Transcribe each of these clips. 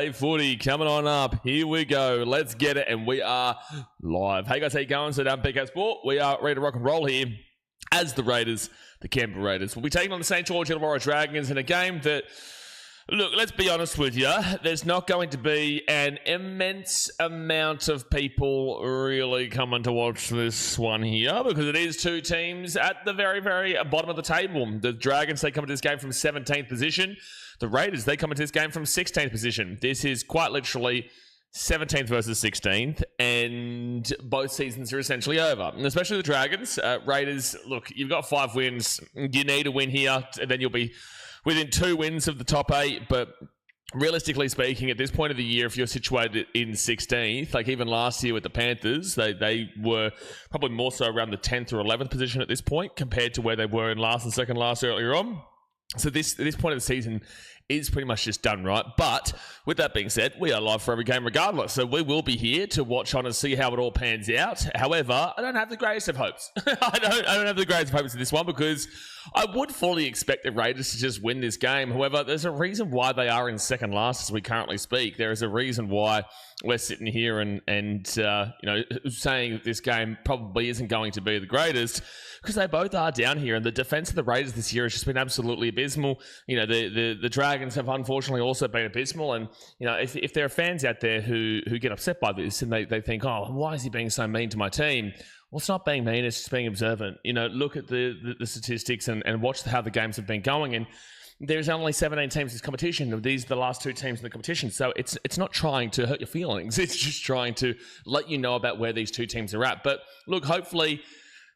Hey, footy coming on up. Here we go. Let's get it. And we are live. Hey guys, how you going? So down BKRsport, we are ready to rock and roll here as the Raiders, the Canberra Raiders. We'll be taking on the St George Illawarra Dragons in a game that, look, let's be honest with you, there's not going to be an immense amount of people really coming to watch this one here because it is two teams at the very, very bottom of the table. The Dragons, they come into this game from 17th position. The Raiders, they come into this game from 16th position. This is quite literally 17th versus 16th, and both seasons are essentially over. And especially the Dragons. Raiders, look, you've got 5 wins. You need a win here, and then you'll be within 2 wins of the top 8. But realistically speaking, at this point of the year, if you're situated in 16th, like even last year with the Panthers, they were probably more so around the 10th or 11th position at this point compared to where they were in last and second last earlier on. So this point of the season is pretty much just done, right? But with that being said, we are live for every game regardless. So we will be here to watch on and see how it all pans out. However, I don't have the greatest of hopes. I don't have the greatest of hopes in this one because I would fully expect the Raiders to just win this game. However, there's a reason why they are in second last as we currently speak. There is a reason why we're sitting here and saying that this game probably isn't going to be the greatest because they both are down here, and the defense of the Raiders this year has just been absolutely abysmal. You know, the Dragons have unfortunately also been abysmal, and you know, if there are fans out there who get upset by this and they think, oh, why is he being so mean to my team? Well, it's not being mean, it's just being observant. You know, look at the statistics and watch how the games have been going, and there's only 17 teams in this competition. These are the last 2 teams in the competition. So it's not trying to hurt your feelings. It's just trying to let you know about where these 2 teams are at. But look, hopefully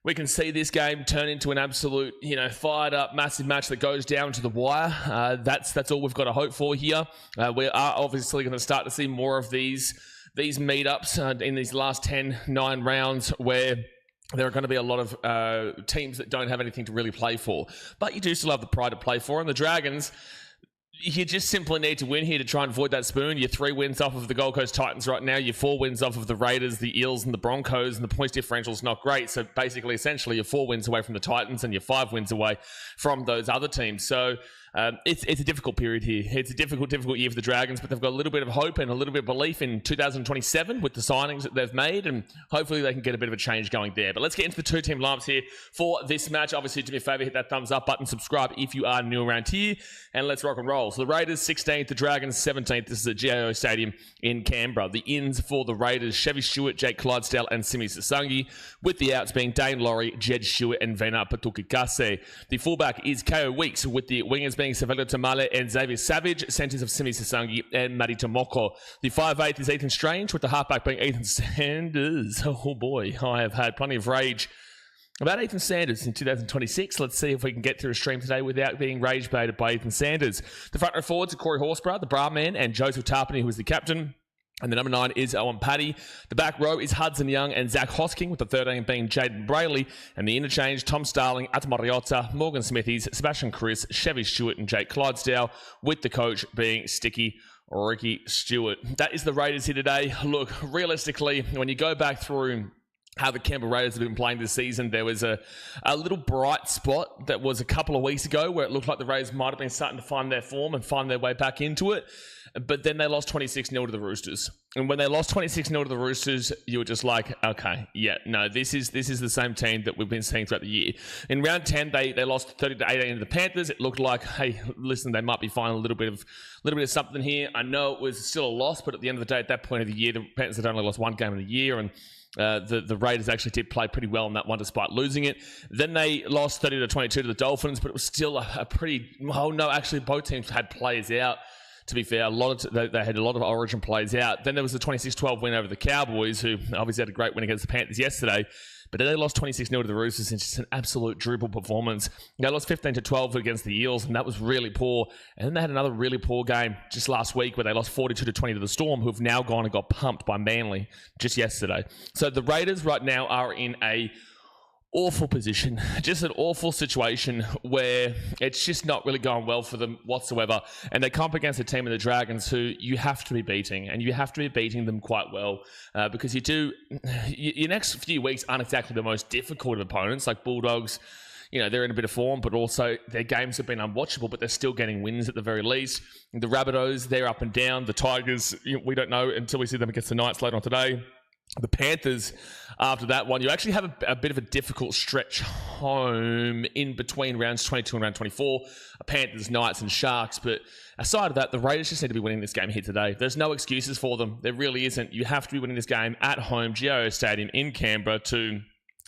we can see this game turn into an absolute, fired up, massive match that goes down to the wire. That's all we've got to hope for here. We are obviously going to start to see more of these meetups in these last 9 rounds where there are going to be a lot of teams that don't have anything to really play for. But you do still have the pride to play for. And the Dragons, you just simply need to win here to try and avoid that spoon. You're 3 wins off of the Gold Coast Titans right now. You're 4 wins off of the Raiders, the Eels, and the Broncos, and the points differential's not great. So basically, essentially, you're 4 wins away from the Titans and you're 5 wins away from those other teams. So it's a difficult period here. It's a difficult year for the Dragons, but they've got a little bit of hope and a little bit of belief in 2027 with the signings that they've made, and hopefully they can get a bit of a change going there. But let's get into the 2-team lineups here for this match. Obviously, do me a favor, hit that thumbs up button, subscribe if you are new around here, and let's rock and roll. So the Raiders 16th, the Dragons 17th. This is at GIO Stadium in Canberra. The ins for the Raiders: Chevy Stewart, Jake Clydesdale, and Simi Sasungi, with the outs being Dane Laurie, Jed Stewart, and Vena Patukikase. The fullback is KO Weeks, with the wingers being Savelo Tamale and Xavier Savage, centres of Simi Sasungi and Madi Tomoko. The 5'8" is Ethan Strange, with the halfback being Ethan Sanders. Oh boy, I have had plenty of rage about Ethan Sanders in 2026. Let's see if we can get through a stream today without being rage baited by Ethan Sanders. The front row forwards are Corey Horsburgh, the bra man, and Joseph Tarpany, who is the captain. And the number 9 is Owen Paddy. The back row is Hudson Young and Zach Hosking, with the 13 being Jaden Brayley. And the interchange, Tom Starling, Atamariota, Morgan Smithies, Sebastian Chris, Chevy Stewart, and Jake Clydesdale, with the coach being Sticky Ricky Stewart. That is the Raiders here today. Look, realistically, when you go back through how the Canberra Raiders have been playing this season, there was a little bright spot that was a couple of weeks ago where it looked like the Raiders might have been starting to find their form and find their way back into it. But then they lost 26-0 to the Roosters. And when they lost 26-0 to the Roosters, you were just like, okay, yeah, no, this is the same team that we've been seeing throughout the year. In round 10, they lost 30-18 to the Panthers. It looked like, hey, listen, they might be finding a little bit of something here. I know it was still a loss, but at the end of the day, at that point of the year, the Panthers had only lost 1 game of the year, and the Raiders actually did play pretty well in that one despite losing it. Then they lost 30-22 to the Dolphins, but it was still a pretty... Oh, no, actually, both teams had players out. To be fair, they had a lot of origin plays out. Then there was the 26-12 win over the Cowboys, who obviously had a great win against the Panthers yesterday. But then they lost 26-0 to the Roosters in just an absolute dribble performance. They lost 15-12 against the Eels, and that was really poor. And then they had another really poor game just last week where they lost 42-20 to the Storm, who have now gone and got pumped by Manly just yesterday. So the Raiders right now are in a awful position, just an awful situation where it's just not really going well for them whatsoever. And they come up against a team of the Dragons who you have to be beating, and you have to be beating them quite well because your next few weeks aren't exactly the most difficult of opponents, like Bulldogs. they're in a bit of form, but also their games have been unwatchable, but they're still getting wins at the very least. The Rabbitohs, they're up and down. The Tigers, we don't know until we see them against the Knights later on today. The Panthers, after that one, you actually have a bit of a difficult stretch home in between rounds 22 and round 24. Panthers, Knights and Sharks. But aside of that, the Raiders just need to be winning this game here today. There's no excuses for them. There really isn't. You have to be winning this game at home, GIO Stadium in Canberra, to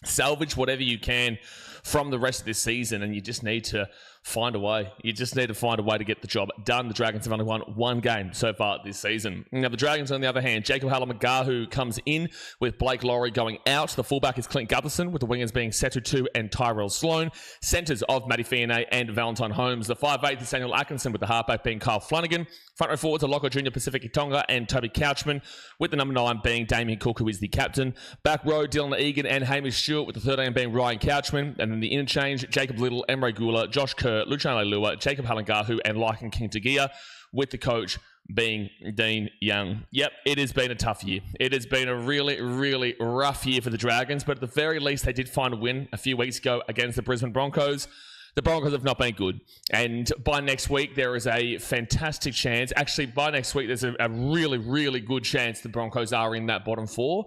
salvage whatever you can from the rest of this season, and you just need to find a way. You just need to find a way to get the job done. The Dragons have only won one game so far this season. Now, the Dragons, on the other hand, Jacob Hallamagahu comes in with Blake Lowry going out. The fullback is Clint Gutherson, with the wingers being Setu Tu and Tyrell Sloan. Centres of Matty Fianay and Valentine Holmes. The 5'8" is Daniel Atkinson, with the halfback being Kyle Flanagan. Front row forwards are Locko Jr., Pacific Tonga and Toby Couchman, with the number 9 being Damien Cook, who is the captain. Back row, Dylan Egan and Hamish Stewart, with the 13 being Ryan Couchman. And then the interchange, Jacob Little, Emre Gula, Josh Kerr, Luciano Leilua, Jacob Hallangahu and Lycan King-Tagia, with the coach being Dean Young. Yep, it has been a tough year. It has been a really, really rough year for the Dragons, but at the very least, they did find a win a few weeks ago against the Brisbane Broncos. The Broncos have not been good. And by next week, there is a fantastic chance. Actually, by next week, there's a really, really good chance the Broncos are in that bottom 4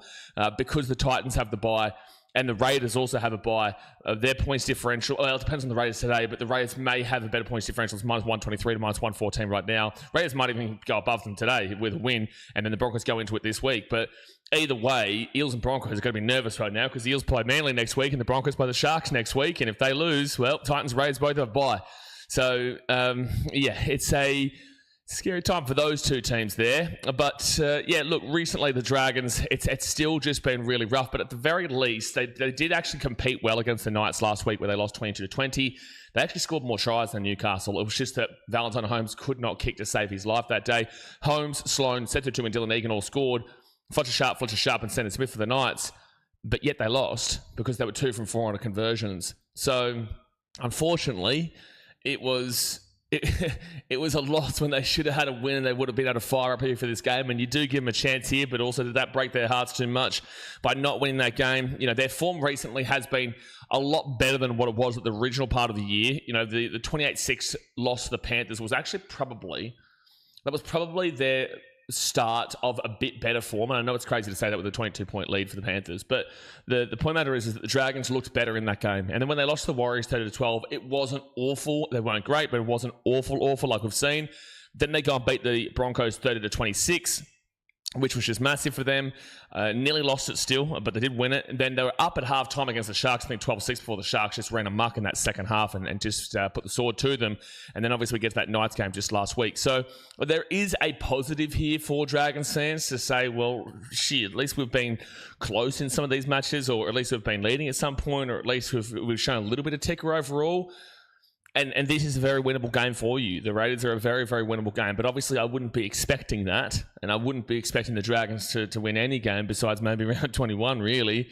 because the Titans have the bye. And the Raiders also have a bye. Their points differential, well, it depends on the Raiders today, but the Raiders may have a better points differential. It's minus 123 to minus 114 right now. Raiders might even go above them today with a win, and then the Broncos go into it this week. But either way, Eels and Broncos are going to be nervous right now because the Eels play Manly next week and the Broncos play the Sharks next week. And if they lose, well, Titans, Raiders both have a bye. So, it's a scary time for those two teams there. But, look, recently the Dragons, it's still just been really rough. But at the very least, they did actually compete well against the Knights last week, where they lost 22-20. They actually scored more tries than Newcastle. It was just that Valentine Holmes could not kick to save his life that day. Holmes, Sloan, Setu Tu and Dylan Egan all scored. Fletcher Sharp and Sandon Smith for the Knights. But yet they lost because they were 2 from 4 on the conversions. So, unfortunately, it was a loss when they should have had a win and they would have been able to fire up here for this game. And you do give them a chance here, but also did that break their hearts too much by not winning that game? Their form recently has been a lot better than what it was at the original part of the year. The 28-6 loss to the Panthers was actually probably their start of a bit better form. And I know it's crazy to say that with a 22-point lead for the Panthers, but the point matter is that the Dragons looked better in that game. And then when they lost to the Warriors 30-12, it wasn't awful. They weren't great, but it wasn't awful like we've seen. Then they go and beat the Broncos 30-26, which was just massive for them. Nearly lost it still, but they did win it. And then they were up at halftime against the Sharks, I think 12-6 before the Sharks just ran amok in that second half and just put the sword to them. And then obviously we get to that Knights game just last week. So there is a positive here for Dragons fans to say, well, shit, at least we've been close in some of these matches, or at least we've been leading at some point, or at least we've shown a little bit of ticker overall. And this is a very winnable game for you. The Raiders are a very, very winnable game. But obviously, I wouldn't be expecting that. And I wouldn't be expecting the Dragons to win any game besides maybe round 21, really.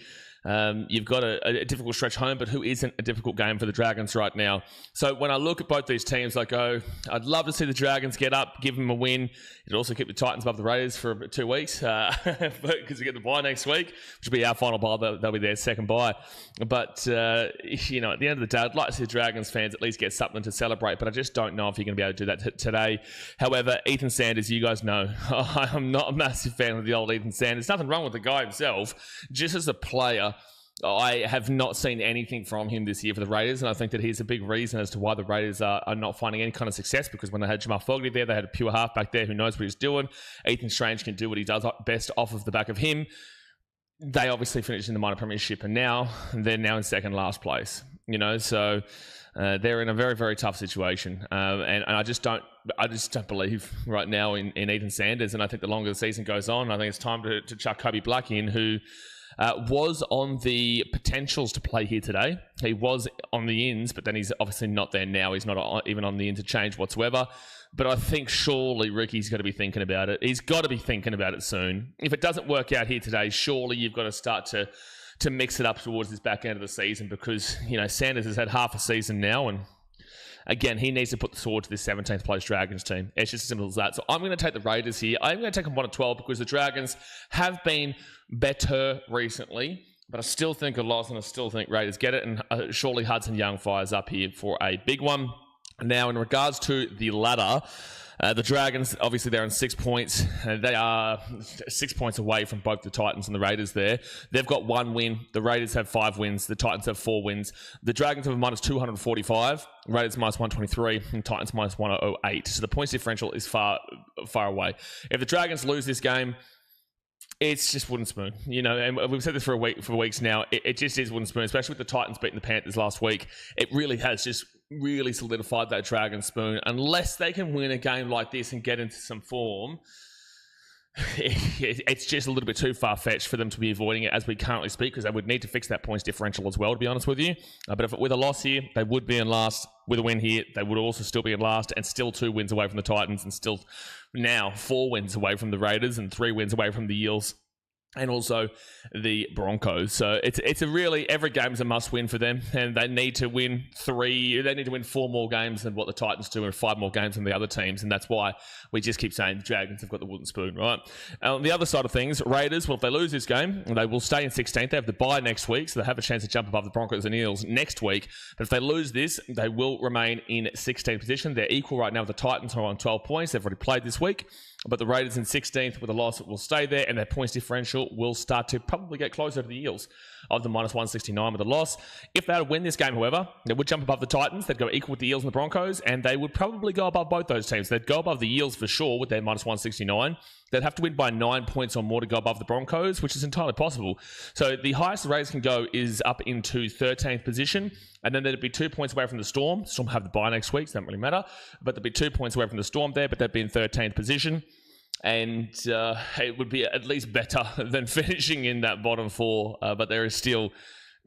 You've got a difficult stretch home, but who isn't a difficult game for the Dragons right now? So when I look at both these teams, I go, I'd love to see the Dragons get up, give them a win. It'd also keep the Titans above the Raiders for 2 weeks because we get the bye next week, which will be our final bye. They'll be their second bye. But, at the end of the day, I'd like to see the Dragons fans at least get something to celebrate, but I just don't know if you're going to be able to do that today. However, Ethan Sanders, you guys know, I am not a massive fan of the old Ethan Sanders. Nothing wrong with the guy himself. Just as a player, I have not seen anything from him this year for the Raiders, and I think that he's a big reason as to why the Raiders are not finding any kind of success, because when they had Jamal Fogarty there, they had a pure halfback there who knows what he's doing. Ethan Strange can do what he does best off of the back of him. They obviously finished in the minor premiership, and they're now in second last place. So they're in a very, very tough situation, and I just don't believe right now in Ethan Sanders. And I think the longer the season goes on, I think it's time to chuck Kobe Black in, who was on the potentials to play here today. He was on the ins, but then he's obviously not there now. He's not even on the interchange whatsoever. But I think surely Ricky's got to be thinking about it. He's got to be thinking about it soon. If it doesn't work out here today, surely you've got to start to mix it up towards this back end of the season, because Sanders has had half a season now, and again, he needs to put the sword to this 17th place Dragons team. It's just as simple as that. So I'm going to take the Raiders here. I'm going to take them 1-12 because the Dragons have been better recently. But I still think a loss, and I still think Raiders get it, and surely Hudson Young fires up here for a big one. Now, in regards to the ladder, the Dragons, obviously, they're on 6 points. They are 6 points away from both the Titans and the Raiders there. They've got 1 win. The Raiders have 5 wins. The Titans have 4 wins. The Dragons have a minus 245. Raiders minus 123. And Titans minus 108. So the points differential is far away. If the Dragons lose this game, it's just wooden spoon, and we've said this for weeks now. It just is wooden spoon, especially with the Titans beating the Panthers last week. It really has just really solidified that Dragon spoon. Unless they can win a game like this and get into some form, it's just a little bit too far-fetched for them to be avoiding it as we currently speak, because they would need to fix that points differential as well, to be honest with you. But with a loss here, they would be in last. With a win here, they would also still be in last, and still 2 wins away from the Titans, and still now 4 wins away from the Raiders, and 3 wins away from the Eels, and also the Broncos. So it's a really, every game's a must win for them, and they need to win 4 more games than what the Titans do, and 5 more games than the other teams, and that's why we just keep saying the Dragons have got the wooden spoon, right? On the other side of things, Raiders, well, if they lose this game, they will stay in 16th. They have the bye next week, so they have a chance to jump above the Broncos and Eels next week, but if they lose this, they will remain in 16th position. They're equal right now with the Titans, who are on 12 points. They've already played this week, but the Raiders in 16th with a loss will stay there, and their points differential will start to probably get closer to the Eels of the minus 169 with a loss. If they were to win this game, however, they would jump above the Titans. They'd go equal with the Eels and the Broncos, and they would probably go above both those teams. They'd go above the Eels for sure with their minus 169. They'd have to win by 9 points or more to go above the Broncos, which is entirely possible. So the highest the Raiders can go is up into 13th position, and then there'd be 2 points away from the Storm. Storm have the bye next week, so it doesn't really matter. But there'd be 2 points away from the Storm there, but they'd be in 13th position. And it would be at least better than finishing in that bottom 4. But there is still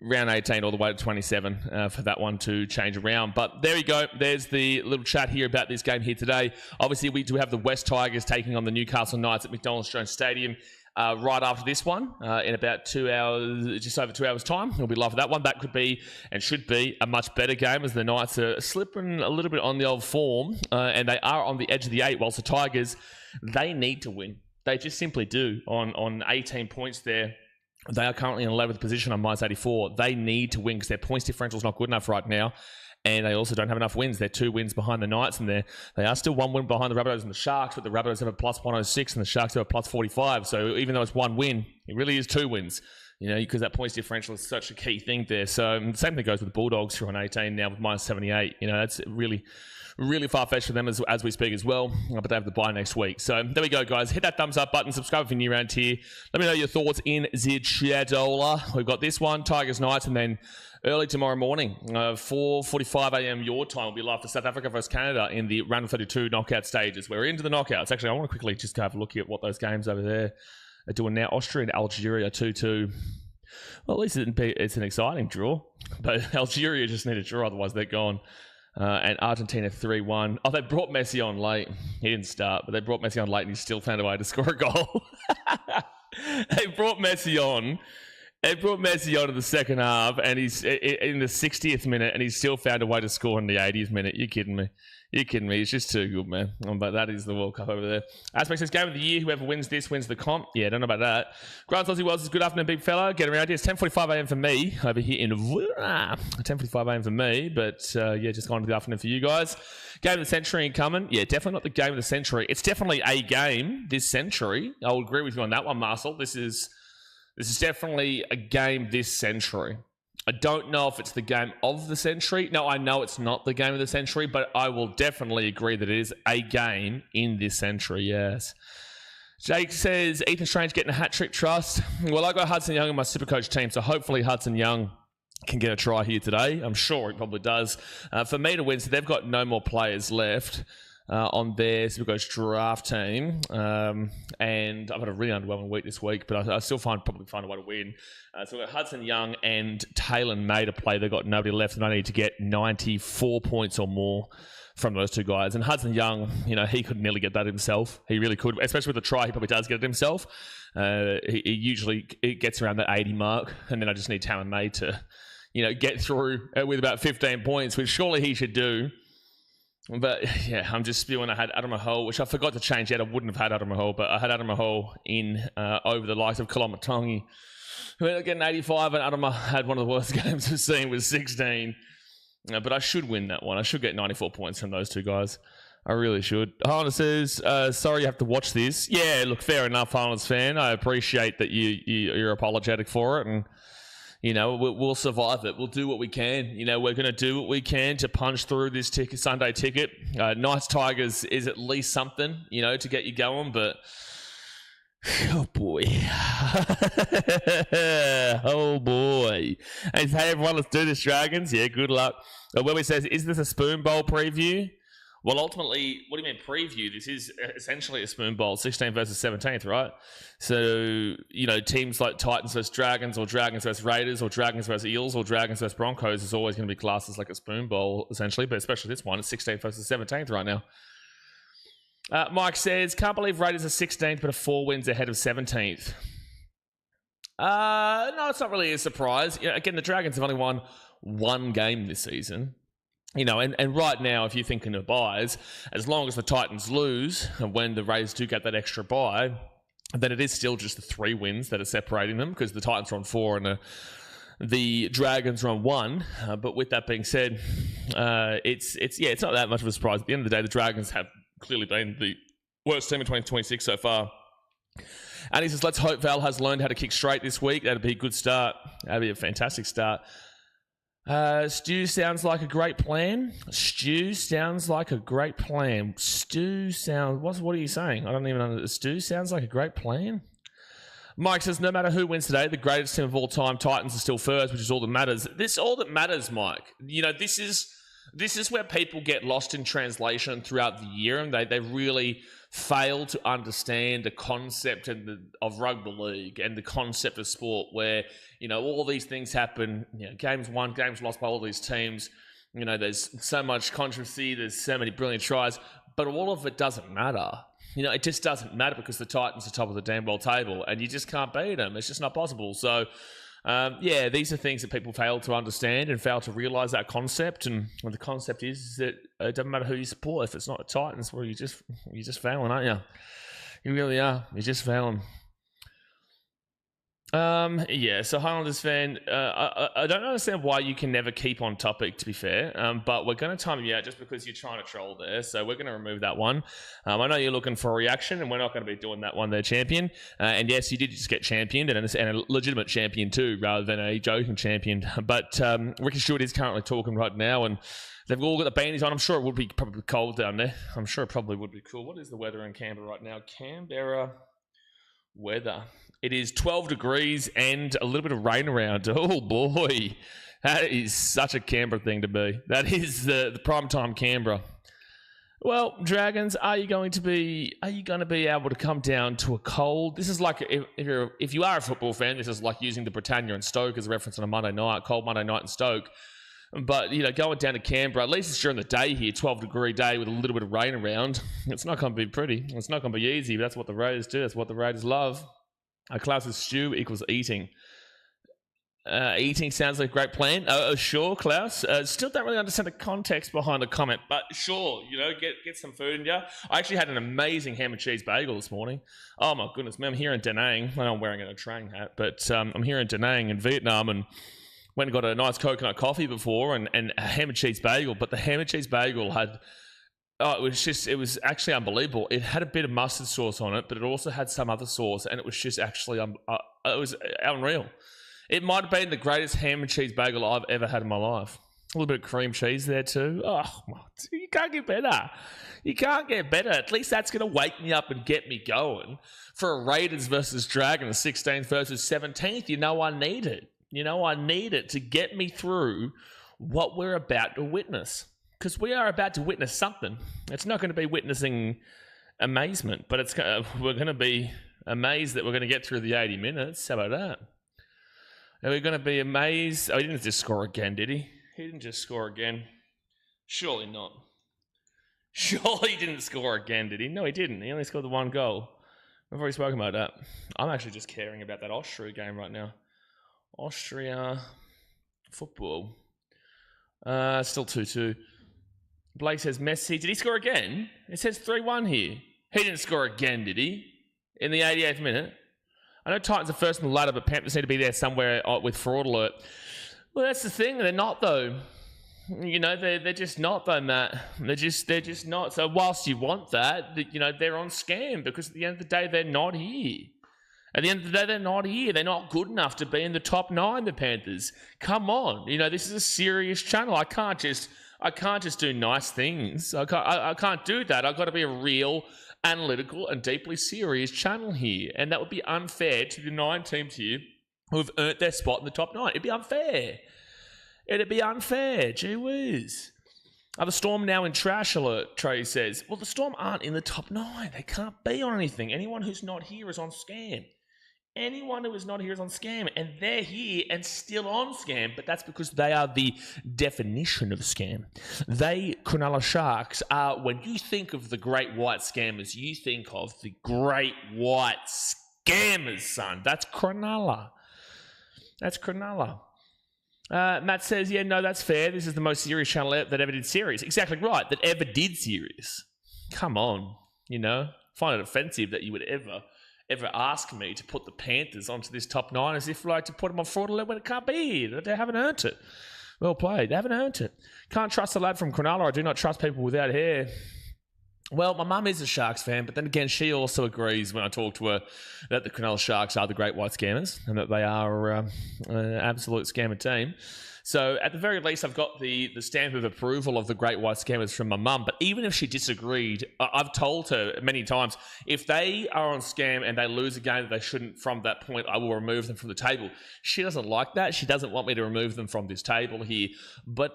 round 18 all the way to 27 for that one to change around. But there you go. There's the little chat here about this game here today. Obviously, we do have the West Tigers taking on the Newcastle Knights at McDonald-Jones Stadium right after this one in about 2 hours, just over 2 hours' time. We'll be live for that one. That could be and should be a much better game, as the Knights are slipping a little bit on the old form, and they are on the edge of the 8, whilst the Tigers, they need to win. They just simply do. On 18 points there, they are currently in 11th position on minus 84. They need to win because their points differential is not good enough right now. And they also don't have enough wins. They're 2 wins behind the Knights, and they are still 1 win behind the Rabbitohs and the Sharks, but the Rabbitohs have a plus 106 and the Sharks have a plus 45. So even though it's 1 win, it really is 2 wins, because that points differential is such a key thing there. So the same thing goes with the Bulldogs, who are on 18 now with minus 78. That's really far-fetched for them as we speak as well, but they have the bye next week. So there we go, guys. Hit that thumbs up button, subscribe if you're new around here. Let me know your thoughts in the chatola. We've got this one, Tigers Knights, and then early tomorrow morning, 4:45 a.m. your time, will be live for South Africa versus Canada in the round of 32 knockout stages. We're into the knockouts. Actually, I want to quickly just have a look at what those games over there are doing now. Austria and Algeria 2-2. Well, at least it's an exciting draw, but Algeria just need a draw, otherwise they're gone. And Argentina 3-1. Oh, they brought Messi on late. He didn't start, but they brought Messi on late, and he still found a way to score a goal. They brought Messi on. They brought Messi on in the second half, and he's in the 60th minute, and he still found a way to score in the 80th minute. You're kidding me. You're kidding me. It's just too good, man. But that is the World Cup over there. Aspects says, game of the year. Whoever wins this wins the comp. Yeah, don't know about that. Grant Aussie Wells says, good afternoon, big fella. Get around here. It's 10:45 a.m. for me over here in 10:45 a.m. for me. But just gone to the afternoon for you guys. Game of the century coming. Yeah, definitely not the game of the century. It's definitely a game this century. I'll agree with you on that one, Marcel. This is definitely a game this century. I don't know if it's the game of the century. No, I know it's not the game of the century, but I will definitely agree that it is a game in this century, yes. Jake says, Ethan Strange getting a hat-trick trust. Well, I got Hudson Young in my Supercoach team, so hopefully Hudson Young can get a try here today. I'm sure he probably does. For me to win, so they've got no more players left on their Supercoach draft team, and I've had a really underwhelming week this week, but I still probably find a way to win. So we've got Hudson Young and Taylor May to play. They've got nobody left, and I need to get 94 points or more from those 2 guys. And Hudson Young, he could nearly get that himself. He really could, especially with the try. He probably does get it himself. He usually gets around that 80 mark, and then I just need Taylor May to, get through with about 15 points, which surely he should do. But yeah, I'm just spewing. I had Adam Mahal, which I forgot to change yet. I wouldn't have had Adam Mahal, but I had Adam Mahal in over the likes of Kalamatangi, who ended up getting 85, and Adam had one of the worst games I've seen with 16. But I should win that one. I should get 94 points from those two guys. I really should. Harness says, sorry you have to watch this. Yeah, look, fair enough, Harness fan. I appreciate that you're apologetic for it, and we'll survive it. We'll do what we can. We're going to do what we can to punch through this Sunday ticket. Nice Tigers is at least something, to get you going, but oh boy. Oh boy. And hey everyone, let's do this, Dragons. Yeah, good luck. Webby says, is this a Spoon Bowl preview? Well, ultimately, what do you mean preview? This is essentially a Spoon Bowl, 16th versus 17th, right? So, teams like Titans versus Dragons, or Dragons versus Raiders, or Dragons versus Eels, or Dragons versus Broncos is always going to be classed as like a Spoon Bowl, essentially, but especially this one, it's 16th versus 17th right now. Mike says, can't believe Raiders are 16th, but are 4 wins ahead of 17th. No, it's not really a surprise. Again, the Dragons have only won 1 game this season. And right now, if you're thinking of buys, as long as the Titans lose, and when the Raiders do get that extra buy, then it is still just the 3 wins that are separating them, because the Titans are on 4 and the Dragons are on 1. But with that being said, it's not that much of a surprise. At the end of the day, the Dragons have clearly been the worst team in 2026 so far. And he says, let's hope Val has learned how to kick straight this week. That'd be a good start. That'd be a fantastic start. Stu sounds like a great plan. What are you saying? I don't even know. Stu sounds like a great plan. Mike says, no matter who wins today, the greatest team of all time, Titans are still first, which is all that matters. This is all that matters, Mike. This is where people get lost in translation throughout the year, and they really fail to understand the concept of rugby league and the concept of sport, where all these things happen. Games won, games lost by all these teams. There's so much controversy, there's so many brilliant tries, but all of it doesn't matter. It just doesn't matter, because the Titans are top of the damn well table, and you just can't beat them. It's just not possible. So these are things that people fail to understand and fail to realise that concept. And the concept is that it doesn't matter who you support. If it's not the Titans, well, you're just failing, aren't you? You really are. You're just failing. So Highlanders fan, I don't understand why you can never keep on topic, to be fair, but we're going to time you out just because you're trying to troll there, so we're going to remove that one. I know you're looking for a reaction, and we're not going to be doing that one there, champion. And yes, you did just get championed, and a legitimate champion too, rather than a joking champion. But Ricky Stewart is currently talking right now, and they've all got the bandies on. I'm sure it would be probably cold down there. I'm sure it probably would be cool. What is the weather in Canberra right now? Canberra weather. It is 12 degrees and a little bit of rain around. Oh boy, that is such a Canberra thing to be. That is the primetime Canberra. Well, Dragons, are you going to be able to come down to a cold? This is like if you are a football fan, this is like using the Britannia and Stoke as a reference on a Monday night, cold Monday night in Stoke. But going down to Canberra, at least it's during the day here, 12-degree day with a little bit of rain around. It's not going to be pretty. It's not going to be easy, but that's what the Raiders do. That's what the Raiders love. A class of stew equals eating. Eating sounds like a great plan. Sure, Klaus. Still don't really understand the context behind the comment, but sure, get some food in you. I actually had an amazing ham and cheese bagel this morning. Oh my goodness, man! I'm here in Da Nang. I know I'm wearing a Trang hat, but I'm here in Da Nang in Vietnam, and went and got a nice coconut coffee before, and a ham and cheese bagel. But the ham and cheese bagel had. It was actually unbelievable. It had a bit of mustard sauce on it, but it also had some other sauce, and it was just actually, it was unreal. It might have been the greatest ham and cheese bagel I've ever had in my life. A little bit of cream cheese there too. Oh, you can't get better. You can't get better. At least that's going to wake me up and get me going. For a Raiders versus Dragons, 16th versus 17th, I need it. I need it to get me through what we're about to witness. Because we are about to witness something. It's not going to be witnessing amazement, but we're going to be amazed that we're going to get through the 80 minutes. How about that? Are we going to be amazed? Oh, he didn't just score again, did he? He didn't just score again. Surely not. Surely he didn't score again, did he? No, he didn't. He only scored the 1 goal. We've already spoken about that. I'm actually just caring about that Austria game right now. Austria football. Still 2-2. Blake says, Messi, did he score again? It says 3-1 here. He didn't score again, did he? In the 88th minute? I know Titans are first in the ladder, but Panthers need to be there somewhere with fraud alert. Well, that's the thing. They're not, though. You know, they're just not, though, Matt. They're just not. So whilst you want that, you know, they're on scam because at the end of the day, they're not here. At the end of the day, they're not here. They're not good enough to be in the top 9, the Panthers. Come on. You know, this is a serious channel. I can't just do nice things. I can't do that. I've got to be a real, analytical, and deeply serious channel here. And that would be unfair to the 9 teams here who have earned their spot in the top 9. It'd be unfair. It'd be unfair. Gee whiz. Are the Storm now in trash alert, Trey says. Well, the Storm aren't in the top 9. They can't be on anything. Anyone who's not here is on scam. Anyone who is not here is on scam. And they're here and still on scam. But that's because they are the definition of scam. They, Cronulla Sharks, are, when you think of the great white scammers, you think of the great white scammers, son. That's Cronulla. That's Cronulla. Matt says, yeah, no, that's fair. This is the most serious channel that ever did series. Exactly right, that ever did series. Come on, you know. Find it offensive that you would ever ask me to put the Panthers onto this top 9 as if like to put them on fraud alert when it can't be. They haven't earned it. Well played. They haven't earned it. Can't trust the lad from Cronulla. I do not trust people without hair. Well, my mum is a Sharks fan, but then again, she also agrees when I talk to her that the Cronulla Sharks are the great white scammers and that they are an absolute scammer team. So at the very least, I've got the stamp of approval of the great white scammers from my mum. But even if she disagreed, I've told her many times, if they are on scam and they lose a game that they shouldn't from that point, I will remove them from the table. She doesn't like that. She doesn't want me to remove them from this table here. But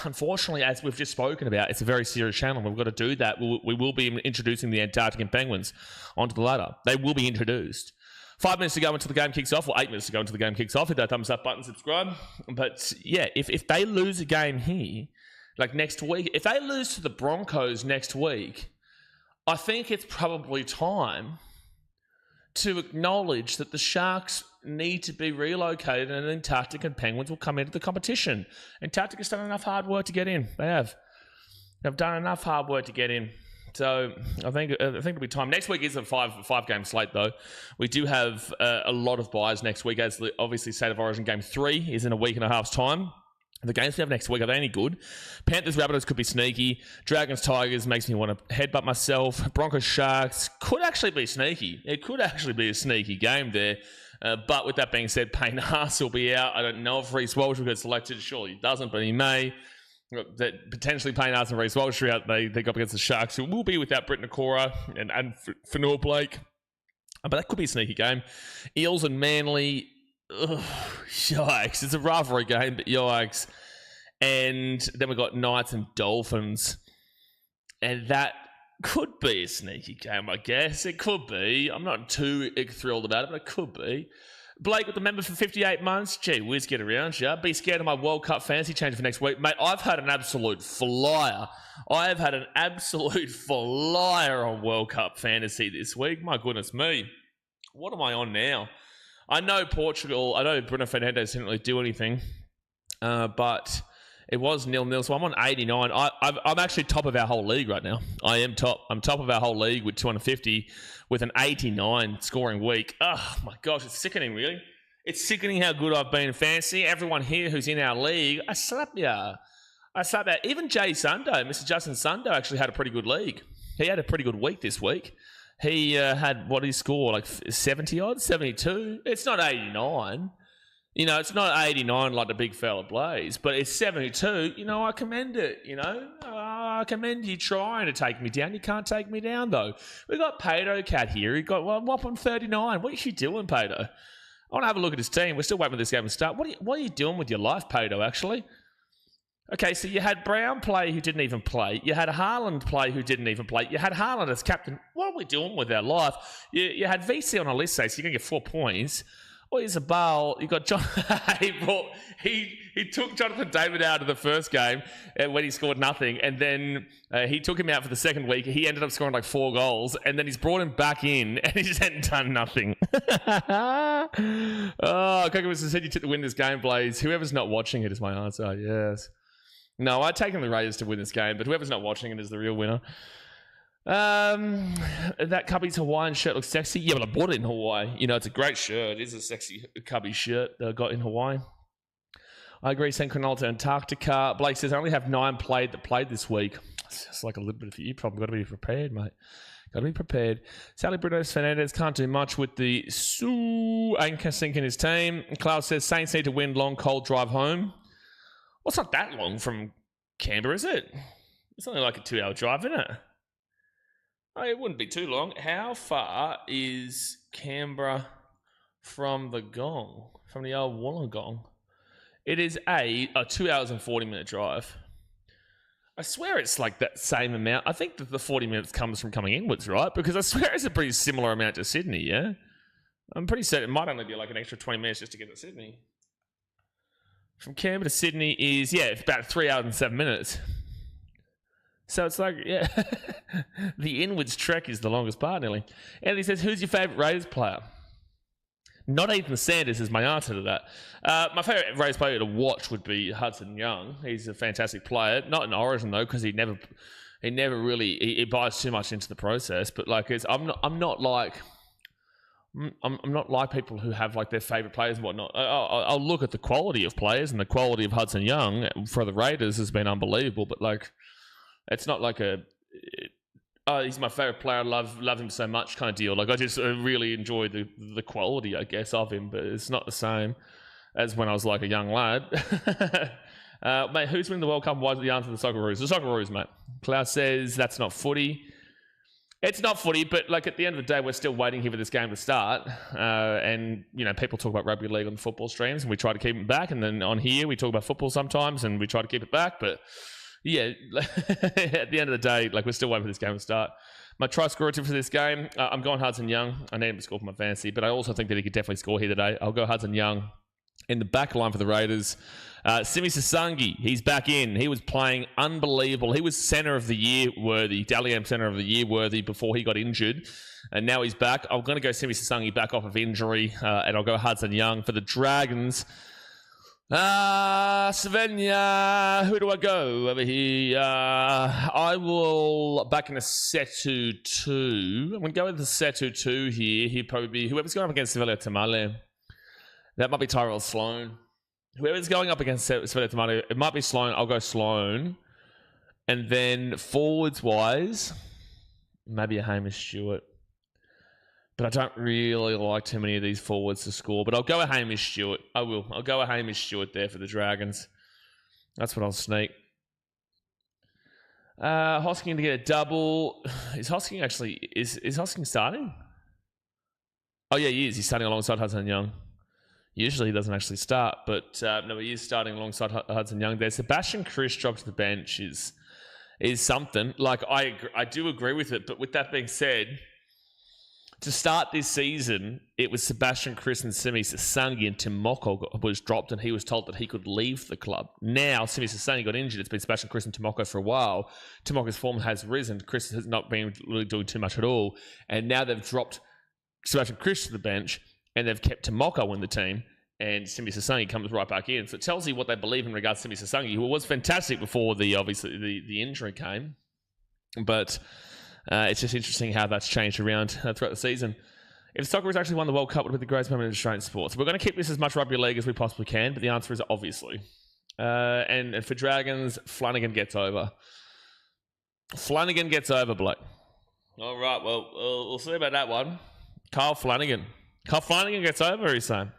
unfortunately, as we've just spoken about, it's a very serious channel. We've got to do that. We will be introducing the Antarctic Penguins onto the ladder. They will be introduced. 5 minutes to go until the game kicks off, or 8 minutes to go until the game kicks off. Hit that thumbs up button, subscribe. But yeah, if they lose a game here, like next week, if they lose to the Broncos next week, I think it's probably time to acknowledge that the Sharks need to be relocated and Antarctic and Penguins will come into the competition. Antarctic has done enough hard work to get in. They have. They've done enough hard work to get in. So I think it'll be time. Next week is a five game slate, though. We do have a lot of buys next week, as obviously State of Origin Game 3 is in a week and a half's time. The games we have next week, are they any good? Panthers, Rabbitohs could be sneaky. Dragons, Tigers makes me want to headbutt myself. Broncos, Sharks could actually be sneaky. It could actually be a sneaky game there. But with that being said, Payne Haas will be out. I don't know if Reece Walsh will get selected. Surely he doesn't, but he may. That potentially Payne Haas and Reece Walsh out. They go up against the Sharks, who will be without Britt Nakora and Fanua Blake. But that could be a sneaky game. Eels and Manly. Ugh, yikes. It's a rivalry game, but yikes. And then we've got Knights and Dolphins. And that could be a sneaky game, I guess. It could be. I'm not too thrilled about it, but it could be. Blake with the member for 58 months. Gee whiz, get around you. Be scared of my World Cup fantasy change for next week. Mate, I've had an absolute flyer. I have had an absolute flyer on World Cup fantasy this week. My goodness me. What am I on now? I know Portugal. I know Bruno Fernandes didn't really do anything. But it was 0-0. So I'm on 89. I'm actually top of our whole league right now. I am top. I'm top of our whole league with 250. With an 89 scoring week. Oh my gosh, it's sickening, really. It's sickening how good I've been in fantasy. Everyone here who's in our league, I slap ya. I slap that. Even Jay Sundo, Mr. Justin Sundo, actually had a pretty good league. He had a pretty good week this week. He had, what did he score, like 70 odd, 72? It's not 89. You know, it's not 89 like the big fella Blaze, but it's 72. You know, I commend it, you know. I commend you trying to take me down. You can't take me down, though. We got Pato Cat here. He got whopping 39. What are you doing, Pato? I want to have a look at his team. We're still waiting for this game to start. What are you doing with your life, Pato, actually? Okay, so you had Brown play who didn't even play. You had Haaland play who didn't even play. You had Haaland as captain. What are we doing with our life? You had VC on a list, so you're going to get 4 points. Well, he's a ball. You got John. He took Jonathan David out of the first game when he scored nothing, and then he took him out for the second week. He ended up scoring like 4 goals, and then he's brought him back in, and he just hadn't done nothing. Oh, Coco said you took the win this game, Blaze. Whoever's not watching it is my answer. Yes. No, I'd taken the Raiders to win this game, but whoever's not watching it is the real winner. That Cubby's Hawaiian shirt looks sexy. Yeah, but I bought it in Hawaii. You know, it's a great shirt. It is a sexy Cubby shirt that I got in Hawaii. I agree, St Cronulla to Antarctica. Blake says, I only have 9 that played this week. It's just like a little bit of you problem. Got to be prepared, mate. Got to be prepared. Sally Bruno Fernandez can't do much with the anchor sink in his team. Klaus says, Saints need to win long, cold drive home. Well, it's not that long from Canberra, is it? It's only like a 2-hour drive, isn't it? Oh, it wouldn't be too long. How far is Canberra from the Gong? From the old Wollongong? It is a 2 hours and 40-minute drive. I swear it's like that same amount. I think that the 40 minutes comes from coming inwards, right? Because I swear it's a pretty similar amount to Sydney, yeah? I'm pretty certain it might only be like an extra 20 minutes just to get to Sydney. From Canberra to Sydney is, it's about 3 hours and 7 minutes. So it's like, the inwards trek is the longest part, nearly. And he says, who's your favourite Raiders player? Not Ethan Sanders is my answer to that. My favourite Raiders player to watch would be Hudson Young. He's a fantastic player. Not in Origin, though, because he never really... He buys too much into the process. But, like, I'm not like people who have, like, their favourite players and whatnot. I'll look at the quality of players, and the quality of Hudson Young for the Raiders has been unbelievable. But, like... It's not like he's my favourite player, I love him so much kind of deal. Like, I just really enjoy the quality, I guess, of him, but it's not the same as when I was like a young lad. Mate, who's winning the World Cup and why is the answer the Socceroos? The Socceroos, mate. Klaus says that's not footy. It's not footy, but like at the end of the day, we're still waiting here for this game to start. And, you know, people talk about rugby league on the football streams and we try to keep it back. And then on here, we talk about football sometimes and we try to keep it back, but... Yeah, at the end of the day, like, we're still waiting for this game to start. My try scorer tip for this game, I'm going Hudson Young. I need him to score for my fantasy, but I also think that he could definitely score here today. I'll go Hudson Young. In the back line for the Raiders, Simi Sasangi, he's back in. He was playing unbelievable. He was Centre of the Year worthy, Dally M Centre of the Year worthy before he got injured. And now he's back. I'm going to go Simi Sasangi back off of injury, and I'll go Hudson Young. For the Dragons, Savenya, who do I go over here? I will back in a Setu 2. I'm going to go with the Setu 2 here. He'd probably be whoever's going up against Sevilla Tamale. That might be Tyrell Sloan. Whoever's going up against Sevilla Tamale, it might be Sloan. I'll go Sloan. And then forwards-wise, maybe a Hamish Stewart. But I don't really like too many of these forwards to score. But I'll go a Hamish Stewart. I will. I'll go a Hamish Stewart there for the Dragons. That's what I'll sneak. Hosking to get a double. Is Hosking actually... Is Hosking starting? Oh, yeah, he is. He's starting alongside Hudson Young. Usually he doesn't actually start. But no, he is starting alongside Hudson Young there. Sebastian Chris dropped to the bench is something. Like, I do agree with it. But with that being said... To start this season, it was Sebastian Chris and Simi Sasangi, and Timoko was dropped and he was told that he could leave the club. Now, Simi Sasangi got injured. It's been Sebastian Chris and Timoko for a while. Timoko's form has risen. Chris has not been really doing too much at all. And now they've dropped Sebastian Chris to the bench and they've kept Timoko in the team. And Simi Sasangi comes right back in. So it tells you what they believe in regards to Simi Sasangi, who was fantastic before the injury came. But... it's just interesting how that's changed around throughout the season. If soccer has actually won the World Cup, it would be the greatest moment in Australian sports. We're going to keep this as much rugby league as we possibly can, but the answer is obviously. And for Dragons, Flanagan gets over. Flanagan gets over, Blake. All right, well, we'll see about that one. Kyle Flanagan. Kyle Flanagan gets over, he's saying.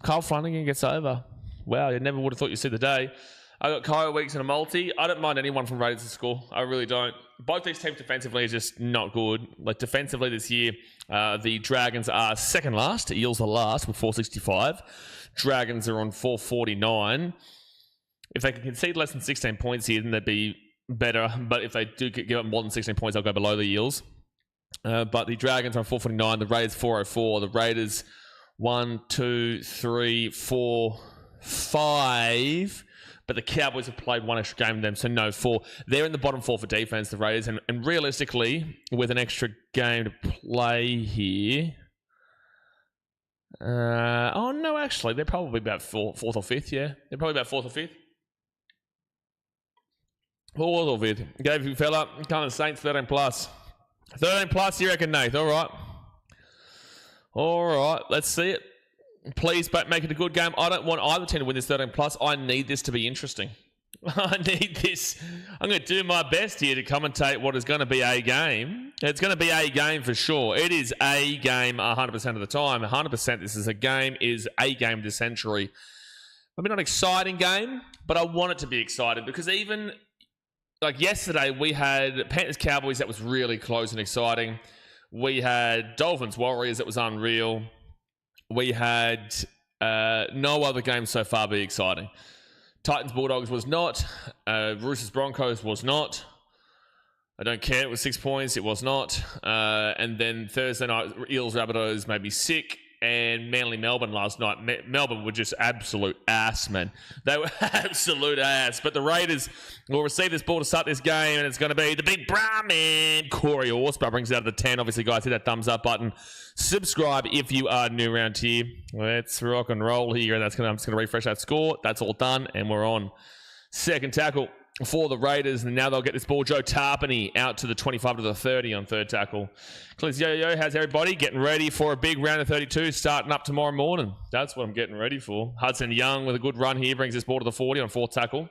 Kyle Flanagan gets over. Wow, you never would have thought you'd see the day. I got Kyle Weeks and a multi. I don't mind anyone from Raiders to score. I really don't. Both these teams defensively are just not good. Like, defensively this year, the Dragons are second last. Eels are last with 465. Dragons are on 449. If they can concede less than 16 points here, then they'd be better. But if they do give up more than 16 points, they'll go below the Eels. But the Dragons are on 449. The Raiders 404. The Raiders 1, 2, 3, 4, 5... But the Cowboys have played one extra game than them, so no, 4. They're in the bottom 4 for defense, the Raiders. And realistically, with an extra game to play here... oh, no, actually, they're probably about 4th or 5th, yeah. They're probably about 4th or 5th. What was all vid? Gave you fella. Coming Saints 13 plus. 13 plus, you reckon, Nate? All right. All right. Let's see it. Please make it a good game. I don't want either team to win this 13 plus. I need this to be interesting. I need this. I'm going to do my best here to commentate what is going to be a game. It's going to be a game for sure. It is a game 100% of the time. 100% this is a game of the century. Maybe not an exciting game, but I want it to be exciting because even like yesterday, we had Panthers Cowboys that was really close and exciting. We had Dolphins Warriors that was unreal. We had no other game so far be exciting. Titans Bulldogs was not. Roosters Broncos was not. I don't care. It was 6 points. It was not. And then Thursday night, Eels Rabbitohs made me sick. And Manly Melbourne last night. Melbourne were just absolute ass, man. They were absolute ass. But the Raiders will receive this ball to start this game, and it's going to be the big brown man, Corey Horsburgh, brings it out of the 10. Obviously, guys, hit that thumbs up button. Subscribe if you are new around here. Let's rock and roll here. And I'm just going to refresh that score. That's all done, and we're on. Second tackle for the Raiders, and now they'll get this ball. Joe Tarpany out to the 25 to the 30 on third tackle. Clint Yo-Yo, how's everybody? Getting ready for a big round of 32 starting up tomorrow morning. That's what I'm getting ready for. Hudson Young with a good run here brings this ball to the 40 on fourth tackle.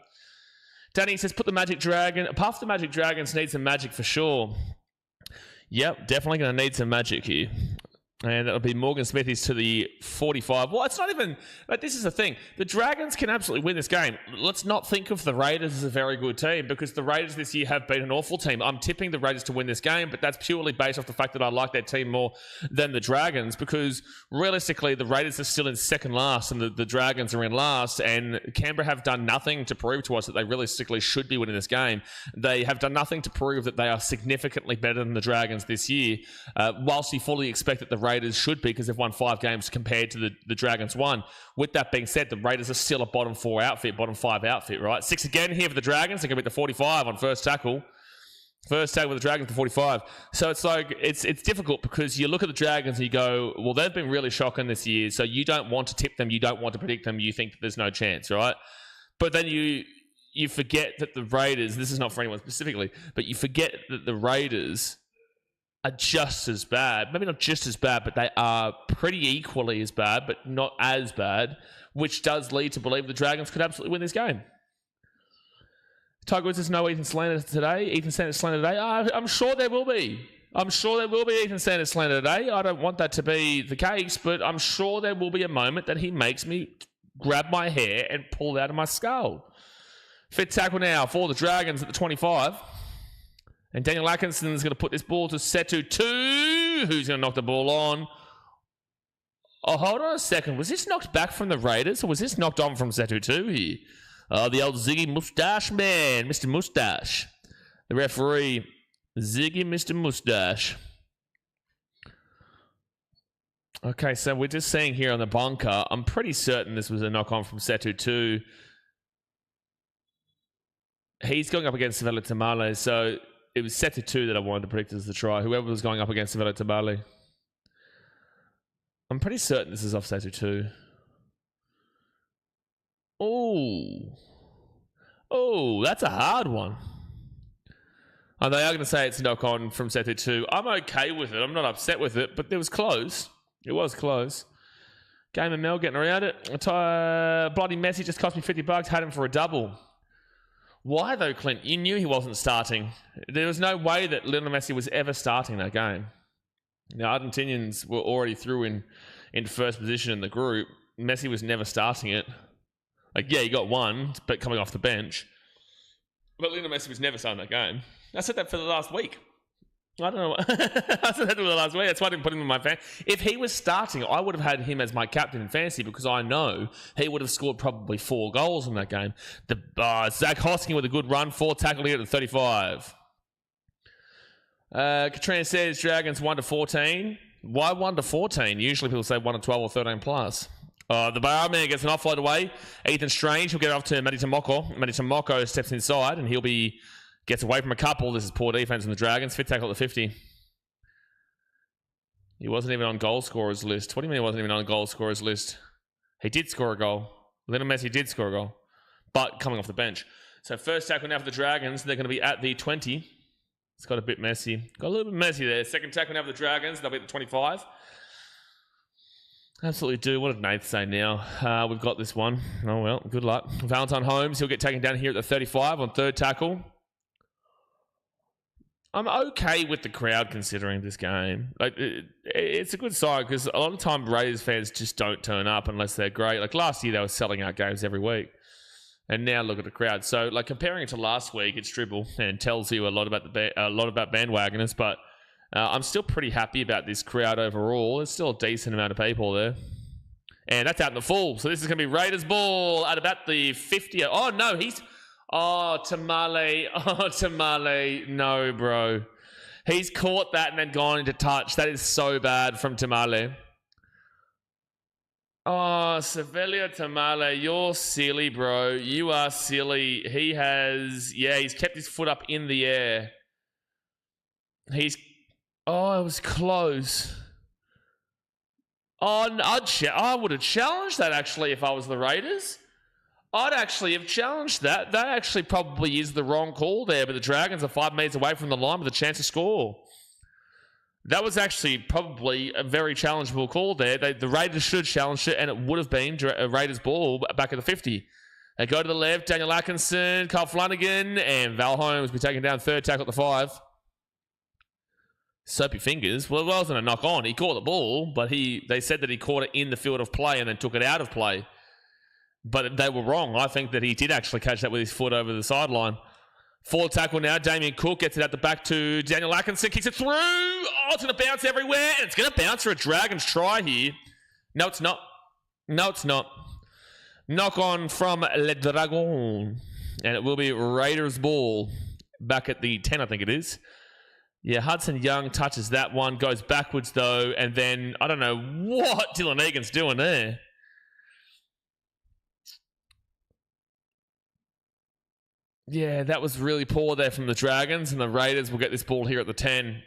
Danny says, Puff the Magic Dragons need some magic for sure. Yep, definitely going to need some magic here. And that'll be Morgan Smithies to the 45. Well, it's not even... But this is the thing. The Dragons can absolutely win this game. Let's not think of the Raiders as a very good team because the Raiders this year have been an awful team. I'm tipping the Raiders to win this game, but that's purely based off the fact that I like their team more than the Dragons because realistically, the Raiders are still in second last and the Dragons are in last, and Canberra have done nothing to prove to us that they realistically should be winning this game. They have done nothing to prove that they are significantly better than the Dragons this year, whilst we fully expect that the Raiders should be because they've won 5 games compared to the Dragons won. With that being said, the Raiders are still a bottom 5 outfit, right? 6 again here for the Dragons. They're going to beat the 45 on first tackle. First tackle with the Dragons to 45. So it's like, it's difficult because you look at the Dragons and you go, well, they've been really shocking this year. So you don't want to tip them. You don't want to predict them. You think that there's no chance, right? But then you forget that the Raiders, this is not for anyone specifically, but you forget that the Raiders are just as bad. Maybe not just as bad, but they are pretty equally as bad, but not as bad, which does lead to believe the Dragons could absolutely win this game. Tiger Woods says no Ethan Slander today. Ethan Sanders slander today. I'm sure there will be. I'm sure there will be Ethan Sanders slander today. I don't want that to be the case, but I'm sure there will be a moment that he makes me grab my hair and pull it out of my skull. Fit tackle now for the Dragons at the 25. And Daniel Atkinson is going to put this ball to Setu 2, who's going to knock the ball on. Oh, hold on a second. Was this knocked back from the Raiders, or was this knocked on from Setu 2 here? The old Ziggy Mustache man, Mr. Mustache. The referee, Ziggy Mr. Mustache. Okay, so we're just seeing here on the bunker, I'm pretty certain this was a knock-on from Setu 2. He's going up against Savella Tamale, so it was Setu 2 that I wanted to predict as the try. Whoever was going up against Savella Tamale. I'm pretty certain this is off Setu 2. Oh, that's a hard one. Oh, they are going to say it's a knock-on from Setu 2. I'm okay with it. I'm not upset with it, but it was close. It was close. Game and Mel getting around it. Bloody Messi just cost me $50. Had him for a double. Why, though, Clint? You knew he wasn't starting. There was no way that Lionel Messi was ever starting that game. The Argentinians were already through in first position in the group. Messi was never starting it. Like, yeah, he got one, but coming off the bench. But Lionel Messi was never starting that game. I said that for the last week. I don't know. I said that for the last week. That's why I didn't put him in my fan. If he was starting, I would have had him as my captain in fantasy because I know he would have scored probably 4 goals in that game. Zach Hosking with a good run, 4 tackle here at the 35. Katrina says Dragons 1-14. Why 1-14? Usually people say 1-12 or 13 plus. The barman gets an offload away. Ethan Strange will get it off to Matty Tomoko. Matty Tomoko steps inside and gets away from a couple. This is poor defense from the Dragons. Fit tackle at the 50. He wasn't even on goal scorers list. What do you mean he wasn't even on goal scorers list? He did score a goal. Lionel Messi did score a goal, but coming off the bench. So first tackle now for the Dragons. They're going to be at the 20. It's got a bit messy. Got a little bit messy there. Second tackle now for the Dragons. They'll be at the 25. Absolutely do. What did Nate say now? We've got this one. Oh, well, good luck. Valentine Holmes, he'll get taken down here at the 35 on third tackle. I'm okay with the crowd considering this game. Like, it's a good side because a lot of the time Raiders fans just don't turn up unless they're great. Like last year, they were selling out games every week. And now look at the crowd. So, like comparing it to last week, it's dribble and tells you a lot about bandwagoners. But I'm still pretty happy about this crowd overall. There's still a decent amount of people there, and that's out in the full. So this is going to be Raiders ball at about the 50. Oh no, Tamale. Oh Tamale, no, bro. He's caught that and then gone into touch. That is so bad from Tamale. Oh, Sevilla Tamale, you're silly, bro. You are silly. He's kept his foot up in the air. It was close. Oh, I would have challenged that, actually, if I was the Raiders. I'd actually have challenged that. That actually probably is the wrong call there, but the Dragons are 5 meters away from the line with a chance to score. That was actually probably a very challengeable call there. The Raiders should have challenged it, and it would have been a Raiders ball back at the 50. They go to the left, Daniel Atkinson, Carl Flanagan, and Val Holmes will be taken down third tackle at the 5. Soapy fingers. Well, it wasn't a knock on. He caught the ball, but they said that he caught it in the field of play and then took it out of play. But they were wrong. I think that he did actually catch that with his foot over the sideline. Forward tackle now. Damien Cook gets it at the back to Daniel Atkinson. Kicks it through. Oh, it's going to bounce everywhere. And it's going to bounce for a Dragons try here. No, it's not. No, it's not. Knock on from Le Dragon. And it will be Raiders ball back at the 10, I think it is. Yeah, Hudson Young touches that one. Goes backwards, though. And then, I don't know what Dylan Egan's doing there. Yeah, that was really poor there from the Dragons, and the Raiders will get this ball here at the 10.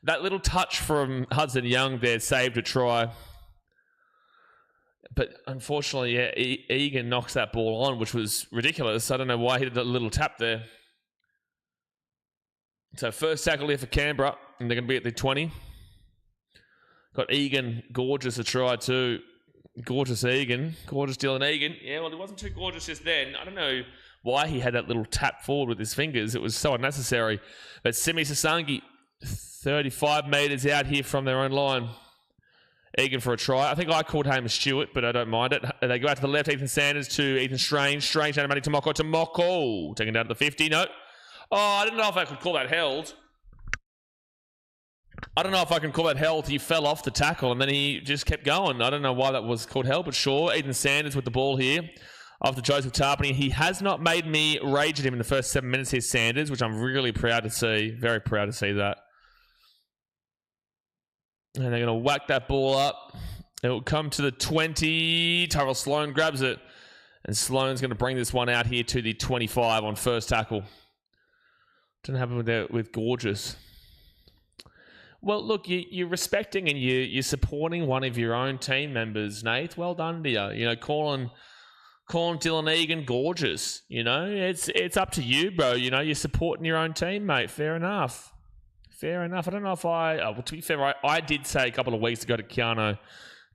That little touch from Hudson Young there saved a try. But unfortunately, yeah, Egan knocks that ball on, which was ridiculous. I don't know why he did that little tap there. So first tackle here for Canberra, and they're going to be at the 20. Got Egan, gorgeous a try too. Gorgeous Egan, gorgeous Dylan Egan. Yeah, well, he wasn't too gorgeous just then. I don't know why he had that little tap forward with his fingers. It was so unnecessary. But Simi Sasangi, 35 metres out here from their own line. Egan for a try. I think I called Hamish Stewart, but I don't mind it. They go out to the left, Ethan Sanders to Ethan Strange. Strange down to Matty Tomoko. Tomoko taken down to the 50. No. Oh, I didn't know if I could call that held. I don't know if I can call that held. He fell off the tackle and then he just kept going. I don't know why that was called held, but sure. Ethan Sanders with the ball here. After Joseph Tarpany, he has not made me rage at him in the first 7 minutes here, Sanders, which I'm really proud to see. Very proud to see that. And they're going to whack that ball up. It will come to the 20. Tyrell Sloan grabs it. And Sloan's going to bring this one out here to the 25 on first tackle. Didn't happen with Gorgeous. Well, look, you're respecting and you're supporting one of your own team members, Nate. Well done to you. You know, calling Dylan Egan gorgeous. You know, it's up to you, bro. You know, you're supporting your own team, mate. Fair enough. Fair enough. I don't know if well, to be fair, I did say a couple of weeks ago to Keanu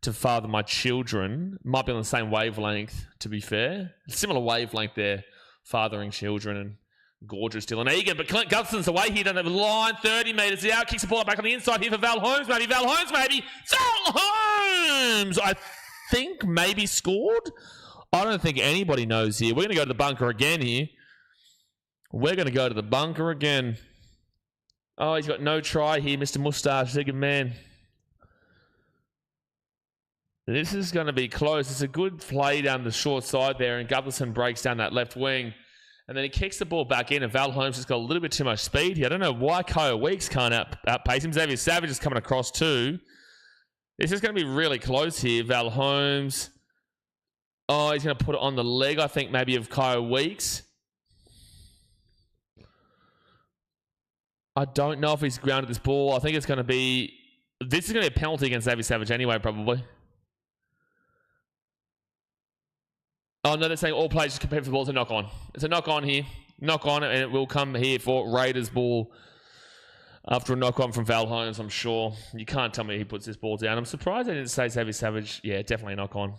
to father my children. Might be on the same wavelength, to be fair. Similar wavelength there, fathering children and gorgeous Dylan Egan. But Clint Gunson's away here down the line, 30 metres out. Kicks the ball back on the inside here for Val Holmes, maybe. Val Holmes, I think, maybe scored. I don't think anybody knows here. We're going to go to the bunker again here. We're going to go to the bunker again. Oh, he's got no try here, Mr. Moustache. He's a good man. This is going to be close. It's a good play down the short side there, and Gutherson breaks down that left wing. And then he kicks the ball back in, and Val Holmes has got a little bit too much speed here. I don't know why Kyle Weeks can't outpace him. Xavier Savage is coming across too. This is going to be really close here. Val Holmes. Oh, he's going to put it on the leg, I think, maybe of Kyle Weeks. I don't know if he's grounded this ball. I think it's going to be... This is going to be a penalty against Xavier Savage anyway, probably. Oh, no, they're saying all players compete for the ball. It's a knock on. It's a knock on here. Knock on, and it will come here for Raiders ball after a knock on from Val Holmes, I'm sure. You can't tell me he puts this ball down. I'm surprised they didn't say Xavier Savage. Yeah, definitely a knock on.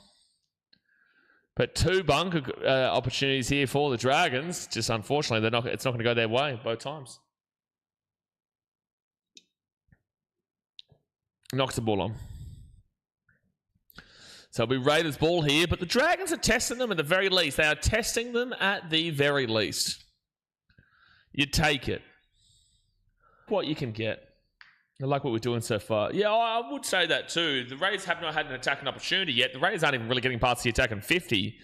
But 2 bunker opportunities here for the Dragons. Just unfortunately, it's not going to go their way both times. Knocks the ball on. So it'll be Raiders ball here, but the Dragons are testing them at the very least. They are testing them at the very least. You take it. What you can get. I like what we're doing so far. Yeah, I would say that too. The Raiders have not had an attacking opportunity yet. The Raiders aren't even really getting past the attacking 50.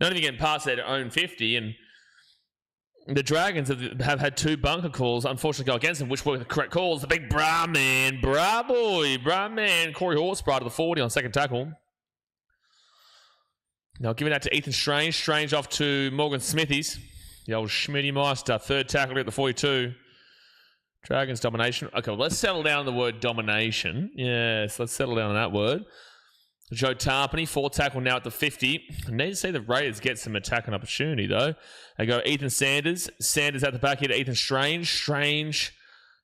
Not even getting past their own 50. And the Dragons have had 2 bunker calls, unfortunately, go against them, which were the correct calls. The big bra man, bra boy, bra man. Corey Horsbrough to the 40 on second tackle. Now giving that to Ethan Strange. Strange off to Morgan Smithies. The old Schmitty Meister. Third tackle at the 42. Dragons domination. Okay, well, let's settle down on the word domination. Yes, let's settle down on that word. Joe Tarpany, 4th tackle now at the 50. I need to see the Raiders get some attacking opportunity, though. They go Ethan Sanders. Sanders at the back here to Ethan Strange. Strange.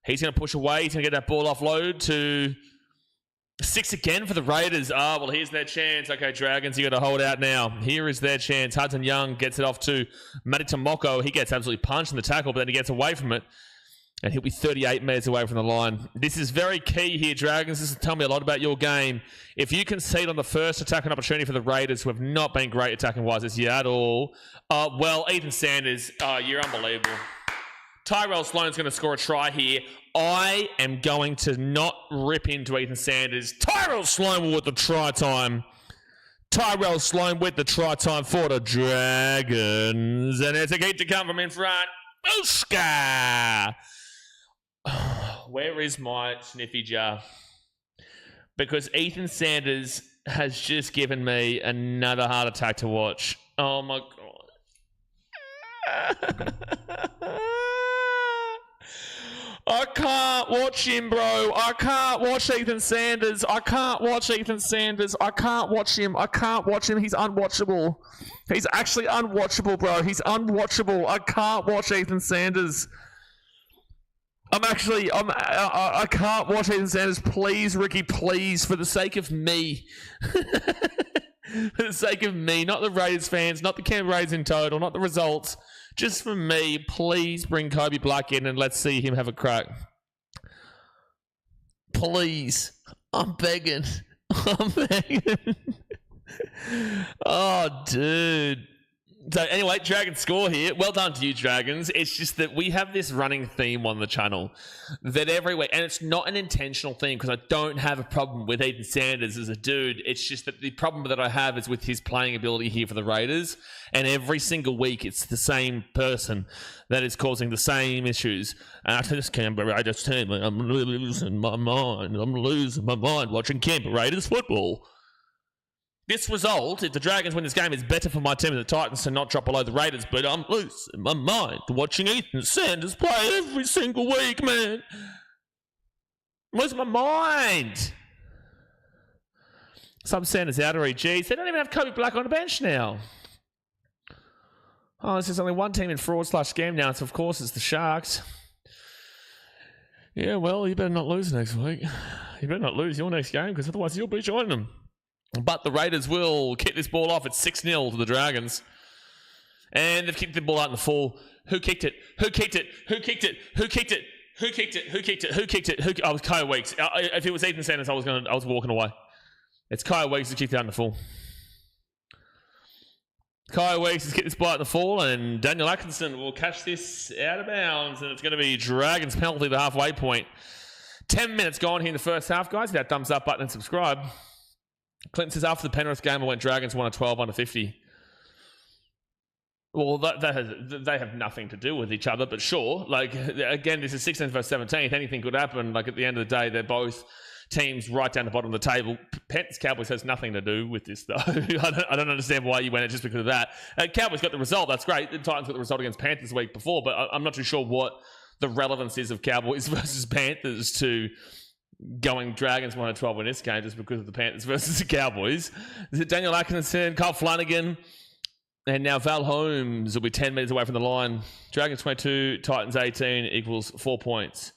He's going to push away. He's going to get that ball offload to 6 again for the Raiders. Well, here's their chance. Okay, Dragons, you got to hold out now. Here is their chance. Hudson Young gets it off to Matty Tomoko. He gets absolutely punched in the tackle, but then he gets away from it. And he'll be 38 metres away from the line. This is very key here, Dragons. This will tell me a lot about your game. If you concede on the first attacking opportunity for the Raiders, who have not been great attacking-wise this year at all, well, Ethan Sanders, you're unbelievable. Tyrell Sloan's going to score a try here. I am going to not rip into Ethan Sanders. Tyrell Sloan with the try time. Tyrell Sloan with the try time for the Dragons. And it's a kick to come from in front. Oscar! Where is my sniffy jar? Because Ethan Sanders has just given me another heart attack to watch. Oh my God. I can't watch him, bro. I can't watch Ethan Sanders. I can't watch Ethan Sanders. I can't watch him. I can't watch him. He's unwatchable. He's actually unwatchable, bro. He's unwatchable. I can't watch Ethan Sanders. I can't watch Ethan Sanders. Please, Ricky, please, for the sake of me. For the sake of me, not the Raiders fans, not the Canberra Raiders in total, not the results. Just for me, please bring Kobe Black in and let's see him have a crack. Please. I'm begging. I'm begging. Oh, dude. So anyway, Dragons score here. Well done to you, Dragons. It's just that we have this running theme on the channel that every week, and it's not an intentional theme because I don't have a problem with Ethan Sanders as a dude. It's just that the problem that I have is with his playing ability here for the Raiders, and every single week it's the same person that is causing the same issues. And I just Canberra Raiders team, I'm losing my mind. I'm losing my mind watching Canberra Raiders football. This result, if the Dragons win this game, is better for my team than the Titans to not drop below the Raiders, but I'm losing my mind watching Ethan Sanders play every single week, man. I'm losing my mind. Some Sanders out already. Geez, they don't even have Kobe Black on the bench now. Oh, there's only one team in fraud/scam now, so of course it's the Sharks. Yeah, well, you better not lose next week. You better not lose your next game, because otherwise you'll be joining them. But the Raiders will kick this ball off. It's 6-0 to the Dragons. And they've kicked the ball out in the full. Who kicked it? Who kicked it? Who kicked it? Who kicked it? Who kicked it? Who kicked it? Who kicked it? Oh, it was Kyle Weeks. If it was Ethan Sanders, I was walking away. It's Kyle Weeks who kicked it out in the full. Kyle Weeks has kicked this ball out in the full, and Daniel Atkinson will catch this out of bounds, and it's going to be Dragons penalty at the halfway point. 10 minutes gone here in the first half, guys. Hit that thumbs up button and subscribe. Clinton says, after the Penrith game, I went Dragons 1-12, under 50. Well, they have nothing to do with each other, but sure. Like, again, this is 16th versus 17th. Anything could happen. Like, at the end of the day, they're both teams right down the bottom of the table. Panthers Cowboys has nothing to do with this, though. I don't understand why you went it just because of that. Cowboys got the result. That's great. The Titans got the result against Panthers the week before, but I'm not too sure what the relevance is of Cowboys versus Panthers to going Dragons 1-12 in this game just because of the Panthers versus the Cowboys. Is it Daniel Atkinson, Kyle Flanagan? And now Val Holmes will be 10 metres away from the line. Dragons 22, Titans 18 equals 4 points.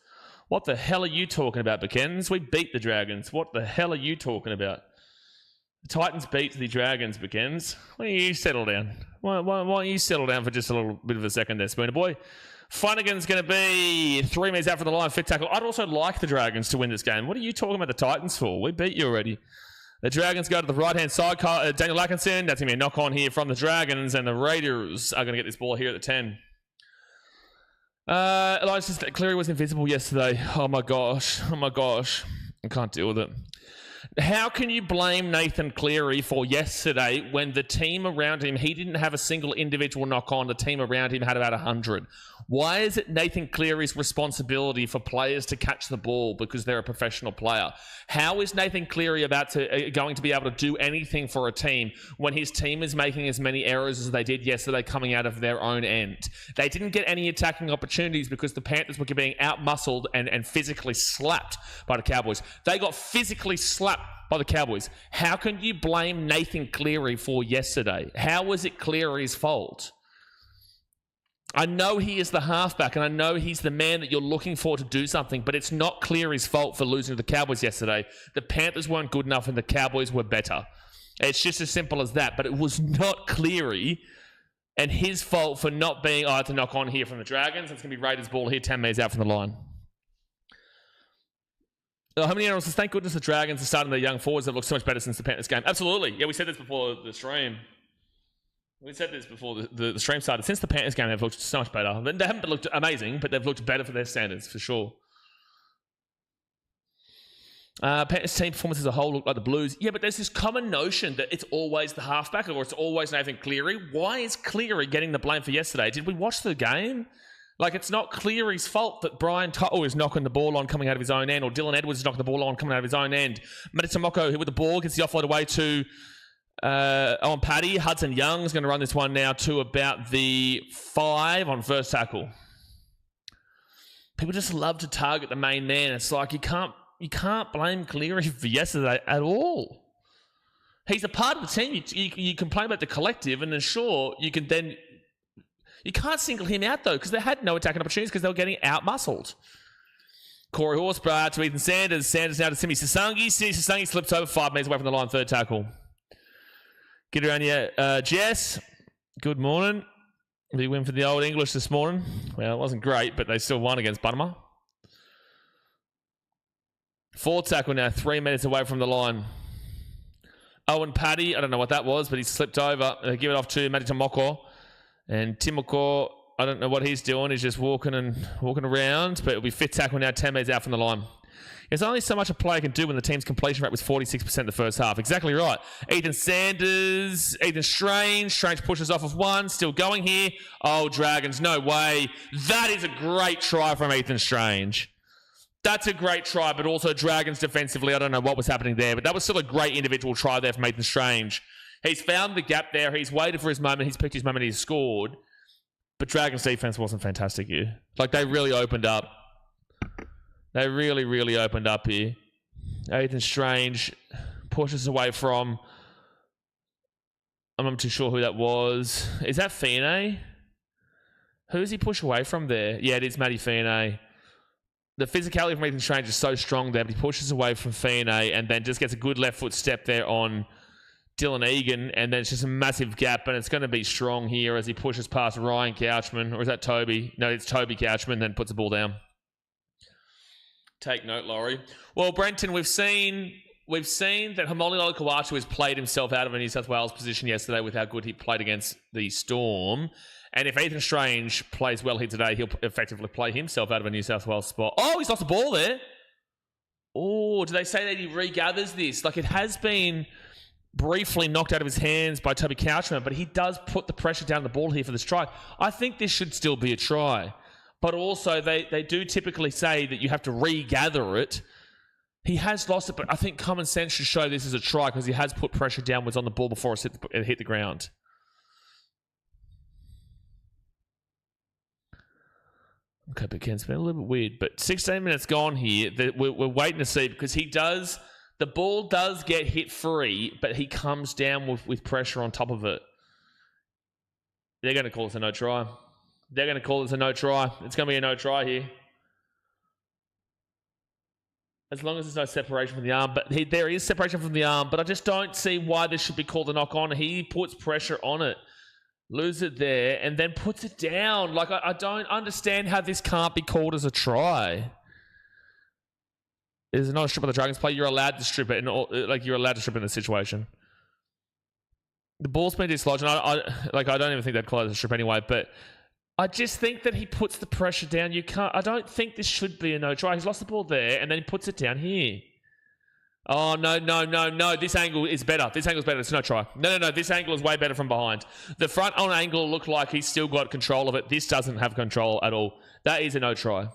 What the hell are you talking about, Bekens? We beat the Dragons. What the hell are you talking about? The Titans beat the Dragons, Bekens. Why don't you settle down? Why don't you settle down for just a little bit of a second there, Spooner boy? Flanagan's going to be 3 metres out from the line, fit tackle. I'd also like the Dragons to win this game. What are you talking about the Titans for? We beat you already. The Dragons go to the right-hand side. Daniel Atkinson, that's going to be a knock-on here from the Dragons, and the Raiders are going to get this ball here at the 10. Elijah says that Cleary was invisible yesterday. Oh my gosh. I can't deal with it. How can you blame Nathan Cleary for yesterday when the team around him, he didn't have a single individual knock-on, the team around him had about 100? Why is it Nathan Cleary's responsibility for players to catch the ball because they're a professional player? How is Nathan Cleary going to be able to do anything for a team when his team is making as many errors as they did yesterday coming out of their own end? They didn't get any attacking opportunities because the Panthers were being out-muscled and physically slapped by the Cowboys. They got physically slapped by the Cowboys. How can you blame Nathan Cleary for yesterday? How was it Cleary's fault? I know he is the halfback, and I know he's the man that you're looking for to do something, but it's not Cleary's fault for losing to the Cowboys yesterday. The Panthers weren't good enough, and the Cowboys were better. It's just as simple as that, but it was not Cleary and his fault for not being, I had to knock on here from the Dragons. It's going to be Raiders ball here, 10 metres out from the line. How many analysts? Thank goodness the Dragons are starting their young forwards that look so much better since the Panthers game. Absolutely. Yeah, we said this before the stream. We said this before the stream started. Since the Panthers game, they've looked so much better. They haven't looked amazing, but they've looked better for their standards, for sure. Panthers team performance as a whole looked like the Blues. Yeah, but there's this common notion that it's always the halfback or it's always Nathan Cleary. Why is Cleary getting the blame for yesterday? Did we watch the game? Like, it's not Cleary's fault that Brian Tuttle is knocking the ball on coming out of his own end, or Dylan Edwards is knocking the ball on coming out of his own end. Matatamoko, who with the ball, gets the offload away to Owen Paddy. Hudson Young's going to run this one now to about the 5 on first tackle. People just love to target the main man. It's like you can't blame Cleary for yesterday at all. He's a part of the team. You complain about the collective, and then sure, you can then... You can't single him out, though, because they had no attacking opportunities because they were getting out-muscled. Corey Horsburgh to Ethan Sanders. Sanders now to Simi Sasangi. Simi Sasangi slips over 5 metres away from the line, third tackle. Get around here. Jess, good morning. Big win for the Old English this morning. Well, it wasn't great, but they still won against Bunama. Fourth tackle now, 3 metres away from the line. Owen Paddy, I don't know what that was, but he slipped over. They give it off to Matty Tomoko. And Timoko, I don't know what he's doing. He's just walking around, but it'll be fifth tackle now, 10 metres out from the line. There's only so much a player can do when the team's completion rate was 46% in the first half. Exactly right. Ethan Sanders, Ethan Strange. Strange pushes off of one. Still going here. Oh, Dragons, no way. That is a great try from Ethan Strange. That's a great try, but also Dragons defensively. I don't know what was happening there, but that was still a great individual try there from Ethan Strange. He's found the gap there. He's waited for his moment. He's picked his moment. He's scored. But Dragons' defense wasn't fantastic here. Like, they really opened up. They really, really opened up here. Ethan Strange pushes away from... I'm not too sure who that was. Is that Fine? Who does he push away from there? Yeah, it is Matty Fine. The physicality from Ethan Strange is so strong there, but he pushes away from Fine and then just gets a good left foot step there on Dylan Egan, and then it's just a massive gap, and it's going to be strong here as he pushes past Ryan Couchman. Or is that Toby? No, it's Toby Couchman, then puts the ball down. Take note, Laurie. Well, Brenton, we've seen that Hamoli Lolakawachu has played himself out of a New South Wales position yesterday with how good he played against the Storm. And if Ethan Strange plays well here today, he'll effectively play himself out of a New South Wales spot. Oh, he's lost the ball there. Oh, do they say that he regathers this? Like, it has been briefly knocked out of his hands by Toby Couchman, but he does put the pressure down the ball here for this try. I think this should still be a try. But also, they do typically say that you have to regather it. He has lost it, but I think common sense should show this as a try because he has put pressure downwards on the ball before it hit the ground. Okay, but Ken's been a little bit weird. But 16 minutes gone here. We're waiting to see because the ball does get hit free, but he comes down with pressure on top of it. They're going to call this a no try. They're going to call this a no try. It's going to be a no try here. As long as there's no separation from the arm. But there is separation from the arm. But I just don't see why this should be called a knock on. He puts pressure on it. Loses it there. And then puts it down. Like, I don't understand how this can't be called as a try. Is it not a strip of the Dragons play? You're allowed to strip it. You're allowed to strip it in this situation. The ball's been dislodged. And I don't even think they'd call it a strip anyway. But I just think that he puts the pressure down. I don't think this should be a no try. He's lost the ball there, and then he puts it down here. Oh, no. This angle is better. This angle's better. It's no try. No. This angle is way better from behind. The front on angle looked like he's still got control of it. This doesn't have control at all. That is a no try.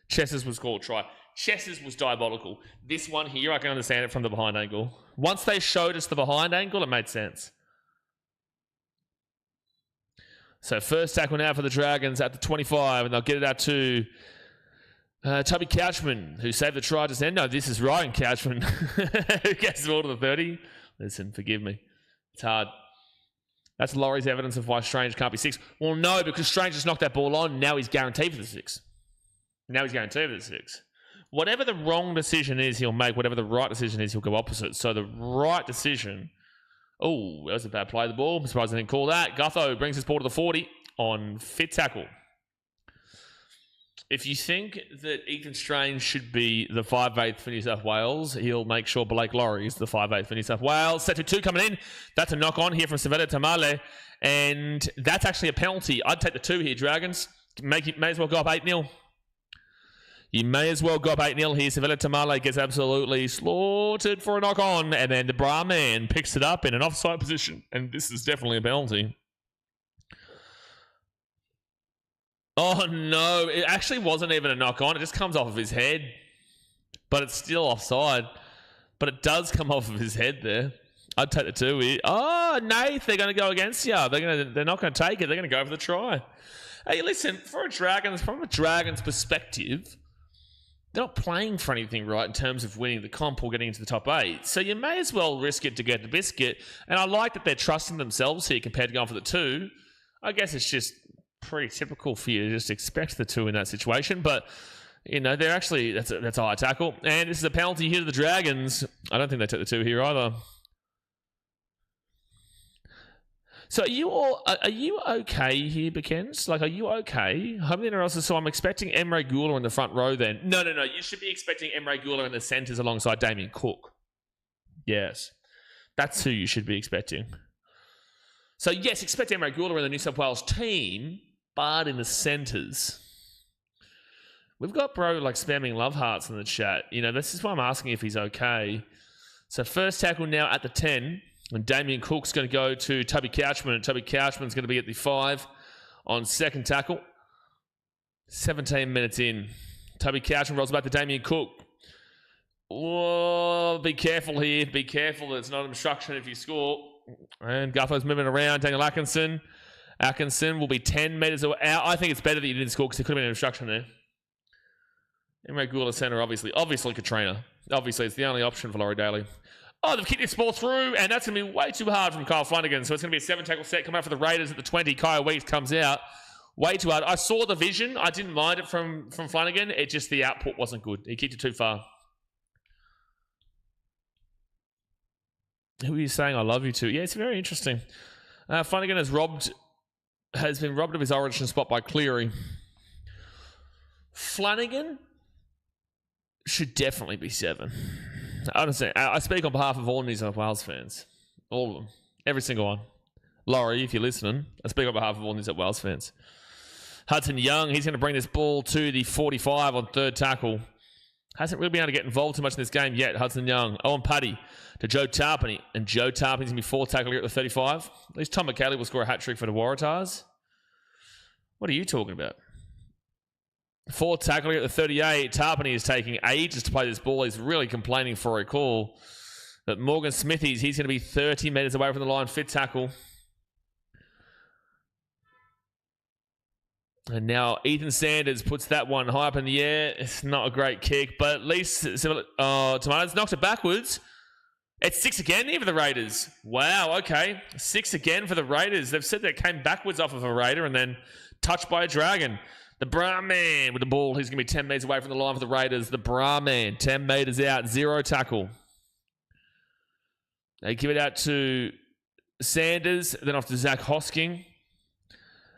Chess's was called try. Chess's was diabolical. This one here, I can understand it from the behind angle. Once they showed us the behind angle, it made sense. So first tackle now for the Dragons at the 25, and they'll get it out to Toby Couchman, who saved the try just then. No, this is Ryan Couchman, who gets the ball to the 30. Listen, forgive me. It's hard. That's Laurie's evidence of why Strange can't be 6. Well, no, because Strange just knocked that ball on. Now he's guaranteed for the 6. Whatever the wrong decision is, he'll make. Whatever the right decision is, he'll go opposite. So the right decision... Oh, that was a bad play of the ball. I'm surprised I didn't call that. Gutho brings his ball to the 40 on fit tackle. If you think that Ethan Strange should be the 5/8 for New South Wales, he'll make sure Blake Laurie is the 5/8 for New South Wales. Set to 2 coming in. That's a knock on here from Saveta Tamale. And that's actually a penalty. I'd take the 2 here, Dragons. May as well go up 8-0. You may as well go up 8-0 here. Savella Tamale gets absolutely slaughtered for a knock-on, and then the Bra man picks it up in an offside position, and this is definitely a penalty. Oh, no. It actually wasn't even a knock-on. It just comes off of his head, but it's still offside. But it does come off of his head there. I'd take the 2 here. Oh, Nath, they're going to go against you. They're not going to take it. They're going to go for the try. Hey, listen, from a Dragons perspective... They're not playing for anything, right, in terms of winning the comp or getting into the top 8. So you may as well risk it to get the biscuit. And I like that they're trusting themselves here compared to going for the 2. I guess it's just pretty typical for you to just expect the 2 in that situation. But, you know, they're actually... That's a high tackle. And this is a penalty here to the Dragons. I don't think they took the 2 here either. So are you okay here, Bekens? Like, are you okay? How many else? So I'm expecting Emre Guler in the front row then. No. You should be expecting Emre Guler in the centres alongside Damien Cook. Yes. That's who you should be expecting. So yes, expect Emre Guler in the New South Wales team, but in the centres. We've got bro like spamming love hearts in the chat. You know, this is why I'm asking if he's okay. So first tackle now at the 10. And Damien Cook's going to go to Toby Couchman. And Toby Couchman's going to be at the 5 on second tackle. 17 minutes in. Toby Couchman rolls back to Damien Cook. Oh, be careful here. Be careful. It's not obstruction if you score. And Gutho's moving around. Daniel Atkinson. Atkinson will be 10 metres away. I think it's better that you didn't score because there could have been an obstruction there. Emre Gula centre, obviously Katrina. Obviously, it's the only option for Laurie Daly. Oh, they've kicked this ball through, and that's going to be way too hard from Kyle Flanagan. So it's going to be a 7-tackle set. Come out for the Raiders at the 20. Kyle Weeks comes out. Way too hard. I saw the vision. I didn't mind it from Flanagan. It just, the output wasn't good. He kicked it too far. Who are you saying I love you to? Yeah, it's very interesting. Flanagan has been robbed of his origin spot by Cleary. Flanagan should definitely be 7. Honestly, I speak on behalf of all New South Wales fans. All of them. Every single one. Laurie, if you're listening, I speak on behalf of all New South Wales fans. Hudson Young, he's going to bring this ball to the 45 on third tackle. Hasn't really been able to get involved too much in this game yet, Hudson Young. Owen Putty to Joe Tarpany. And Joe Tarpany's going to be 4th tackle here at the 35. At least Tom McKelly will score a hat-trick for the Waratahs. What are you talking about? 4th tackle at the 38. Tarpany is taking ages to play this ball. He's really complaining for a call. But Morgan Smithies, he's going to be 30 metres away from the line. 5th tackle. And now Ethan Sanders puts that one high up in the air. It's not a great kick, but at least Tomatoes knocked it backwards. It's 6 again here for the Raiders. Wow, okay. 6 again for the Raiders. They've said they came backwards off of a Raider and then touched by a Dragon. The Brahman with the ball. He's going to be 10 metres away from the line for the Raiders. The Brahman, 10 metres out, 0 tackle. They give it out to Sanders, then off to Zach Hosking.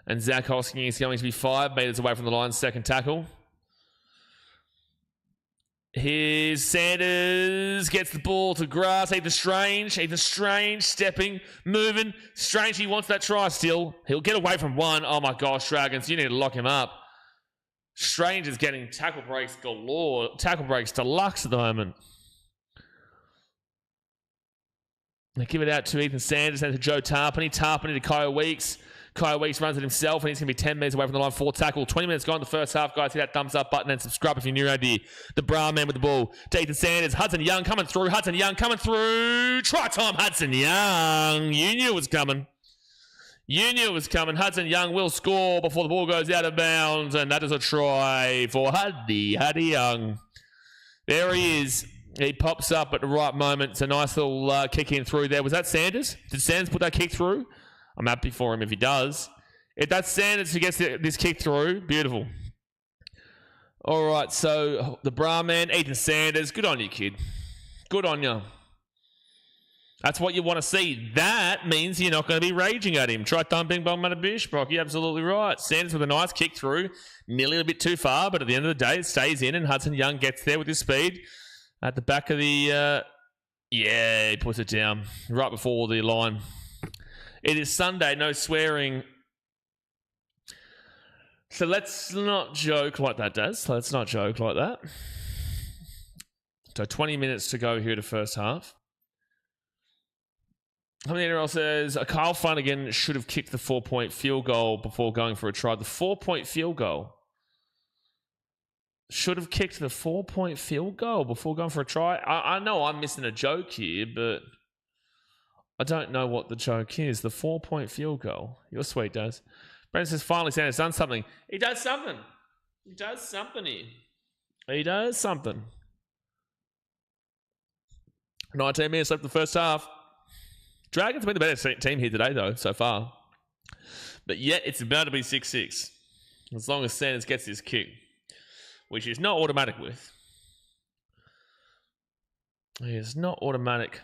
And Zach Hosking is going to be 5 metres away from the line, second tackle. Here's Sanders, gets the ball to grass. Ethan Strange, stepping, moving. Strange, he wants that try still. He'll get away from one. Oh my gosh, Dragons, you need to lock him up. Strange is getting tackle breaks galore. Tackle breaks deluxe at the moment. They give it out to Ethan Sanders and to Joe Tarpany. Tarpany to Kyle Weeks. Kyle Weeks runs it himself, and he's going to be 10 metres away from the line. 4 tackle. 20 minutes gone in the first half, guys. Hit that thumbs up button and subscribe if you're new around here. The Brahman with the ball. To Ethan Sanders. Hudson Young coming through. Try time, Hudson Young. You knew it was coming. Hudson Young will score before the ball goes out of bounds, and that is a try for Huddy Young. There he is. He pops up at the right moment. It's a nice little kick in through there. Was that Sanders? Did Sanders put that kick through? I'm happy for him if he does. If that's Sanders who gets this kick through, beautiful. All right, so the Brahman, Ethan Sanders. Good on you, kid. Good on you. That's what you want to see. That means you're not going to be raging at him. Try thumping bong at a bish, Brock. You're absolutely right. Sanders with a nice kick through. Nearly a bit too far, but at the end of the day, it stays in, and Hudson Young gets there with his speed. At the back of the... yeah, he puts it down right before the line. It is Sunday, no swearing. So let's not joke like that, Daz. Let's not joke like that. So 20 minutes to go here to first half. How many NRL says, Kyle Flanagan should have kicked the 4-point field goal before going for a try. The 4-point field goal. Should have kicked the 4-point field goal before going for a try. I know I'm missing a joke here, but... I don't know what the joke is. The 4-point field goal. You're sweet, Daz. Brandon says, finally, Sanders done something. He does something. He does something here. He does something. 19 minutes left in the first half. Dragons have been the better team here today, though, so far. But yet, it's about to be 6-6. As long as Sanders gets his kick. Which is not automatic with. He is not automatic.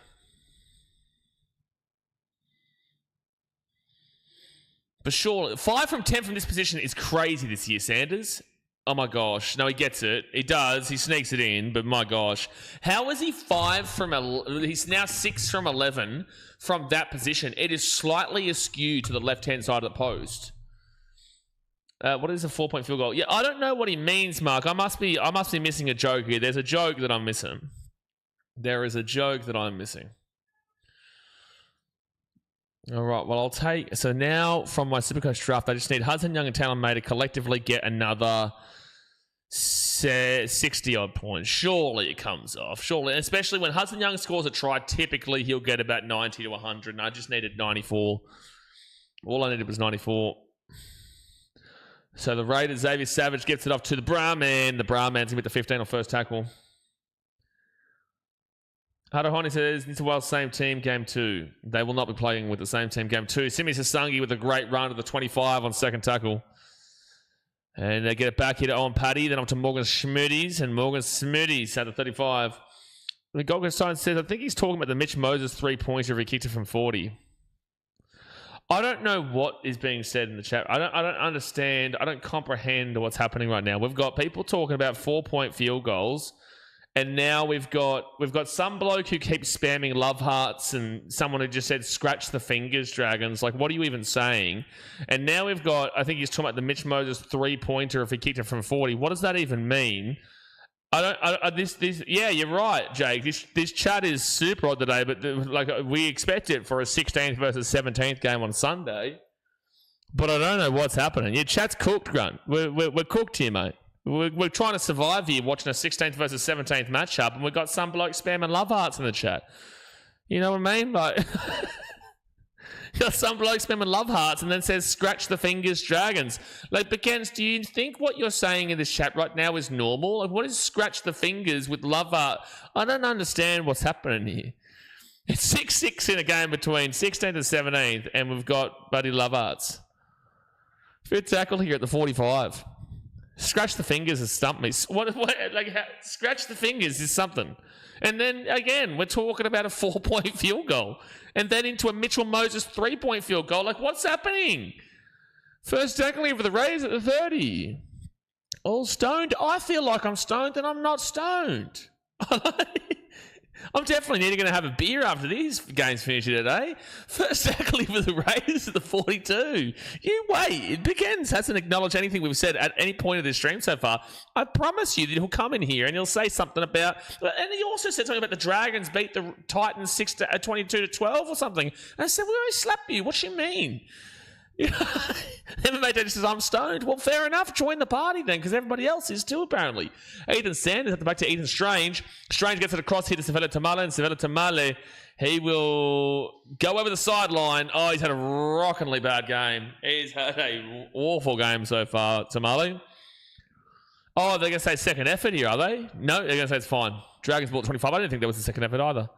But sure, 5 from 10 from this position is crazy this year, Sanders. Oh my gosh. No, he gets it. He does. He sneaks it in, but my gosh. How is he 5 from... He's now 6 from 11 from that position. It is slightly askew to the left-hand side of the post. What is a 4-point field goal? Yeah, I don't know what he means, Mark. I must be missing a joke here. There's a joke that I'm missing. There is a joke that I'm missing. All right, well, I'll take... So now, from my Supercoach draft, I just need Hudson Young and Taylor May to collectively get another 60-odd points. Surely it comes off. Surely. Especially when Hudson Young scores a try, typically he'll get about 90 to 100, and I just needed 94. All I needed was 94. So the Raiders, Xavier Savage gets it off to the Brahman. The Brahman's going to get the 15 on first tackle. Harohani says, it's a well same team, game 2. They will not be playing with the same team, game 2. Simi Sasangi with a great run to the 25 on second tackle. And they get it back here to Owen Paddy, then up to Morgan Smoothies, and Morgan Smoothies at the 35. The Goldstein says, I think he's talking about the Mitch Moses 3-pointer if he kicked it from 40. I don't know what is being said in the chat. I don't understand. I don't comprehend what's happening right now. We've got people talking about 4-point field goals. And now we've got some bloke who keeps spamming love hearts and someone who just said, scratch the fingers, Dragons. Like, what are you even saying? And now we've got, I think he's talking about the Mitch Moses 3-pointer if he kicked it from 40. What does that even mean? Yeah, you're right, Jake. This chat is super odd today, but we expect it for a 16th versus 17th game on Sunday. But I don't know what's happening. Your chat's cooked, Grunt. We're cooked here, mate. We're trying to survive here watching a 16th versus 17th matchup, and we've got some bloke spamming love hearts in the chat. You know what I mean? Like, got some bloke spamming love hearts and then says, scratch the fingers, Dragons. Like, Bekens, do you think what you're saying in this chat right now is normal? Like, what is scratch the fingers with love heart? I don't understand what's happening here. It's 6-6 in a game between 16th and 17th, and we've got Buddy Lovarts. Fifth tackle here at the 45. Scratch the fingers has stumped me. Scratch the fingers is something. And then, again, we're talking about a 4-point field goal. And then into a Mitchell Moses 3-point field goal. Like, what's happening? First tackle here for the Raiders at the 30. All stoned. I feel like I'm stoned and I'm not stoned. I'm definitely going to have a beer after these games finish today. First tackle for the Raiders at the 42. You wait. Pickens hasn't acknowledged anything we've said at any point of this stream so far. I promise you that he'll come in here and he'll say something about... And he also said something about the Dragons beat the Titans 22-12 or something. And I said, we already slapped you. What do you mean? MMA Daddy says, I'm stoned. Well, fair enough. Join the party then, because everybody else is too, apparently. Ethan Sanders at the back to Ethan Strange. Strange gets it across here to Sevilla Tamale, and Sevilla Tamale, he will go over the sideline. Oh, he's had a rockingly bad game. He's had an awful game so far, Tamale. Oh, they're going to say second effort here, are they? No, they're going to say it's fine. Dragons ball 25. I didn't think there was a second effort either.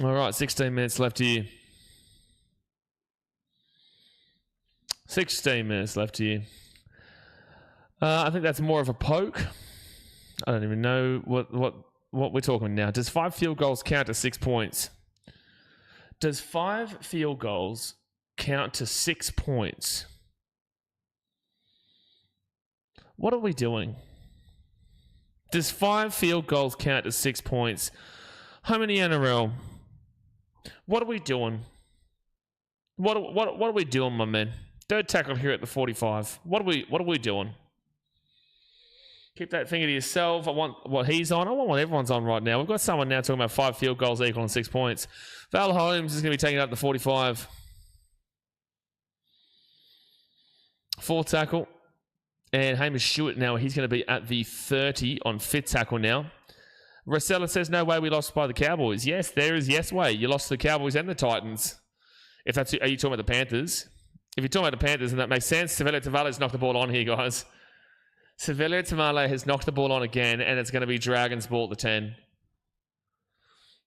All right, 16 minutes left here. 16 minutes left here. I think that's more of a poke. I don't even know what we're talking now. Does 5 field goals count to 6 points? Does 5 field goals count to 6 points? What are we doing? Does 5 field goals count to 6 points? How many NRL? What are we doing? What are we doing, my man? Third tackle here at the 45. What are we doing? Keep that finger to yourself. I want what he's on. I want what everyone's on right now. We've got someone now talking about 5 field goals equaling 6 points. Val Holmes is going to be taking up the 45. Fourth tackle. And Hamish Stewart now, he's going to be at the 30 on fifth tackle now. Rosella says, no way we lost by the Cowboys. Yes, there is yes way. You lost to the Cowboys and the Titans. If that's... Are you talking about the Panthers? If you're talking about the Panthers, then that makes sense. Sevilla Tamale has knocked the ball on here, guys. Sevilla Tamale has knocked the ball on again, and it's going to be Dragons ball at the 10.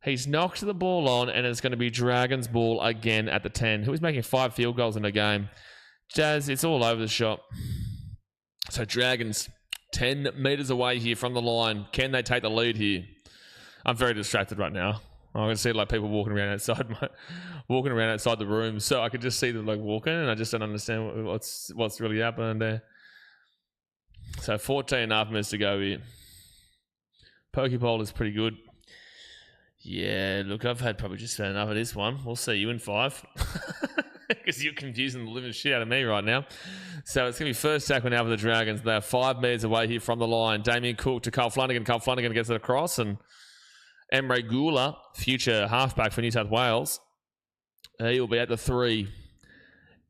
He's knocked the ball on, and it's going to be Dragons ball again at the 10. Who is making 5 field goals in a game? Jazz, it's all over the shop. So Dragons... 10 metres away here from the line. Can they take the lead here? I'm very distracted right now. I can see like people walking around outside the room. So I could just see them like walking, and I just don't understand what's really happening there. So 14 and a half minutes to go here. Pokeball is pretty good. Yeah, look, I've had probably just about enough of this one. We'll see you in 5. Because you're confusing the living shit out of me right now. So it's going to be first tackle now for the Dragons. They're 5 metres away here from the line. Damien Cook to Carl Flanagan. Carl Flanagan gets it across. And Emre Gula, future halfback for New South Wales, he will be at the 3.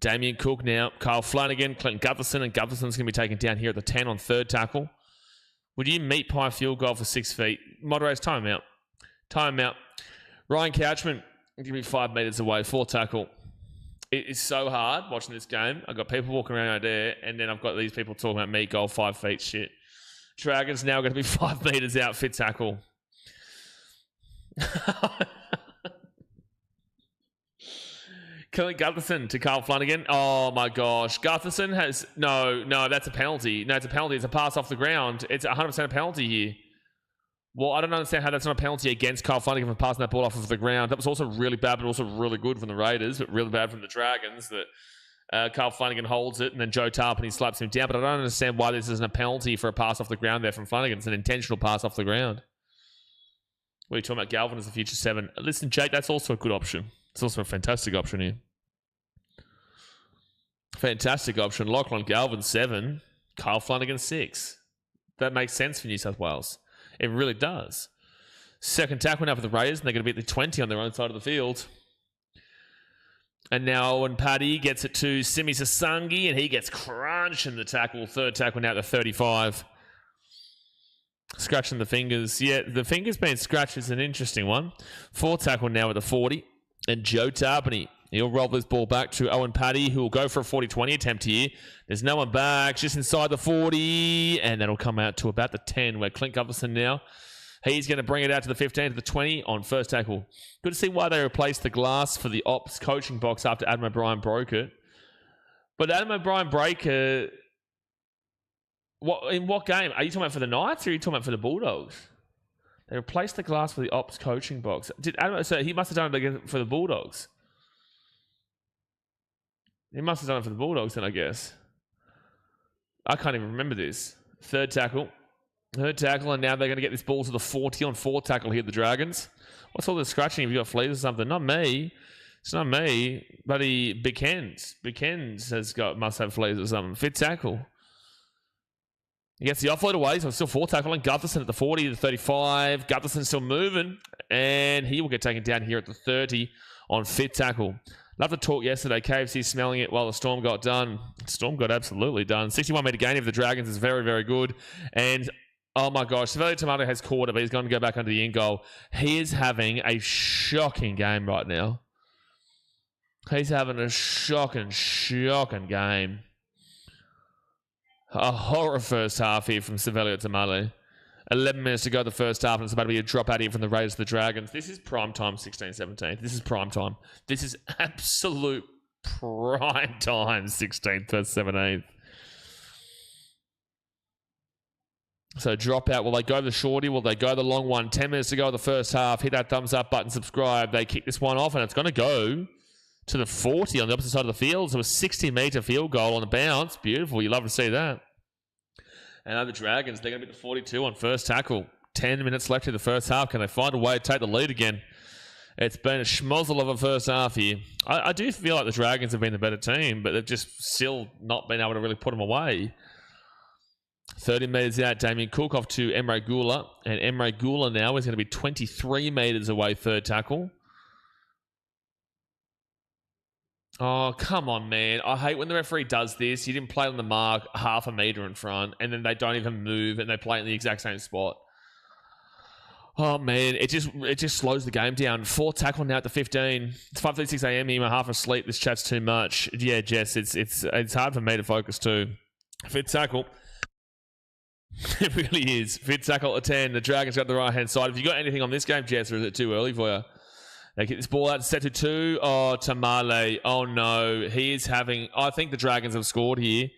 Damien Cook now. Carl Flanagan, Clinton Gutherson. And Gutherson's going to be taken down here at the 10 on third tackle. Would you meet pie field goal for 6 feet? Moderates, timeout. Timeout. Ryan Couchman, give me 5 metres away. Fourth tackle. It is so hard watching this game. I've got people walking around out there, and then I've got these people talking about me, goal 5 feet, shit. Dragons now going to be 5 metres out, fit tackle. Kelly Gutherson to Carl Flanagan. Oh my gosh. Gutherson has... No, that's a penalty. No, it's a penalty. It's a pass off the ground. It's 100% a penalty here. Well, I don't understand how that's not a penalty against Carl Flanagan for passing that ball off of the ground. That was also really bad, but also really good from the Raiders, but really bad from the Dragons that Carl Flanagan holds it and then Joe Tarpany slaps him down. But I don't understand why this isn't a penalty for a pass off the ground there from Flanagan. It's an intentional pass off the ground. What are you talking about? Galvin as the future 7. Listen, Jake, that's also a good option. It's also a fantastic option here. Fantastic option. Lachlan Galvin 7. Carl Flanagan 6. That makes sense for New South Wales. It really does. Second tackle now for the Raiders, and they're going to be at the 20 on their own side of the field. And now Owen Paddy gets it to Simi Sasangi, and he gets crunched in the tackle. Third tackle now at the 35. Scratching the fingers. Yeah, the fingers being scratched is an interesting one. Fourth tackle now at the 40. And Joe Tarpany, He'll roll this ball back to Owen Paddy, who will go for a 40-20 attempt here. There's no one back, just inside the 40, and that'll come out to about the 10, where Clint Gutherson now, he's going to bring it out to the 15, to the 20 on first tackle. Good to see why they replaced the glass for the ops coaching box after Adam O'Brien broke it. But Adam O'Brien break it, in what game? Are you talking about for the Knights or are you talking about for the Bulldogs? They replaced the glass for the ops coaching box. So he must have done it for the Bulldogs. He must have done it for the Bulldogs then, I guess. I can't even remember this. Third tackle, and now they're going to get this ball to the 40 on fourth tackle here, the Dragons. What's all the scratching? Have you got fleas or something? Not me. It's not me. Buddy Bickens. Must have fleas or something. Fifth tackle. He gets the offload away, so it's still fourth tackle. And Gutherson at the 40 to the 35. Gutherson's still moving. And he will get taken down here at the 30 on fifth tackle. Love the talk yesterday. KFC smelling it while the Storm got done. Storm got absolutely done. 61-metre gain of the Dragons is very, very good. And, oh my gosh, Savelio Tomato has caught it, but he's going to go back under the in goal. He is having a shocking game right now. He's having a shocking game. A horror first half here from Savelio Tamale. 11 minutes to go the first half, and it's about to be a drop out here from the Raiders to the Dragons. This is prime time, 16-17. This is prime time. This is absolute prime time, 16th versus 17th. So drop out. Will they go the shorty? Will they go the long one? 10 minutes to go the first half. Hit that thumbs up button, subscribe. They kick this one off, and it's going to go to the 40 on the opposite side of the field. So a 60-metre field goal on the bounce. Beautiful. You love to see that. And now the Dragons, they're going to be at the 42 on first tackle. 10 minutes left in the first half. Can they find a way to take the lead again? It's been a schmozzle of a first half here. I do feel like the Dragons have been the better team, but they've just still not been able to really put them away. 30 metres out, Damien Cook off to Emre Gula. And Emre Gula now is going to be 23 metres away, third tackle. Oh, come on, man. I hate when the referee does this. He didn't play on the mark half a metre in front, and then they don't even move, and they play in the exact same spot. Oh, man. It just slows the game down. Fourth tackle now at the 15. It's 5:36 a.m. here. I'm half asleep. This chat's too much. Yeah, Jess, it's hard for me to focus too. Fifth tackle. It really is. Fifth tackle at 10. The Dragons got the right-hand side. Have you got anything on this game, Jess, or is it too early for you? They get this ball out to set to 2. Oh, Tamale. Oh, no. He is having... I think the Dragons have scored here.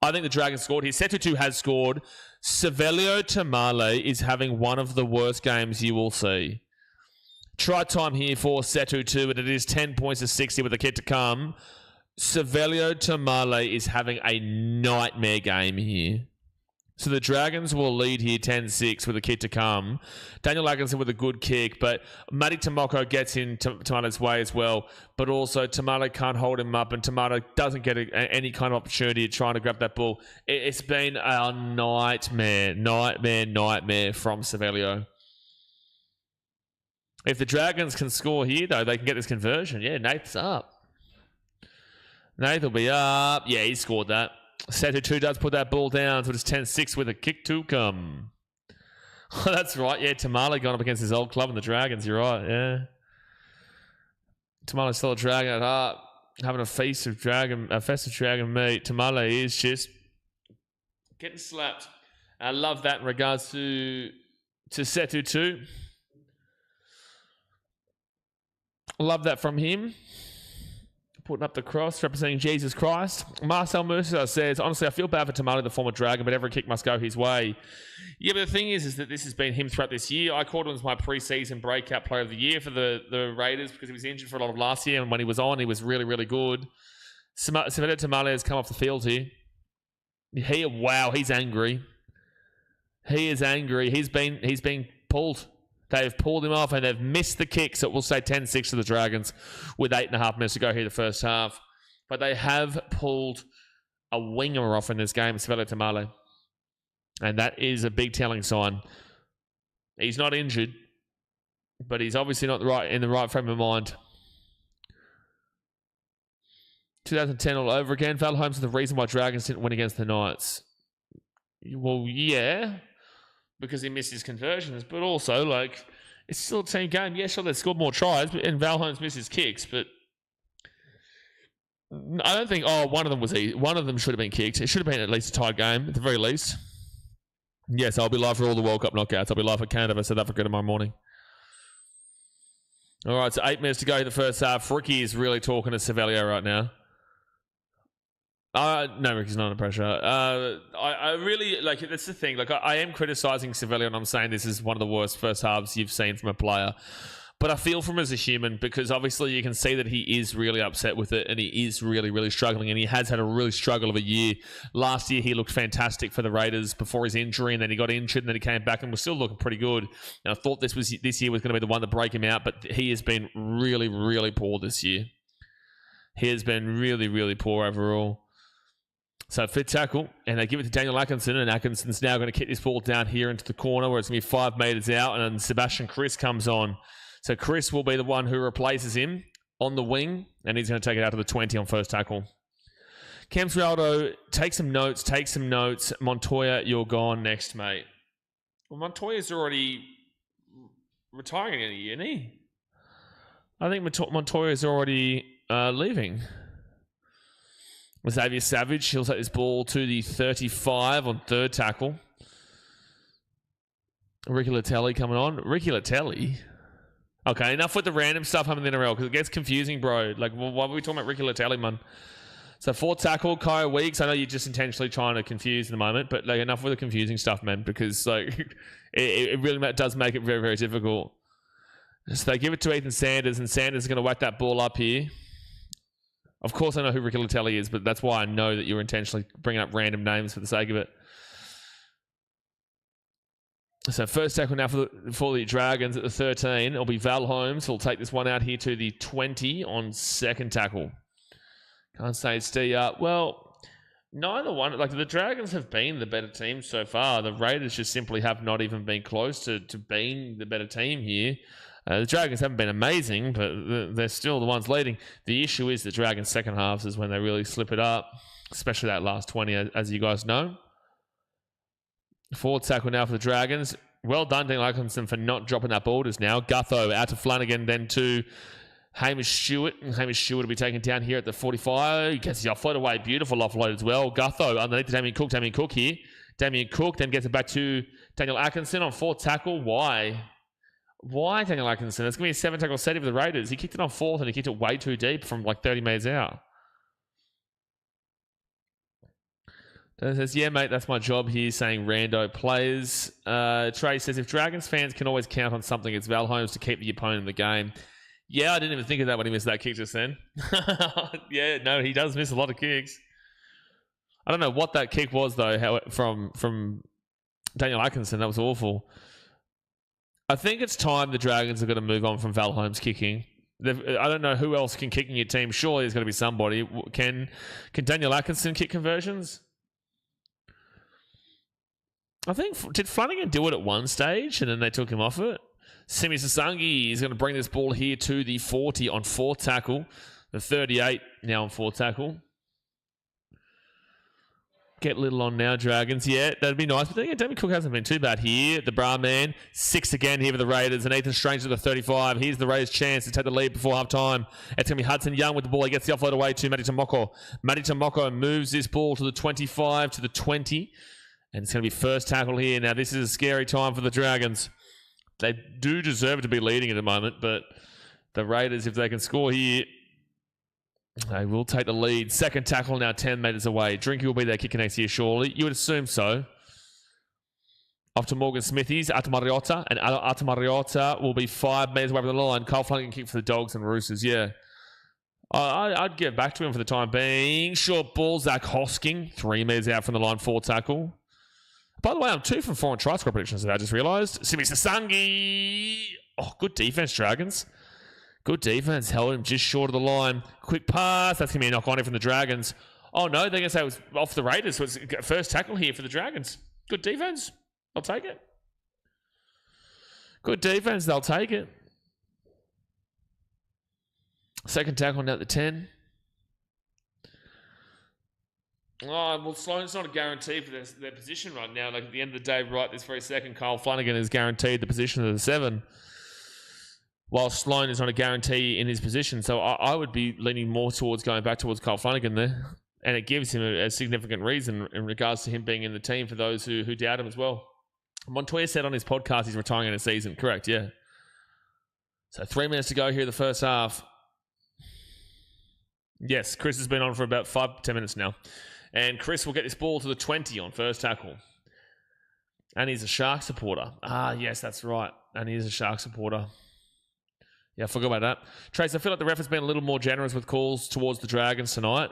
Set to 2 has scored. Savelio Tamale is having one of the worst games you will see. Try time here for Setu 2, and it is 10 points to 60 with the kid to come. Savelio Tamale is having a nightmare game here. So the Dragons will lead here 10-6 with a kid to come. Daniel Atkinson with a good kick, but Matty Tomoko gets in Tomato's way as well. But also Tomato can't hold him up, and Tomato doesn't get any kind of opportunity of trying to grab that ball. It's been a nightmare from Savelio. If the Dragons can score here, though, they can get this conversion. Yeah, Nath's up. Nath will be up. Yeah, he scored that. Setu 2 does put that ball down, so it's 10-6 with a kick to come. Oh, that's right. Yeah, Tamale going up against his old club and the Dragons. You're right, yeah. Tamale's still a Dragon at heart. Having a festive dragon meat. Tamale is just getting slapped. I love that in regards to Setu 2. Love that from him. Putting up the cross, representing Jesus Christ. Marcel Mercer says, honestly, I feel bad for Tamale, the former Dragon, but every kick must go his way. Yeah, but the thing is that this has been him throughout this year. I called him as my pre-season breakout player of the year for the Raiders because he was injured for a lot of last year, and when he was on, he was really, really good. Savelio Tamale has come off the field here. Wow, he's angry. He is angry. He's been pulled. They've pulled him off and they've missed the kick. So we'll say 10-6 to the Dragons with 8.5 minutes to go here the first half. But they have pulled a winger off in this game, Savelio Tamale. And that is a big telling sign. He's not injured, but he's obviously not in the right frame of mind. 2010 all over again. Val Holmes is the reason why Dragons didn't win against the Knights. Well, yeah. Because he missed his conversions, but also, it's still a team game. Yeah, sure, they scored more tries, and Val Holmes missed his kicks, but I don't think... Oh, one of them was easy. One of them should have been kicked. It should have been at least a tied game, at the very least. Yes, I'll be live for all the World Cup knockouts. I'll be live for Canada, South Africa tomorrow morning. All right, so 8 minutes to go in the first half. Ricky is really talking to Savelio right now. No, Ricky's not under pressure. I really, like, that's the thing. Like, I am criticising Savelio, and I'm saying this is one of the worst first halves you've seen from a player. But I feel for him as a human, because obviously you can see that he is really upset with it, and he is really, really struggling, and he has had a really struggle of a year. Last year, he looked fantastic for the Raiders before his injury, and then he got injured, and then he came back and was still looking pretty good. And I thought this year was going to be the one to break him out, but he has been really, really poor this year. He has been really, really poor overall. So fit tackle, and they give it to Daniel Atkinson, and Atkinson's now going to kick this ball down here into the corner where it's going to be 5 metres out, and then Sebastian Chris comes on. So Chris will be the one who replaces him on the wing, and he's going to take it out to the 20 on first tackle. Camps Rialdo, take some notes. Montoya, you're gone next, mate. Well, Montoya's already retiring in a year, isn't he? I think Montoya's already leaving. Xavier Savage, he'll take this ball to the 35 on third tackle. Ricky Latelli coming on. Ricky Latelli? Okay, enough with the random stuff in the NRL, because it gets confusing, bro. Like, why are we talking about Ricky Latelli, man? So, fourth tackle, Kyle Weeks. I know you're just intentionally trying to confuse in the moment, but like, enough with the confusing stuff, man, because like it really does make it very, very difficult. So, they give it to Ethan Sanders, and Sanders is going to whack that ball up here. Of course, I know who Ricky Latelli is, but that's why I know that you're intentionally bringing up random names for the sake of it. So first tackle now for the Dragons at the 13. It'll be Val Holmes. He'll take this one out here to the 20 on second tackle. Can't say it's well, neither one. Like, the Dragons have been the better team so far. The Raiders just simply have not even been close to being the better team here. The Dragons haven't been amazing, but they're still the ones leading. The issue is the Dragons' second halves is when they really slip it up, especially that last 20, as you guys know. Forward tackle now for the Dragons. Well done, Daniel Atkinson, for not dropping that ball just now. Gutho out to Flanagan, then to Hamish Stewart. And Hamish Stewart will be taken down here at the 45. He gets the offload away. Beautiful offload as well. Gutho underneath to Damien Cook. Damien Cook here. Damien Cook then gets it back to Daniel Atkinson on fourth tackle. Why? Why Daniel Atkinson? It's going to be a 7-tackle set for the Raiders. He kicked it on fourth, and he kicked it way too deep from like 30 metres out. It says, yeah, mate, that's my job here, saying rando players. Trey says, if Dragons fans can always count on something, it's Val Holmes to keep the opponent in the game. Yeah, I didn't even think of that when he missed that kick just then. Yeah, no, he does miss a lot of kicks. I don't know what that kick was, though, from Daniel Atkinson. That was awful. I think it's time the Dragons are going to move on from Val Holmes kicking. I don't know who else can kick in your team. Surely there's going to be somebody. Can Daniel Atkinson kick conversions? I think, did Flanagan do it at one stage and then they took him off it? Simi Sasangi is going to bring this ball here to the 40 on fourth tackle. The 38 now on fourth tackle. Get little on now, Dragons. Yeah, that'd be nice. But then again, Damien Cook hasn't been too bad here. The bra man, 6 again here for the Raiders. And Ethan Strange to the 35. Here's the Raiders' chance to take the lead before half time. It's going to be Hudson Young with the ball. He gets the offload away to Matty Tomoko. Matty Tomoko moves this ball to the 25 to the 20. And it's going to be first tackle here. Now, this is a scary time for the Dragons. They do deserve to be leading at the moment, but the Raiders, if they can score here, they will take the lead. Second tackle now 10 metres away. Drinky will be there kicking next here, surely. You would assume so. Off to Morgan Smithies, Atamariota, and Atamariota will be 5 metres away from the line. Kyle Flanagan kick for the Dogs and Roosters, yeah. I'd get back to him for the time being. Short ball, Zach Hosking, 3 metres out from the line, 4 tackle. By the way, I'm 2 from 4 on try score predictions, I just realised. Simi Sasangi. Oh, good defence, Dragons. Good defence. Held him just short of the line. Quick pass. That's going to be a knock on it from the Dragons. Oh, no, they're going to say it was off the Raiders. So it's first tackle here for the Dragons. Good defence. I'll take it. Good defence. They'll take it. Second tackle now at the 10. Oh, well, Sloan's not a guarantee for their position right now. Like, at the end of the day, right this very second, Kyle Flanagan is guaranteed the position of the 7. while Sloan is not a guarantee in his position. So I would be leaning more towards going back towards Kyle Flanagan there. And it gives him a significant reason in regards to him being in the team for those who doubt him as well. Montoya said on his podcast he's retiring in a season. Correct, yeah. So 3 minutes to go here in the first half. Yes, Chris has been on for about 5-10 minutes now. And Chris will get this ball to the 20 on first tackle. And he's a Shark supporter. Ah, yes, that's right. And he is a Shark supporter. Yeah, I forgot about that. Trace, I feel like the ref has been a little more generous with calls towards the Dragons tonight.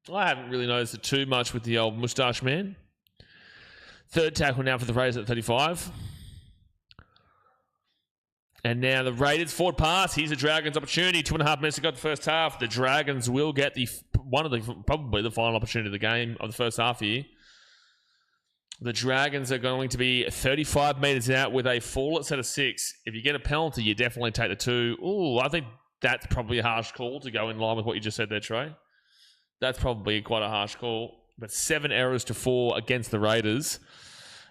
I haven't really noticed it too much with the old moustache man. Third tackle now for the Raiders at 35. And now the Raiders forward pass. Here's the Dragons' opportunity. 2.5 minutes to go the first half. The Dragons will get probably the final opportunity of the game of the first half here. The Dragons are going to be 35 metres out with a full set of 6. If you get a penalty, you definitely take the 2. Ooh, I think that's probably a harsh call to go in line with what you just said there, Trey. That's probably quite a harsh call. But 7 errors to 4 against the Raiders.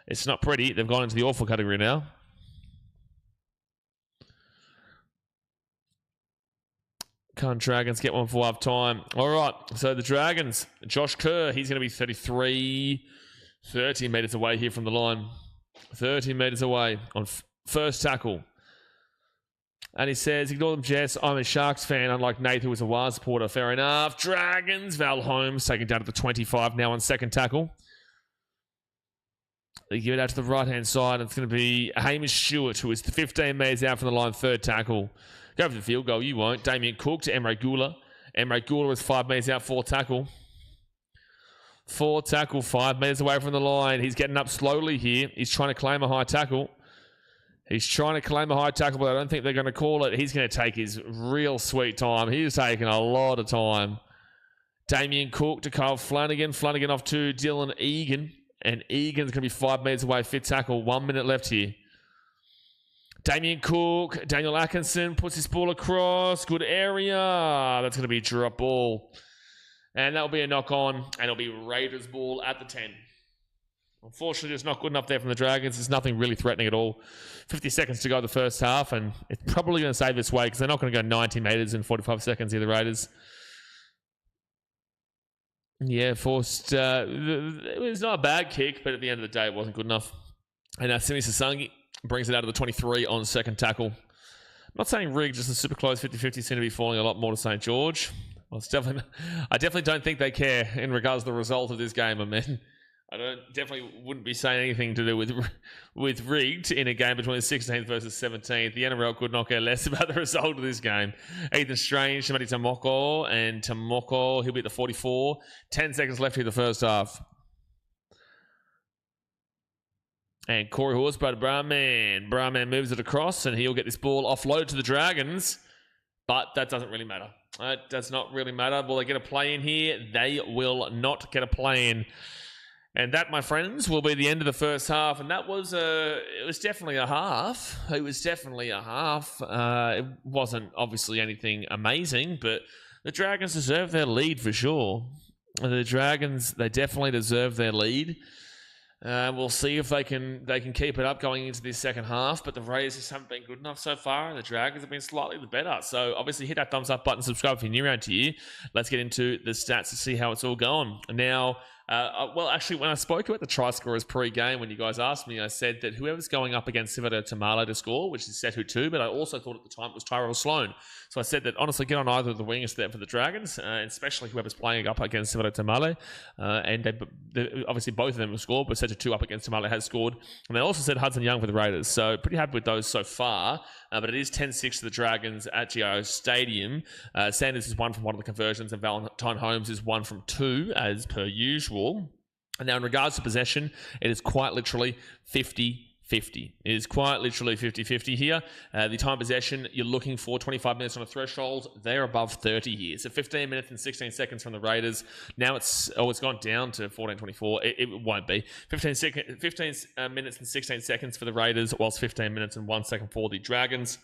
It's not pretty. They've gone into the awful category now. Can't Dragons get one for half time? All right. So the Dragons, Josh Kerr, he's going to be 30 metres away here from the line. 30 metres away on first tackle. And he says, ignore them, Jess. I'm a Sharks fan, unlike Nate, who was a Waz supporter. Fair enough. Dragons, Val Holmes taken down to the 25 now on second tackle. They give it out to the right-hand side. It's going to be Hamish Stewart, who is 15 metres out from the line, third tackle. Go for the field goal. You won't. Damien Cook to Emre Gula. Emre Gula is 5 metres out, fourth tackle. Fourth tackle, 5 metres away from the line. He's getting up slowly here. He's trying to claim a high tackle. But I don't think they're going to call it. He's going to take his real sweet time. He's taking a lot of time. Damien Cook to Kyle Flanagan. Flanagan off to Dylan Egan. And Egan's going to be 5 metres away, fifth tackle. 1 minute left here. Damien Cook. Daniel Atkinson puts his ball across. Good area. That's going to be a drop ball. And that'll be a knock on. And it'll be Raiders ball at the 10. Unfortunately, it's not good enough there from the Dragons. There's nothing really threatening at all. 50 seconds to go the first half, and it's probably going to save this way because they're not going to go 90 metres in 45 seconds here, the Raiders. Yeah, forced. It was not a bad kick, but at the end of the day, it wasn't good enough. And now Simi Sasangi brings it out of the 23 on second tackle. I'm not saying rigged, just a super close 50-50 seem to be falling a lot more to St George. Well, I definitely don't think they care in regards to the result of this game, I mean. I definitely wouldn't be saying anything to do with rigged in a game between the 16th versus 17th. The NRL could not care less about the result of this game. Ethan Strange, Shamati Tamoko, and Tamoko, he'll be at the 44. 10 seconds left here in the first half. And Corey Horsburgh, Brahman. Brahman moves it across, and he'll get this ball offloaded to the Dragons. But that doesn't really matter. It does not really matter. Will they get a play in here? They will not get a play in. And that, my friends, will be the end of the first half. And that was it was definitely a half. It wasn't obviously anything amazing, but the Dragons deserve their lead for sure. The Dragons, they definitely deserve their lead. We'll see if they can keep it up going into this second half, but the Raiders just haven't been good enough so far, and the Dragons have been slightly the better. So obviously hit that thumbs up button, subscribe if you're new around here. Let's get into the stats to see how it's all going. Now, well, actually, when I spoke about the try scorers pre-game, when you guys asked me, I said that whoever's going up against Sivaro Tamale to score, which is Setu 2, but I also thought at the time it was Tyrell Sloan. So I said that, honestly, get on either of the wingers there for the Dragons, and especially whoever's playing up against Sivaro Tamale. And they obviously both of them have scored, but Setu 2 up against Tamale has scored. And they also said Hudson Young for the Raiders. So pretty happy with those so far. But it is 10-6 to the Dragons at GIO Stadium. Sanders is 1 from 1 of the conversions, and Valentine Holmes is 1 from 2, as per usual. And now in regards to possession, it is quite literally 50-50. It is quite literally 50-50 here. The time possession, you're looking for 25 minutes on a threshold. They're above 30 here. So 15 minutes and 16 seconds from the Raiders. Now it's gone down to 14:24. It won't be. 15 minutes and 16 seconds for the Raiders, whilst 15 minutes and 1 second for the Dragons.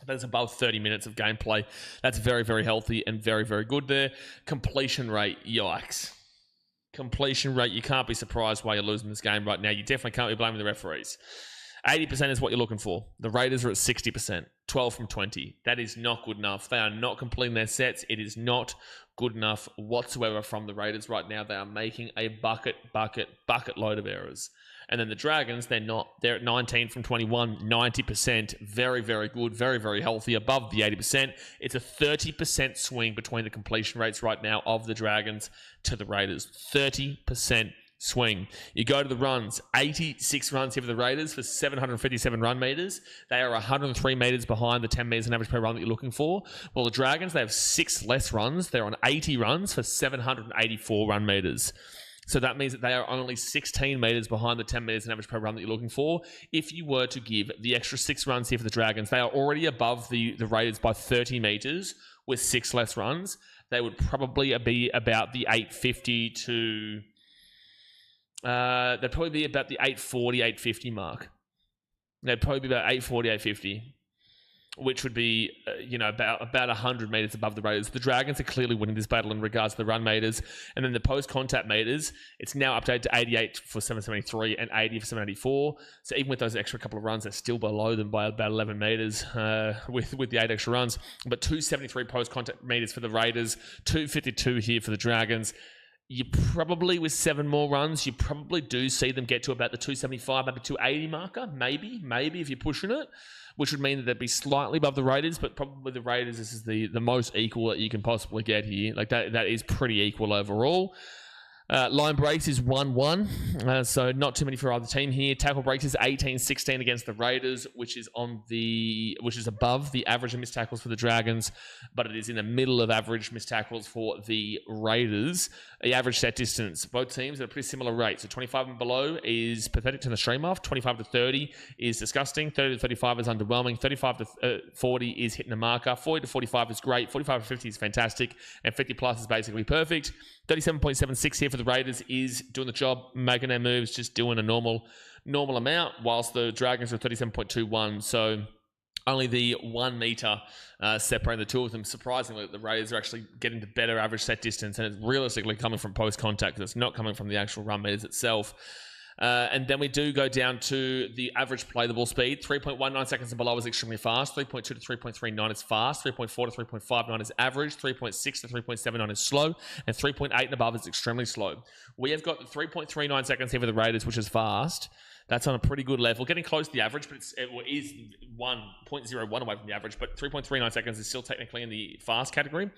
That's above 30 minutes of gameplay. That's very, very healthy and very, very good there. Completion rate, yikes. Completion rate, you can't be surprised why you're losing this game right now. You definitely can't be blaming the referees. 80% is what you're looking for. The Raiders are at 60%, 12 from 20. That is not good enough. They are not completing their sets. It is not good enough whatsoever from the Raiders right now. They are making a bucket load of errors. And then the Dragons, they're not. They're at 19 from 21, 90%. Very, very good. Very, very healthy. Above the 80%. It's a 30% swing between the completion rates right now of the Dragons to the Raiders. 30% swing. You go to the runs. 86 runs here for the Raiders for 757 run meters. They are 103 meters behind the 10 meters on average per run that you're looking for. Well, the Dragons, they have 6 less runs. They're on 80 runs for 784 run meters. So that means that they are only 16 meters behind the 10 meters an average per run that you're looking for. If you were to give the extra 6 runs here for the Dragons, they are already above the Raiders by 30 meters with 6 less runs. They would probably be about the 850 to... they'd probably be about the 840, 850 mark. They'd probably be about 840, 850. Which would be, about 100 meters above the Raiders. The Dragons are clearly winning this battle in regards to the run meters. And then the post-contact meters, it's now updated to 88 for 773 and 80 for 784. So even with those extra couple of runs, they're still below them by about 11 meters with the 8 extra runs. But 273 post-contact meters for the Raiders, 252 here for the Dragons. You probably, with 7 more runs, you probably do see them get to about the 275, maybe 280 marker. Maybe if you're pushing it. Which would mean that they'd be slightly above the Raiders, but probably the Raiders, this is the most equal that you can possibly get here. Like that is pretty equal overall. Line breaks is 1-1, so not too many for either team here. Tackle breaks is 18-16 against the Raiders, which is above the average of missed tackles for the Dragons, but it is in the middle of average missed tackles for the Raiders. The average set distance, both teams at a pretty similar rate. So 25 and below is pathetic to the stream off. 25 to 30 is disgusting. 30 to 35 is underwhelming. 35 to 40 is hitting the marker. 40 to 45 is great. 45 to 50 is fantastic. And 50 plus is basically perfect. 37.76 here for the Raiders is doing the job, making their moves, just doing a normal amount, whilst the Dragons are 37.21. So only the 1 meter separating the two of them. Surprisingly, the Raiders are actually getting the better average set distance, and it's realistically coming from post-contact because it's not coming from the actual run meters itself. And then we do go down to the average play the ball speed. 3.19 seconds and below is extremely fast. 3.2 to 3.39 is fast. 3.4 to 3.59 is average. 3.6 to 3.79 is slow. And 3.8 and above is extremely slow. We have got 3.39 seconds here for the Raiders, which is fast. That's on a pretty good level. Getting close to the average, but it is 1.01 away from the average. But 3.39 seconds is still technically in the fast category.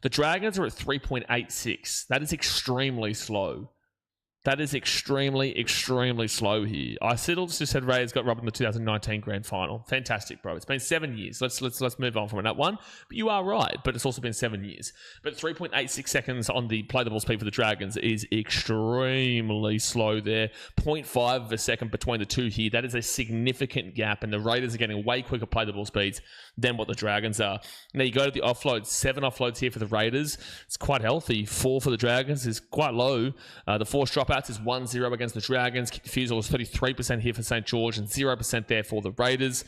The Dragons are at 3.86. That is extremely slow. That is extremely, extremely slow here. I just said Raiders got robbed in the 2019 Grand Final. Fantastic, bro. It's been 7 years. Let's move on from that one. But you are right, but it's also been 7 years. But 3.86 seconds on the play the ball speed for the Dragons is extremely slow there. 0.5 of a second between the two here. That is a significant gap, and the Raiders are getting way quicker play the ball speeds than what the Dragons are. Now you go to the offloads. 7 offloads here for the Raiders. It's quite healthy. 4 for the Dragons is quite low. The forced dropouts is 1-0 against the Dragons. Kick refusal is 33% here for St George and 0% there for the Raiders.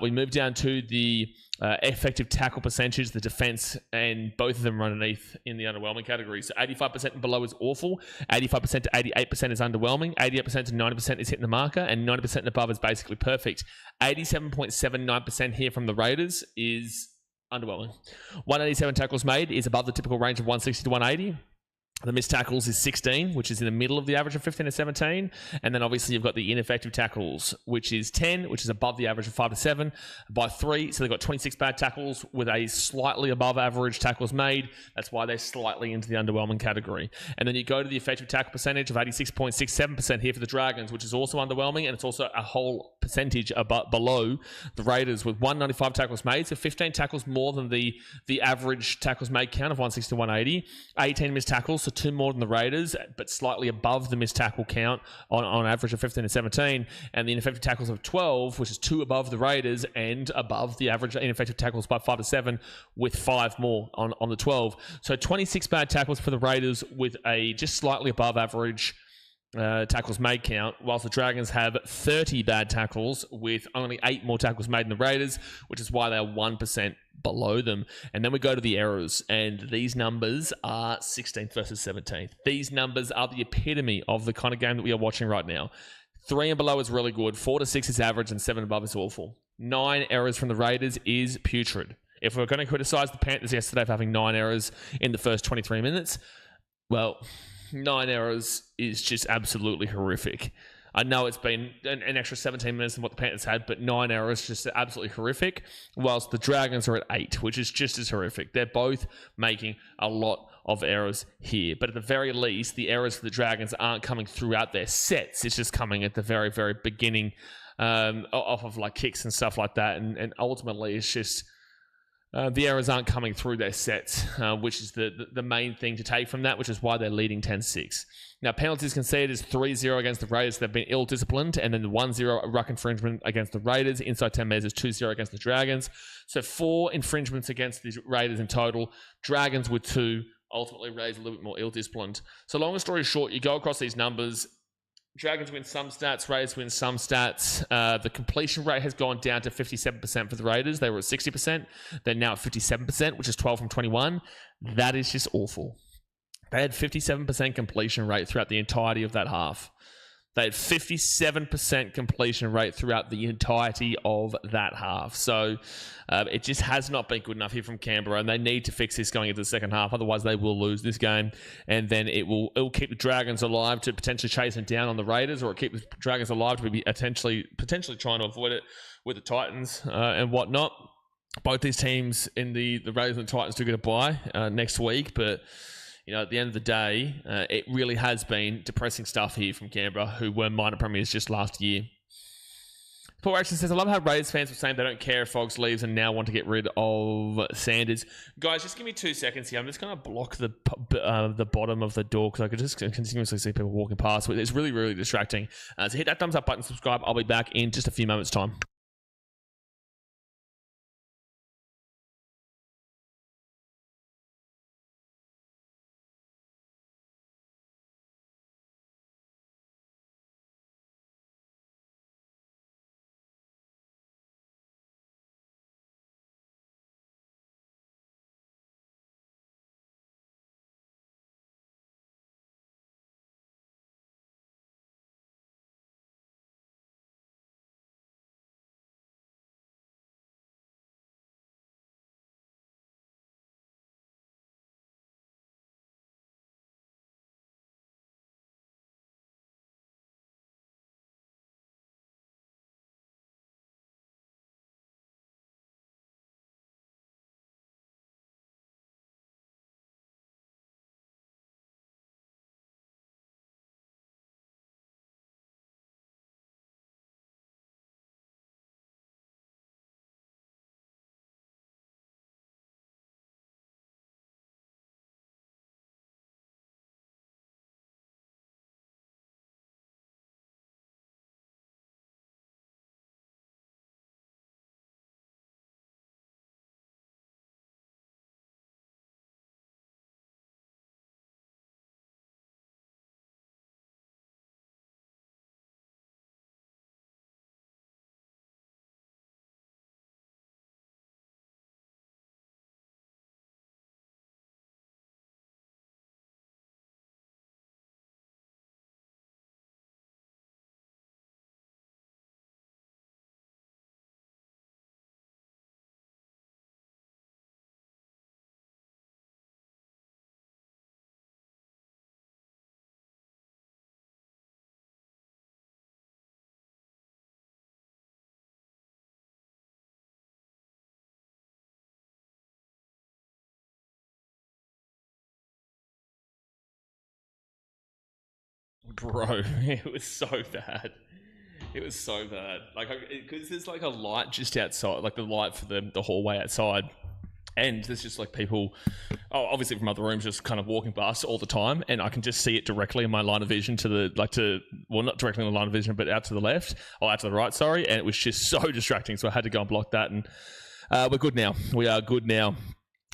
We move down to the effective tackle percentage, the defense, and both of them are underneath in the underwhelming category. So 85% and below is awful. 85% to 88% is underwhelming. 88% to 90% is hitting the marker, and 90% and above is basically perfect. 87.79% here from the Raiders is underwhelming. 187 tackles made is above the typical range of 160 to 180. The missed tackles is 16, which is in the middle of the average of 15 to 17. And then obviously you've got the ineffective tackles, which is 10, which is above the average of 5 to 7 by 3. So they've got 26 bad tackles with a slightly above average tackles made. That's why they're slightly into the underwhelming category. And then you go to the effective tackle percentage of 86.67% here for the Dragons, which is also underwhelming. And it's also a whole percentage below the Raiders with 195 tackles made. So 15 tackles more than the average tackles made count of 160 to 180. 18 missed tackles, so 2 more than the Raiders, but slightly above the missed tackle count on average of 15 to 17. And the ineffective tackles of 12, which is 2 above the Raiders and above the average ineffective tackles by 5 to 7 with 5 more on the 12. So 26 bad tackles for the Raiders with a just slightly above average tackles made count, whilst the Dragons have 30 bad tackles with only 8 more tackles made than the Raiders, which is why they are 1% below them. And then we go to the errors, and these numbers are 16th versus 17th. These numbers are the epitome of the kind of game that we are watching right now. 3 and below is really good. 4 to 6 is average, and 7 above is awful. 9 errors from the Raiders is putrid. If we're going to criticise the Panthers yesterday for having 9 errors in the first 23 minutes, well, 9 errors is just absolutely horrific. I know it's been an extra 17 minutes than what the Panthers had, but 9 errors is just absolutely horrific, whilst the Dragons are at 8, which is just as horrific. They're both making a lot of errors here. But at the very least, the errors for the Dragons aren't coming throughout their sets. It's just coming at the very, very beginning off of like kicks and stuff like that. And ultimately, it's just the errors aren't coming through their sets, which is the main thing to take from that, which is why they're leading 10-6. Now, penalties conceded is 3-0 against the Raiders. They've been ill-disciplined. And then the 1-0 ruck infringement against the Raiders. Inside 10 metres is 2-0 against the Dragons. So 4 infringements against the Raiders in total. Dragons with 2. Ultimately, Raiders a little bit more ill-disciplined. So long story short, you go across these numbers. Dragons win some stats, Raiders win some stats. The completion rate has gone down to 57% for the Raiders. They were at 60%. They're now at 57%, which is 12 from 21. That is just awful. They had 57% completion rate throughout the entirety of that half. They had 57% completion rate throughout the entirety of that half. So it just has not been good enough here from Canberra, and they need to fix this going into the second half. Otherwise, they will lose this game, and then it'll keep the Dragons alive to potentially chase them down on the Raiders, or keep the Dragons alive to be potentially trying to avoid it with the Titans and whatnot. Both these teams in the Raiders and the Titans do get a bye next week, but at the end of the day, it really has been depressing stuff here from Canberra, who were minor premiers just last year. Paul Action says, I love how Raiders fans were saying they don't care if Fox leaves and now want to get rid of Sanders. Guys, just give me 2 seconds here. I'm just going to block the bottom of the door because I could just continuously see people walking past. It's really, really distracting. So hit that thumbs up button, subscribe. I'll be back in just a few moments' time. Bro, it was so bad. It was so bad. Like, because there's like a light just outside, like the light for the hallway outside. And there's just like people, obviously from other rooms, just kind of walking past all the time. And I can just see it directly in my line of vision not directly in the line of vision, but out to the left, or out to the right, sorry. And it was just so distracting. So I had to go and block that. And we're good now. We are good now.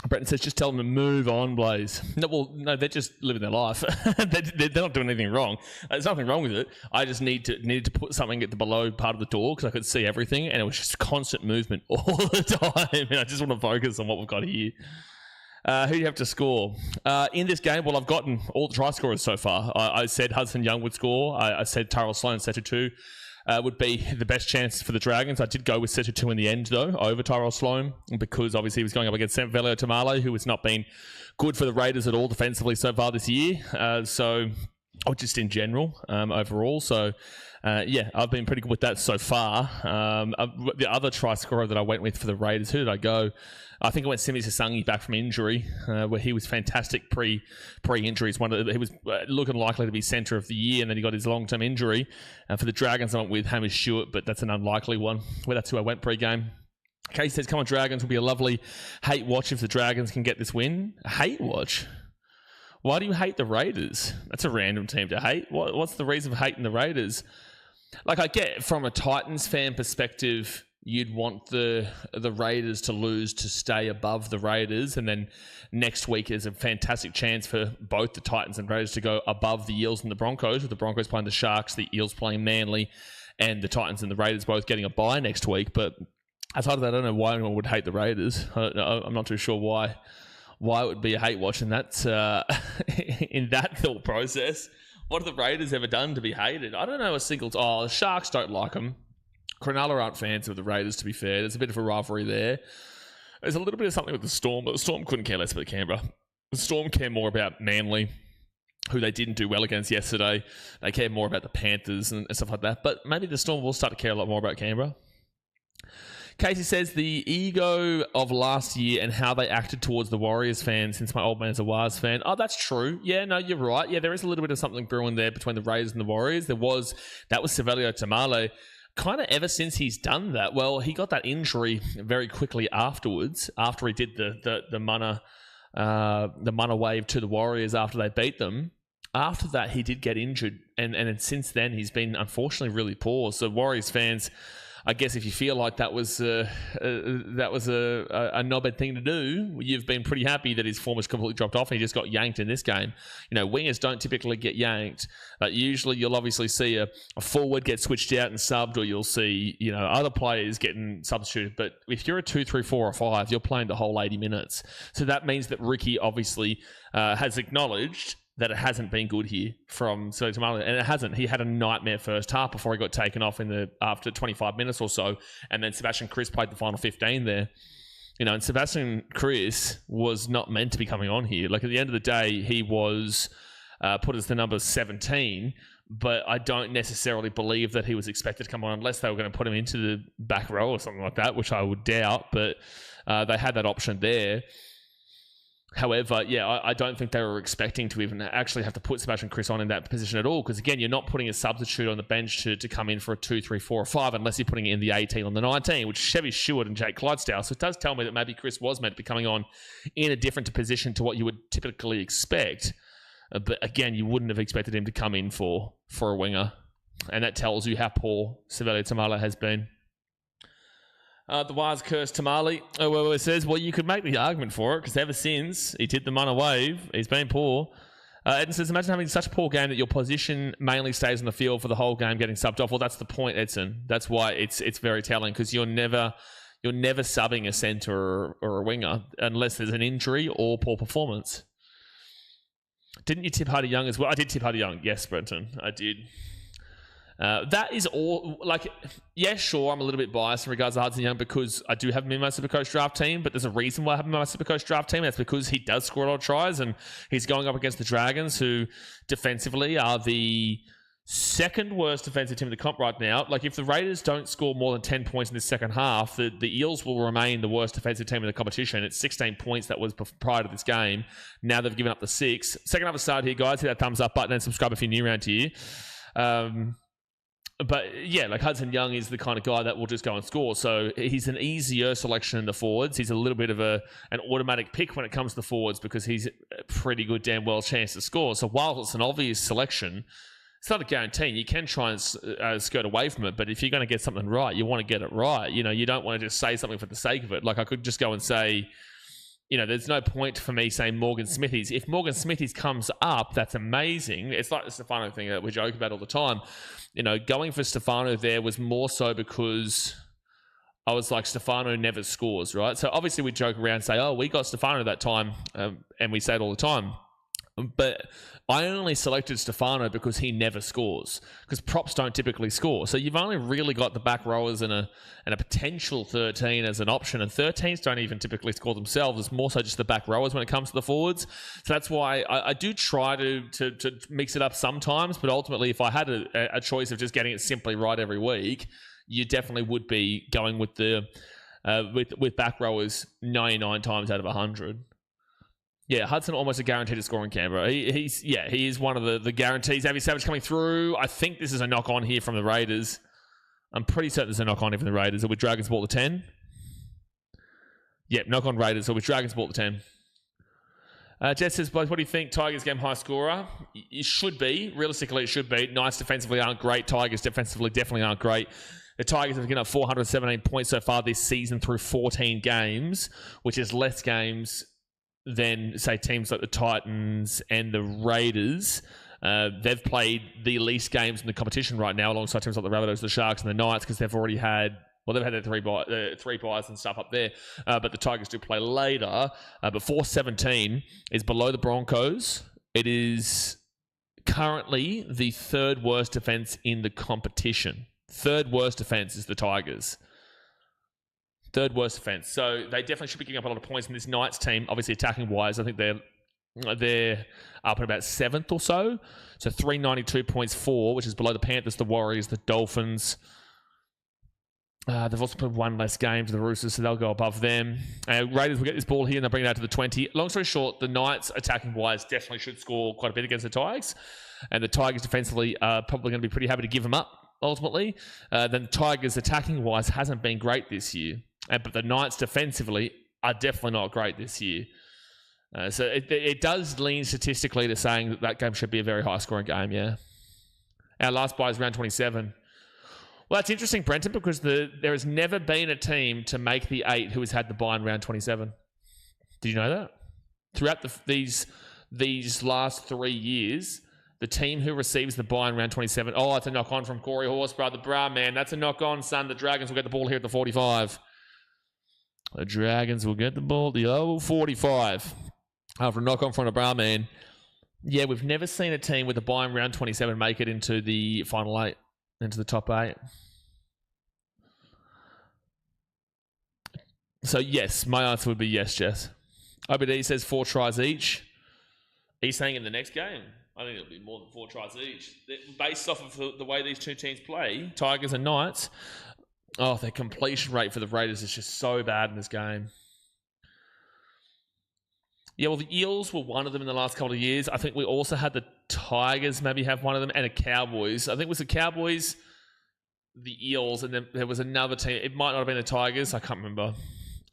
Bretton says, just tell them to move on, Blaze. No, they're just living their life. they're not doing anything wrong. There's nothing wrong with it. I just needed to put something at the below part of the door because I could see everything, and it was just constant movement all the time. And I just want to focus on what we've got here. Who do you have to score? In this game, well, I've gotten all the try scorers so far. I said Hudson Young would score. I said Tyrell Sloan Setu would be the best chance for the Dragons. I did go with Setu in the end, though, over Tyrell Sloan, because obviously he was going up against Velio Tamale, who has not been good for the Raiders at all defensively so far this year. Or just in general, overall. So, I've been pretty good with that so far. The other try scorer that I went with for the Raiders, who did I go? I think I went Simi Sasangi back from injury, where he was fantastic pre-injuries. He was looking likely to be centre of the year, and then he got his long-term injury. For the Dragons, I went with Hamish Stewart, but that's an unlikely one. Well, that's who I went pre-game. Casey says, come on, Dragons, will be a lovely hate watch if the Dragons can get this win. A hate watch? Why do you hate the Raiders? That's a random team to hate. What's the reason for hating the Raiders? Like, I get from a Titans fan perspective, you'd want the Raiders to lose to stay above the Raiders, and then next week is a fantastic chance for both the Titans and Raiders to go above the Eels and the Broncos, with the Broncos playing the Sharks, the Eels playing Manly, and the Titans and the Raiders both getting a bye next week. But outside of that, I don't know why anyone would hate the Raiders. I'm not too sure why it would be a hate watch in that in that thought process. What have the Raiders ever done to be hated? I don't know a single... the Sharks don't like them. Cronulla aren't fans of the Raiders, to be fair. There's a bit of a rivalry there. There's a little bit of something with the Storm, but the Storm couldn't care less about Canberra. The Storm care more about Manly, who they didn't do well against yesterday. They care more about the Panthers and stuff like that. But maybe the Storm will start to care a lot more about Canberra. Casey says, the ego of last year and how they acted towards the Warriors fans, since my old man's a Wars fan. Oh, that's true. Yeah, no, you're right. Yeah, there is a little bit of something brewing there between the Raiders and the Warriors. That was Savelio Tamale. Kind of ever since he's done that, well, he got that injury very quickly afterwards, after he did the mana wave to the Warriors after they beat them. After that, he did get injured, and since then, he's been unfortunately really poor. So Warriors fans, I guess if you feel like that was a knobhead thing to do, you've been pretty happy that his form has completely dropped off and he just got yanked in this game. You know, wingers don't typically get yanked. Usually you'll obviously see a forward get switched out and subbed, or you'll see, other players getting substituted. But if you're a 2, 3, 4 or 5, you're playing the whole 80 minutes. So that means that Ricky obviously has acknowledged that it hasn't been good here from Savelio Tamale, and it hasn't. He had a nightmare first half before he got taken off after 25 minutes or so, and then Sebastian Kris played the final 15 there. And Sebastian Kris was not meant to be coming on here. Like, at the end of the day, he was put as the number 17, but I don't necessarily believe that he was expected to come on unless they were going to put him into the back row or something like that, which I would doubt, but they had that option there. However, I don't think they were expecting to even actually have to put Sebastian Kris on in that position at all, because, again, you're not putting a substitute on the bench to come in for a 2, 3, 4 or 5 unless you're putting it in the 18 on the 19, which is Chevy Stewart and Jake Clydesdale. So it does tell me that maybe Kris was meant to be coming on in a different position to what you would typically expect. But, again, you wouldn't have expected him to come in for a winger. And that tells you how poor Savelio Tamale has been. The Wars curse Tamale. It says, well, you could make the argument for it, because ever since he did the Mana Wave, he's been poor. Edson says, imagine having such a poor game that your position mainly stays on the field for the whole game, getting subbed off. Well, that's the point, Edson. That's why it's very telling, because you're never subbing a centre or a winger unless there's an injury or poor performance. Didn't you tip Hardy Young as well? I did tip Hardy Young. Yes, Brenton, I did. That is all. Sure, I'm a little bit biased in regards to Hudson Young because I do have him in my Supercoach draft team, but there's a reason why I have him in my Supercoach draft team. That's because he does score a lot of tries, and he's going up against the Dragons, who defensively are the second worst defensive team in the comp right now. Like, if the Raiders don't score more than 10 points in the second half, the Eels will remain the worst defensive team in the competition. It's 16 points that was prior to this game. Now they've given up the 6. Second half aside here, guys. Hit that thumbs up button and subscribe if you're new around here. But Hudson Young is the kind of guy that will just go and score. So he's an easier selection in the forwards. He's a little bit of an automatic pick when it comes to the forwards, because he's a pretty good damn well chance to score. So while it's an obvious selection, it's not a guarantee. You can try and skirt away from it, but if you're going to get something right, you want to get it right. You don't want to just say something for the sake of it. Like, I could just go and say, there's no point for me saying Morgan Smithies. If Morgan Smithies comes up, that's amazing. It's like the Stefano thing that we joke about all the time. Going for Stefano there was more so because I was like, Stefano never scores, right? So obviously we joke around and say, oh, we got Stefano that time, and we say it all the time. But I only selected Stefano because he never scores, because props don't typically score. So you've only really got the back rowers and a potential 13 as an option, and 13s don't even typically score themselves. It's more so just the back rowers when it comes to the forwards. So that's why I do try to mix it up sometimes, but ultimately if I had a choice of just getting it simply right every week, you definitely would be going with the with back rowers 99 times out of 100. Yeah, Hudson almost a guarantee to score in Canberra. He is one of the guarantees. Xavier Savage coming through. I think this is a knock-on here from the Raiders. I'm pretty certain there's a knock-on here from the Raiders. Are we Dragons ball to 10? Yep, knock-on Raiders. So we Dragons ball to 10. Jess says, what do you think? Tigers game high scorer? It should be. Realistically, it should be. Knights defensively aren't great. Tigers defensively definitely aren't great. The Tigers have given up 417 points so far this season through 14 games, which is less games than, say, teams like the Titans and the Raiders. They've played the least games in the competition right now, alongside teams like the Rabbitohs, the Sharks, and the Knights, because they've already had... Well, they've had their three buys and stuff up there, but the Tigers do play later. But 417 is below the Broncos. It is currently the third worst defense in the competition. Third worst defense is the Tigers. Third worst defense. So they definitely should be giving up a lot of points in this Knights team. Obviously, attacking-wise, I think they're up at about 7th or so. So 392 points for, which is below the Panthers, the Warriors, the Dolphins. They've also played one less game to the Roosters, so they'll go above them. Raiders will get this ball here and they'll bring it out to the 20. Long story short, the Knights, attacking-wise, definitely should score quite a bit against the Tigers. And the Tigers defensively are probably going to be pretty happy to give them up, ultimately. Then the Tigers, attacking-wise, hasn't been great this year. But the Knights defensively are definitely not great this year. So it does lean statistically to saying that game should be a very high-scoring game, yeah. Our last buy is round 27. Well, that's interesting, Brenton, because there has never been a team to make the 8 who has had the bye in round 27. Did you know that? Throughout these last 3 years, the team who receives the bye in round 27... Oh, it's a knock-on from Corey Horse, brother. Bruh, man, that's a knock-on, son. The Dragons will get the ball here at the 45. The Dragons will get the ball, the old 45. After a knock-on from a bra man. Yeah, we've never seen a team with a bye in round 27 make it into the final 8, into the top 8. So, yes, my answer would be yes, Jess. OBD says 4 tries each. Are you saying in the next game? I think it'll be more than 4 tries each. Based off of the way these two teams play, Tigers and Knights... Oh, their completion rate for the Raiders is just so bad in this game. Yeah, well, the Eels were one of them in the last couple of years. I think we also had the Tigers maybe have one of them, and the Cowboys. I think it was the Cowboys, the Eels, and then there was another team. It might not have been the Tigers. I can't remember.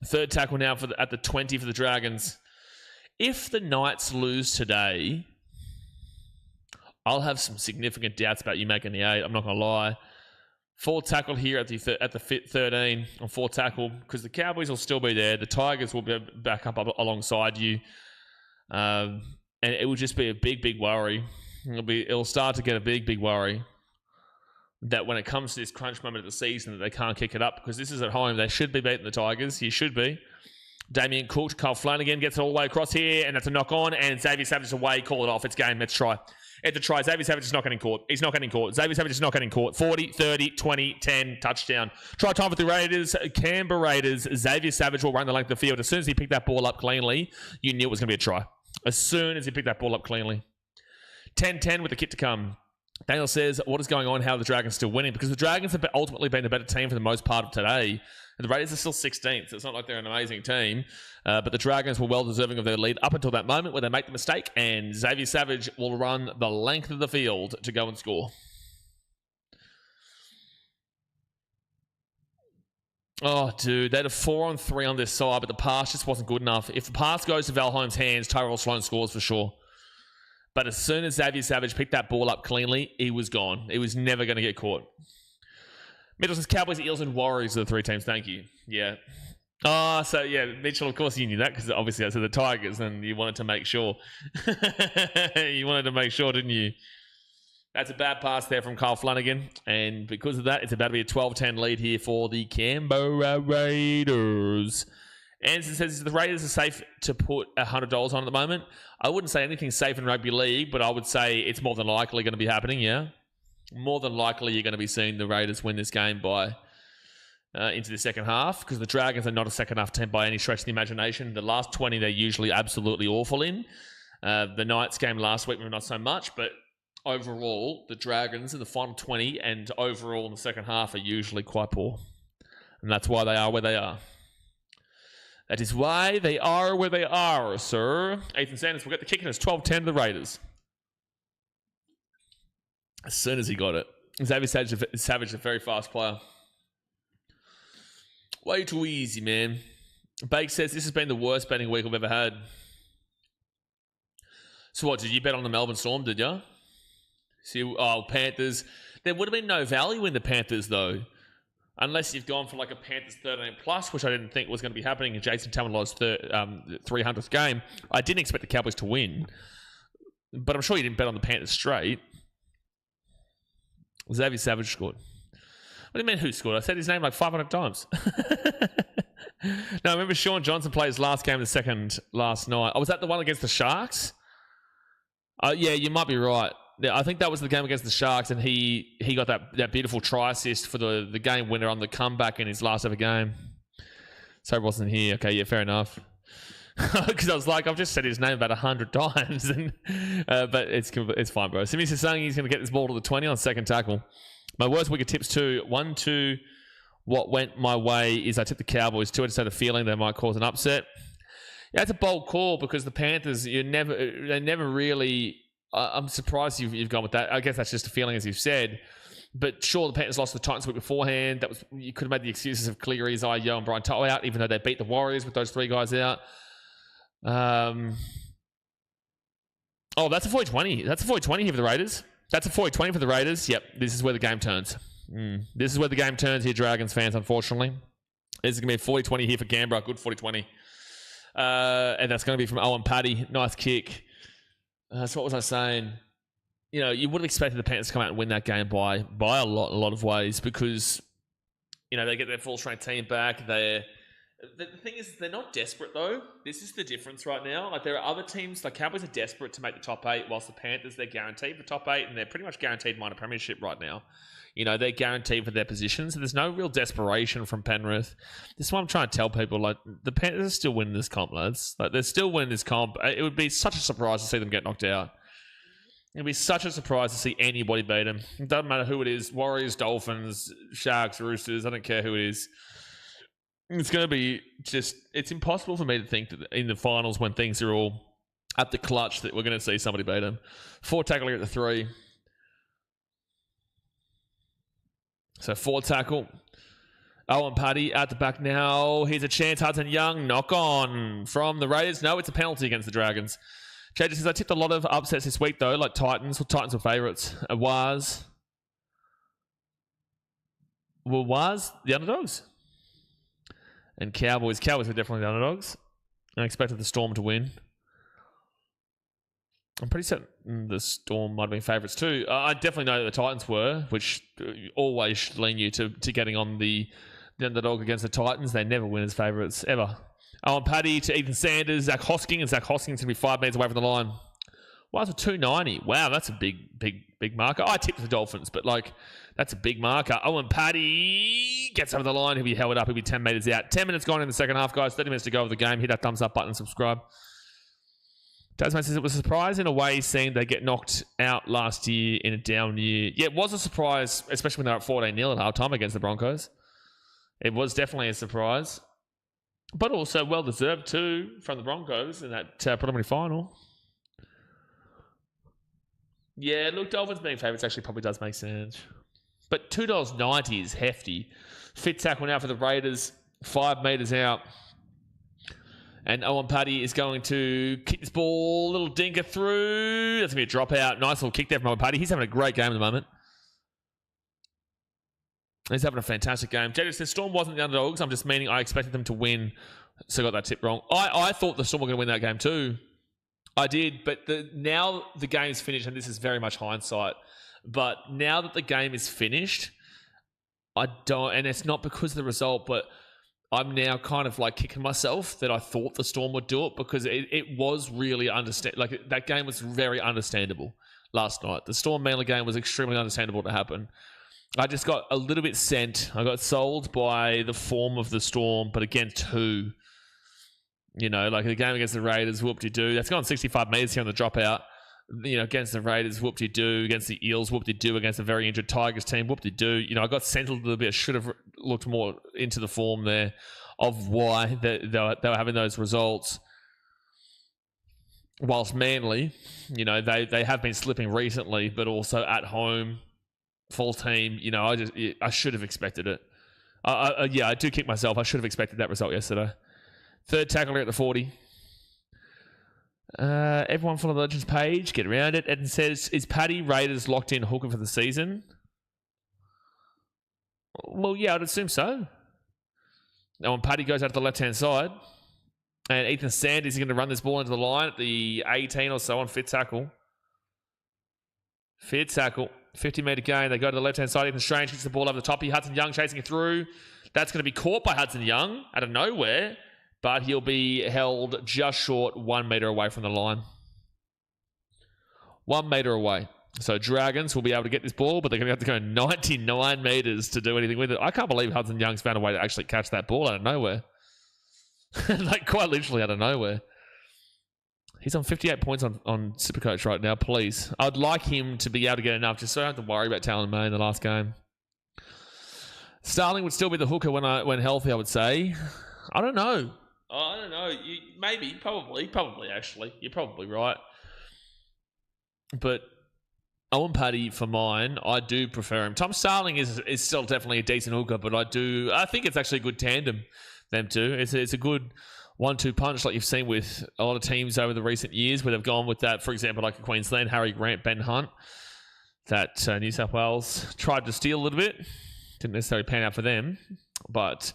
Third tackle now at the 20 for the Dragons. If the Knights lose today, I'll have some significant doubts about you making the 8. I'm not going to lie. 4 tackle here at the 13 on 4 tackle, because the Cowboys will still be there. The Tigers will be back up alongside you. And it will just be a big worry. It'll start to get a big worry that when it comes to this crunch moment of the season that they can't kick it up, because this is at home. They should be beating the Tigers. You should be. Damien Cook, Carl Flanagan gets it all the way across here, and that's a knock on, and Xavier Savage away. Call it off. It's game. Let's try. It's a try. Xavier Savage is not getting caught. He's not getting caught. Xavier Savage is not getting caught. 40, 30, 20, 10, touchdown. Try time for the Raiders. Canberra Raiders. Xavier Savage will run the length of the field. As soon as he picked that ball up cleanly, you knew it was going to be a try. As soon as he picked that ball up cleanly. 10-10 with the kick to come. Daniel says, what is going on? How are the Dragons still winning? Because the Dragons have ultimately been the better team for the most part of today. And the Raiders are still 16th, so it's not like they're an amazing team. But the Dragons were well deserving of their lead up until that moment where they make the mistake, and Xavier Savage will run the length of the field to go and score. Oh, dude, they had a 4-on-3 on this side, but the pass just wasn't good enough. If the pass goes to Val Holmes' hands, Tyrell Sloan scores for sure. But as soon as Xavier Savage picked that ball up cleanly, he was gone. He was never going to get caught. Mitchell says Cowboys, Eels, and Warriors are the 3 teams. Thank you. Yeah. Oh, so yeah, Mitchell, of course you knew that because obviously I said the Tigers and you wanted to make sure. You wanted to make sure, didn't you? That's a bad pass there from Kyle Flanagan. And because of that, it's about to be a 12-10 lead here for the Canberra Raiders. Anderson says the Raiders are safe to put $100 on at the moment. I wouldn't say anything's safe in rugby league, but I would say it's more than likely going to be happening, yeah? More than likely you're going to be seeing the Raiders win this game by into the second half, because the Dragons are not a second half team by any stretch of the imagination. The last 20 they're usually absolutely awful in. The Knights game last week, maybe not so much, but overall, the Dragons in the final 20 and overall in the second half are usually quite poor. And that's why they are where they are. That is why they are where they are, sir. Ethan Sanders will get the kick, and it's 12-10 to the Raiders. As soon as he got it. Xavier Savage, a very fast player. Way too easy, man. Bake says, this has been the worst betting week I've ever had. So what, did you bet on the Melbourne Storm, did you? See, Panthers. There would have been no value in the Panthers, though. Unless you've gone for like a Panthers 13+, which I didn't think was going to be happening in Jason Tamalolo's 300th game. I didn't expect the Cowboys to win. But I'm sure you didn't bet on the Panthers straight. Xavier Savage scored. What do you mean who scored? I said his name like 500 times. No, I remember Sean Johnson played his last game of the second last night. Oh, was that the one against the Sharks? Yeah, you might be right. Yeah, I think that was the game against the Sharks, and he got that beautiful try assist for the game winner on the comeback in his last ever game. So it wasn't here. Okay, yeah, fair enough. Because I was like, I've just said his name about 100 times, and but it's fine, bro. Simi Sasang, he's going to get this ball to the 20 on second tackle. My worst wicket tips too. 1-2. What went my way is I tipped the Cowboys. 2, I just had a feeling they might cause an upset. Yeah, it's a bold call because the Panthers, they never really. I'm surprised you've gone with that. I guess that's just a feeling, as you've said. But sure, the Panthers lost to the Titans week beforehand. You could have made the excuses of Cleary, Isaiah, and Brian To'o out, even though they beat the Warriors with those 3 guys out. Oh, that's a 40-20. That's a 40-20 here for the Raiders. That's a 40-20 for the Raiders. Yep, this is where the game turns. This is where the game turns here, Dragons fans, unfortunately. This is going to be a 40-20 here for Canberra. Good 40-20. And that's going to be from Owen Paddy. Nice kick. So what was I saying? You know, you would have expected the Panthers to come out and win that game by a lot of ways because, you know, they get their full-strength team back. The thing is, they're not desperate, though. This is the difference right now. Like, there are other teams, like Cowboys are desperate to make the top 8, whilst the Panthers, they're guaranteed for top 8, and they're pretty much guaranteed minor premiership right now. You know, they're guaranteed for their position, so there's no real desperation from Penrith. This is what I'm trying to tell people. Like, the Panthers are still winning this comp, lads. Like, they're still winning this comp. It would be such a surprise to see them get knocked out. It would be such a surprise to see anybody beat them. It doesn't matter who it is. Warriors, Dolphins, Sharks, Roosters. I don't care who it is. It's going to be just... It's impossible for me to think that in the finals when things are all at the clutch that we're going to see somebody beat them. 4 tackle at the 3. So 4 tackle. Owen Paddy at the back now. Here's a chance. Hudson Young. Knock on from the Raiders. No, it's a penalty against the Dragons. JJ says, I tipped a lot of upsets this week, though, like Titans. Well, Titans were favourites. Was the underdogs. And Cowboys. Cowboys were definitely the underdogs. I expected the Storm to win. I'm pretty certain the Storm might have been favourites too. I definitely know that the Titans were, which always should lean you to getting on the underdog against the Titans. They never win as favourites, ever. Owen Paddy to Ethan Sanders, Zach Hosking, and Zach Hosking's going to be 5 metres away from the line. Why is it 290? Wow, that's a big marker. I tipped the Dolphins, but like, that's a big marker. Owen Paddy gets over the line. He'll be held up. He'll be 10 metres out. 10 minutes gone in the second half, guys. 30 minutes to go of the game. Hit that thumbs up button and subscribe. Tasman says it was a surprise in a way seeing they get knocked out last year in a down year. Yeah, it was a surprise, especially when they were at 14-0 at half-time against the Broncos. It was definitely a surprise. But also well-deserved too from the Broncos in that preliminary final. Yeah, look, Dolphins being favourites actually probably does make sense. But $2.90 is hefty. Fit tackle now for the Raiders. 5 metres out. And Owen Paddy is going to kick this ball, little dinker through. That's going to be a dropout. Nice little kick there from Owen Paddy. He's having a great game at the moment. He's having a fantastic game. JJ says Storm wasn't the underdogs. I'm just meaning I expected them to win, so I got that tip wrong. I thought the Storm were going to win that game too. I did, but now the game's finished, and this is very much hindsight. But now that the game is finished, I don't, and it's not because of the result, but I'm now kind of like kicking myself that I thought the Storm would do it, because it was really like that game was very understandable last night. The Storm Manly game was extremely understandable to happen. I just got a little bit sent. I got sold by the form of the Storm, but against who? You know, like the game against the Raiders, whoop-de-doo. That's gone 65 metres here on the dropout. You know, against the Raiders, whoop-de-doo. Against the Eels, whoop-de-doo. Against a very injured Tigers team, whoop-de-doo. You know, I got sent a little bit. I should have looked more into the form there of why they were having those results. Whilst Manly, you know, they have been slipping recently, but also at home, full team. You know, I should have expected it. I do kick myself. I should have expected that result yesterday. Third tackle at the 40. Everyone follow the Legends page. Get around it. Eden says, is Paddy Raiders locked in hooker for the season? Well, yeah, I'd assume so. Now, when Paddy goes out to the left-hand side, and Ethan Sanders is going to run this ball into the line at the 18 or so on fit tackle. Fit tackle. 50-metre gain. They go to the left-hand side. Ethan Strange gets the ball over the top. Hudson Young chasing it through. That's going to be caught by Hudson Young out of nowhere, but he'll be held just short 1 metre away from the line. 1 metre away. So Dragons will be able to get this ball, but they're going to have to go 99 metres to do anything with it. I can't believe Hudson Young's found a way to actually catch that ball out of nowhere. Like, quite literally out of nowhere. He's on 58 points on Supercoach right now, please. I'd like him to be able to get enough, just so I don't have to worry about Talon May in the last game. Starling would still be the hooker when healthy, I would say. I don't know. I don't know. Maybe, probably, actually. You're probably right. But Owen Paddy, for mine, I do prefer him. Tom Starling is still definitely a decent hooker, but I think it's actually a good tandem, them two. It's a good 1-2 punch like you've seen with a lot of teams over the recent years where they've gone with that, for example, like Queensland, Harry Grant, Ben Hunt, that New South Wales tried to steal a little bit. Didn't necessarily pan out for them, but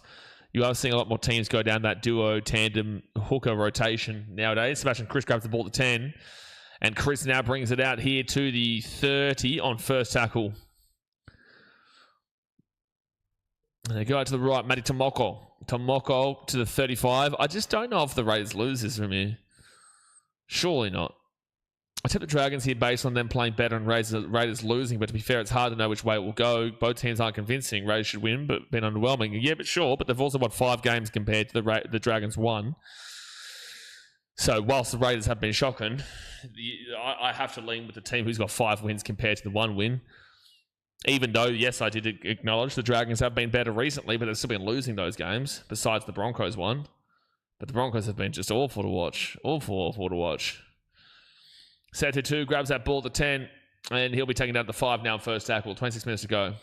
you are seeing a lot more teams go down that duo, tandem, hooker rotation nowadays. Sebastian Chris grabs the ball to 10, and Chris now brings it out here to the 30 on first tackle. And they go out to the right, Matty Tomoko. Tomoko to the 35. I just don't know if the Raiders lose this from here. Surely not. I tip the Dragons here based on them playing better and Raiders losing, but to be fair, it's hard to know which way it will go. Both teams aren't convincing. Raiders should win, but been underwhelming. Yeah, but sure, but they've also won 5 games compared to the Dragons 1. So whilst the Raiders have been shocking, I have to lean with the team who's got 5 wins compared to the 1 win. Even though, yes, I did acknowledge the Dragons have been better recently, but they've still been losing those games, besides the Broncos one. But the Broncos have been just awful to watch. Awful to watch. Setu 2 grabs that ball to 10, and he'll be taken down to 5 now in first tackle. 26 minutes to go.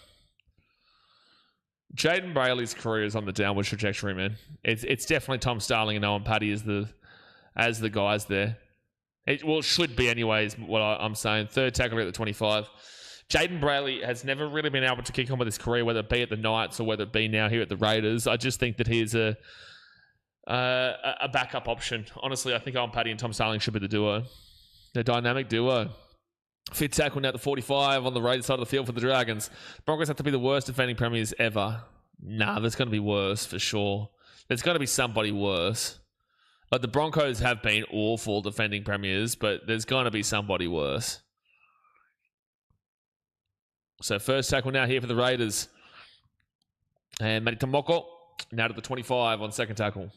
Jaden Brayley's career is on the downward trajectory, man. It's definitely Tom Starling and Owen Paddy as the guys there. It should be anyways, what I'm saying. Third tackle at the 25. Jaden Brayley has never really been able to kick on with his career, whether it be at the Knights or whether it be now here at the Raiders. I just think that he's a backup option. Honestly, I think Owen Paddy and Tom Starling should be the duo. The dynamic duo. Fifth tackle now at the 45 on the Raiders side of the field for the Dragons. Broncos have to be the worst defending premiers ever. Nah, there's going to be worse for sure. There's going to be somebody worse. Like, the Broncos have been awful defending premiers, but there's going to be somebody worse. So first tackle now here for the Raiders. And Matty Tomoko now to the 25 on second tackle.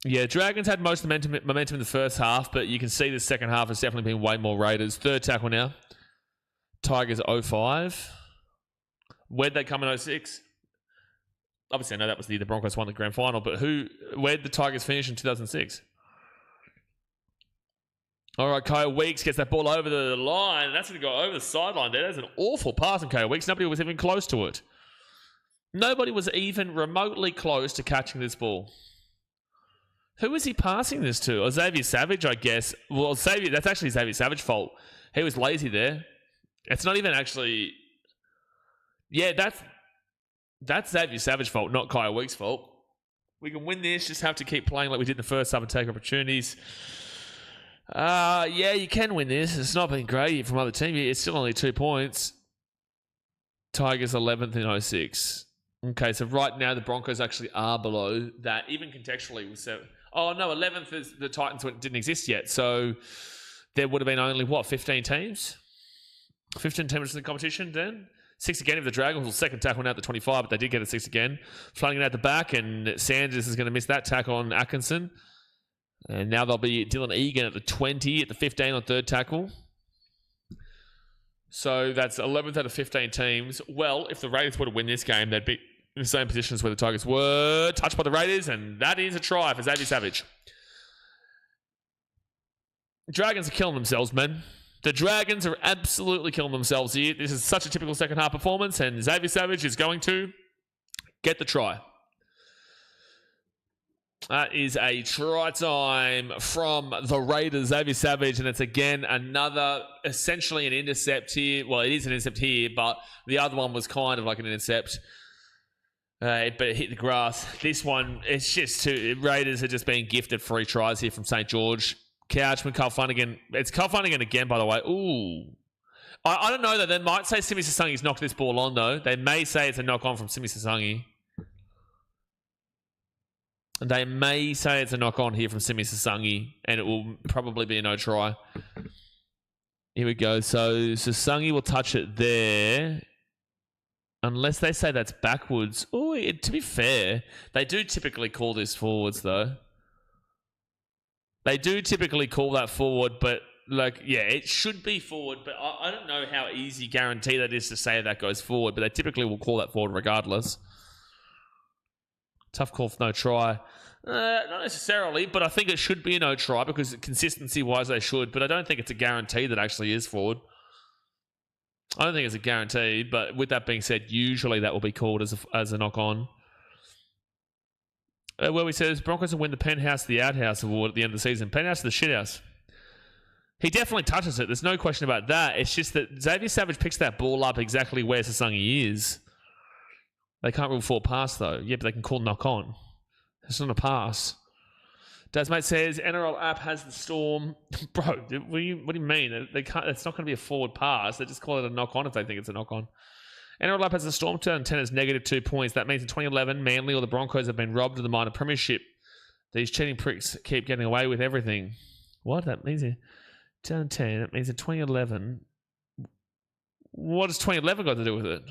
Yeah, Dragons had most momentum in the first half, but you can see the second half has definitely been way more Raiders. Third tackle now. Tigers 05. Where'd they come in 06? Obviously, I know that was the Broncos won the grand final, but where'd the Tigers finish in 2006? All right, Kyle Weeks gets that ball over the line. That's going to go over the sideline there. That's an awful pass from Kyle Weeks. Nobody was even close to it. Nobody was even remotely close to catching this ball. Who was he passing this to? Xavier Savage, I guess. Well, that's actually Xavier Savage's fault. He was lazy there. It's not even actually... Yeah, that's Xavier Savage's fault, not Kyle Weeks' fault. We can win this, just have to keep playing like we did in the first half and take opportunities. Yeah, you can win this. It's not been great from other teams. It's still only 2 points. Tigers 11th in 06. Okay, so right now the Broncos actually are below that. Even contextually, was 11th is the Titans didn't exist yet. So there would have been only, 15 teams? 15 teams in the competition then? 6 again if the Dragons will second tackle now at the 25, but they did get a 6 again. Flooding it out the back, and Sanders is going to miss that tackle on Atkinson. And now they'll be Dylan Egan at the 20, at the 15 on third tackle. So that's 11th out of 15 teams. Well, if the Raiders were to win this game, they'd be in the same positions where the Tigers were, touched by the Raiders, and that is a try for Xavier Savage. Dragons are killing themselves, man. The Dragons are absolutely killing themselves here. This is such a typical second half performance, and Xavier Savage is going to get the try. That is a try time from the Raiders, Xavier Savage, and it's again another, essentially an intercept here. Well, it is an intercept here, but the other one was kind of like an intercept. But it hit the grass. This one, it's just Raiders are just being gifted free tries here from St George. Couchman, Carl Flanagan. It's Carl Flanagan again, by the way. Ooh. I don't know, though. They might say Simi Sasangi's knocked this ball on, though. They may say it's a knock-on from Simi Sasangi. They may say it's a knock-on here from Simi Sasangi, and it will probably be a no try. Here we go. So Sasangi will touch it there. Unless they say that's backwards. Oh, to be fair, they do typically call this forwards, though. They do typically call that forward, but it should be forward, but I don't know how easy guarantee that is to say that goes forward, but they typically will call that forward regardless. Tough call for no try. Not necessarily, but I think it should be a no try because consistency-wise they should, but I don't think it's a guarantee that actually is forward. I don't think it's a guarantee, but with that being said, usually that will be called as a knock-on. Where we says Broncos will win the Penthouse to the Outhouse award at the end of the season. Penthouse to the Shithouse. He definitely touches it. There's no question about that. It's just that Xavier Savage picks that ball up exactly where Sasangi is. They can't rule for a pass, though. Yeah, but they can call knock-on. It's not a pass. Dasmate says, NRL app has the Storm. Bro, what do you mean? They can't. It's not going to be a forward pass. They just call it a knock-on if they think it's a knock-on. NRL app has the Storm turn 10 as negative 2 points. That means in 2011, Manly or the Broncos have been robbed of the minor premiership. These cheating pricks keep getting away with everything. What? That means in turn 10. That means in 2011. What does 2011 got to do with it?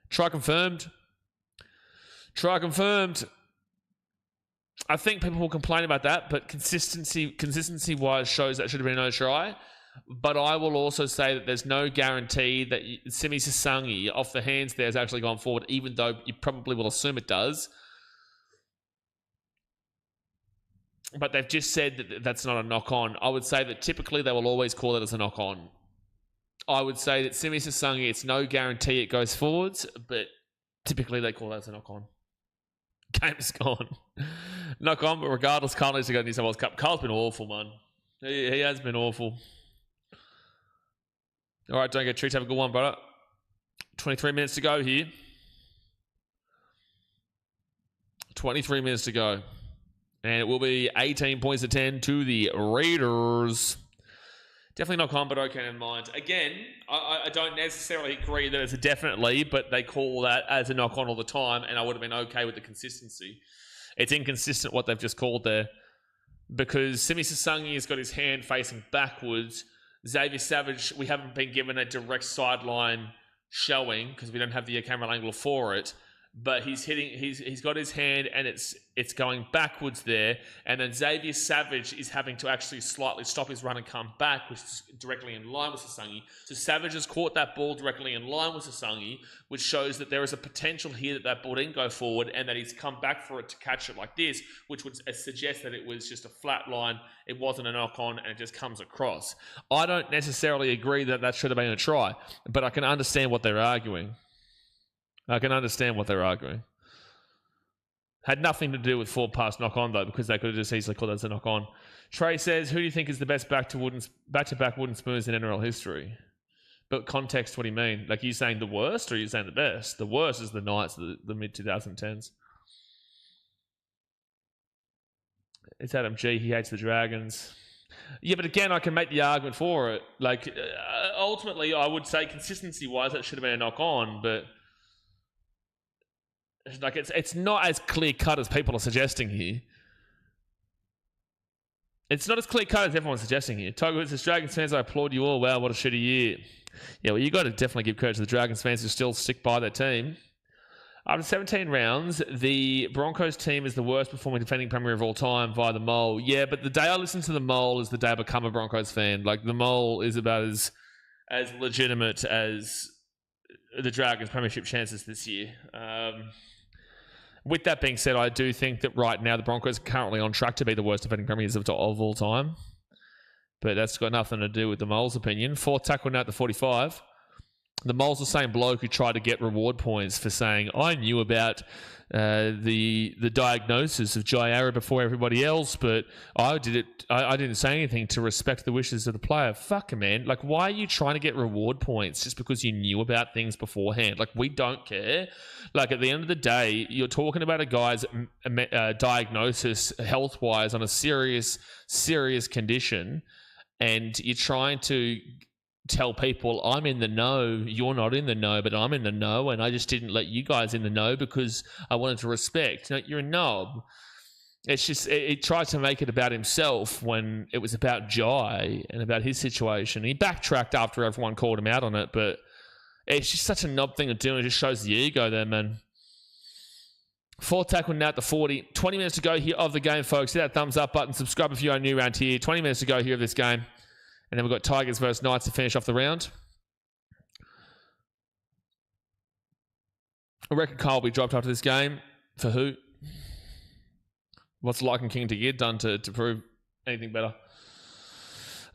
Try confirmed. Try confirmed. I think people will complain about that, but consistency-wise shows that should have been no try. But I will also say that there's no guarantee that Simi Sasangi off the hands there has actually gone forward, even though you probably will assume it does. But they've just said that that's not a knock-on. I would say that typically they will always call it as a knock-on. I would say that Simi Sasangi, it's no guarantee it goes forwards, but typically they call that as a knock-on. Game's gone. Knock-on, but regardless, Carl needs to go to New South Wales Cup. Carl's been awful, man. He has been awful. All right, don't get treated. Have a good one, brother. 23 minutes to go here. 23 minutes to go. And it will be 18 points to 10 to the Raiders. Definitely knock on, but okay in mind. Again, I don't necessarily agree that it's a definitely, but they call that as a knock on all the time, and I would have been okay with the consistency. It's inconsistent what they've just called there. Because Simi Sasangi has got his hand facing backwards. Xavier Savage, we haven't been given a direct sideline showing because we don't have the camera angle for it. But he's got his hand and it's going backwards there. And then Xavier Savage is having to actually slightly stop his run and come back, which is directly in line with Sasangi. So Savage has caught that ball directly in line with Sasangi, which shows that there is a potential here that ball didn't go forward and that he's come back for it to catch it like this, which would suggest that it was just a flat line. It wasn't a knock-on and it just comes across. I don't necessarily agree that should have been a try, but I can understand what they're arguing. I can understand what they're arguing. Had nothing to do with forward pass knock-on, though, because they could have just easily called that as a knock-on. Trey says, who do you think is the best back-to-back wooden spoons in NRL history? But context, what do you mean? Like, are you saying the worst or are you saying the best? The worst is the Knights, the mid-2010s. It's Adam G. He hates the Dragons. Yeah, but again, I can make the argument for it. Like, ultimately, I would say consistency-wise, that should have been a knock-on, but like it's not as clear-cut as people are suggesting here. It's not as clear-cut as everyone's suggesting here. Tiger says, Dragons fans, I applaud you all. Wow, what a shitty year. Yeah, well, you got to definitely give credit to the Dragons fans who still stick by their team. After 17 rounds, the Broncos team is the worst performing defending premier of all time via the Mole. Yeah, but the day I listen to the Mole is the day I become a Broncos fan. Like, the Mole is about as legitimate as the Dragons' premiership chances this year. With that being said, I do think that right now the Broncos are currently on track to be the worst defending premiers of all time. But that's got nothing to do with the Mole's opinion. 4th tackle now at the 45. The Mole's the same bloke who tried to get reward points for saying, I knew about the diagnosis of Jaira before everybody else, but I didn't say anything to respect the wishes of the player. Fuck, man. Like, why are you trying to get reward points just because you knew about things beforehand? Like, we don't care. Like, at the end of the day, you're talking about a guy's diagnosis health-wise on a serious condition, and you're trying to tell people, I'm in the know, you're not in the know, but I'm in the know, and I just didn't let you guys in the know because I wanted to respect. No, you're a knob. It's just, it tries to make it about himself when it was about Jai and about his situation. He backtracked after everyone called him out on it, but it's just such a knob thing to do, and it just shows the ego there, man. 4th tackle now at the 40. 20 minutes to go here of the game, folks. Hit that thumbs up button. Subscribe if you are new around here. 20 minutes to go here of this game. And then we've got Tigers versus Knights to finish off the round. I reckon Kyle will be dropped after this game. For who? What's Lycan King to get done to prove anything better?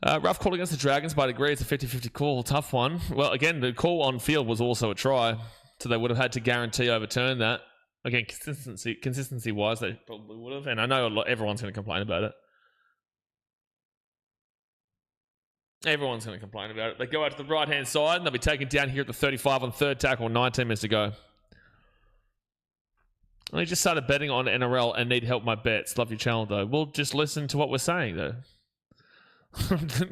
Rough call against the Dragons, but I agree it's a 50-50 call. Tough one. Well, again, the call on field was also a try, so they would have had to guarantee overturn that. Again, consistency-wise, they probably would have. And I know everyone's going to complain about it. Everyone's going to complain about it. They go out to the right-hand side, and they'll be taken down here at the 35 on 3rd tackle, 19 minutes to go. I just started betting on NRL and need help my bets. Love your channel, though. Well, just listen to what we're saying, though.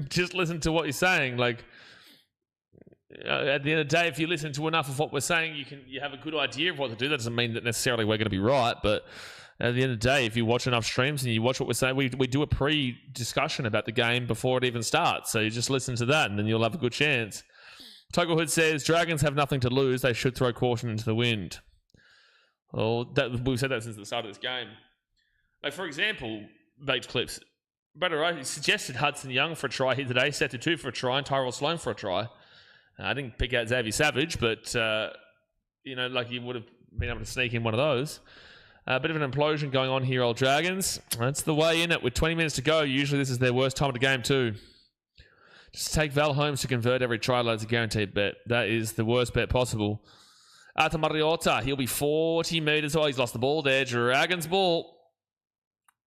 Just listen to what you're saying. Like, at the end of the day, if you listen to enough of what we're saying, you have a good idea of what to do. That doesn't mean that necessarily we're going to be right, but at the end of the day, if you watch enough streams and you watch what we're saying, we do a pre-discussion about the game before it even starts. So you just listen to that and then you'll have a good chance. Togglehood says, Dragons have nothing to lose. They should throw caution into the wind. Well, we've said that since the start of this game. Like, for example, Baked Clips. Brother, he suggested Hudson Young for a try here today, set to 2 for a try, and Tyrell Sloan for a try. I didn't pick out Xavier Savage, but, like you would have been able to sneak in one of those. A bit of an implosion going on here, old Dragons. That's the way in it. With 20 minutes to go, usually this is their worst time of the game too. Just take Val Holmes to convert every try, loads a guaranteed bet. That is the worst bet possible. Ata Mariota, he'll be 40 metres. Oh, he's lost the ball there. Dragons ball.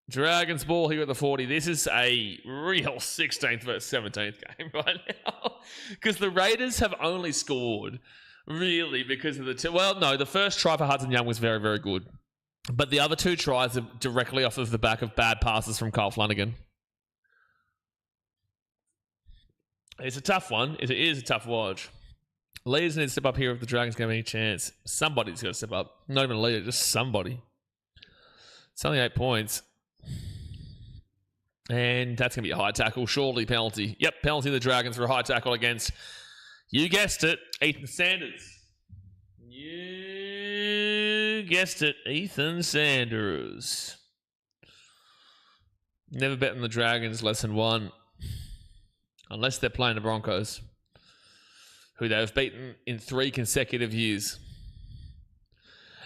Dragons ball here at the 40. This is a real 16th versus 17th game right now. Because the Raiders have only scored, really, because of the first try for Hudson Young was very, very good. But the other 2 tries are directly off of the back of bad passes from Kyle Flanagan. It's a tough one. It is a tough watch. Leaders need to step up here if the Dragons get any chance. Somebody's got to step up. Not even a leader, just somebody. It's only 8 points. And that's going to be a high tackle. Surely penalty. Yep, penalty to the Dragons for a high tackle against, you guessed it, Ethan Sanders. You guessed it, Ethan Sanders. Never bet on the Dragons less than 1. Unless they're playing the Broncos, who they have beaten in 3 consecutive years.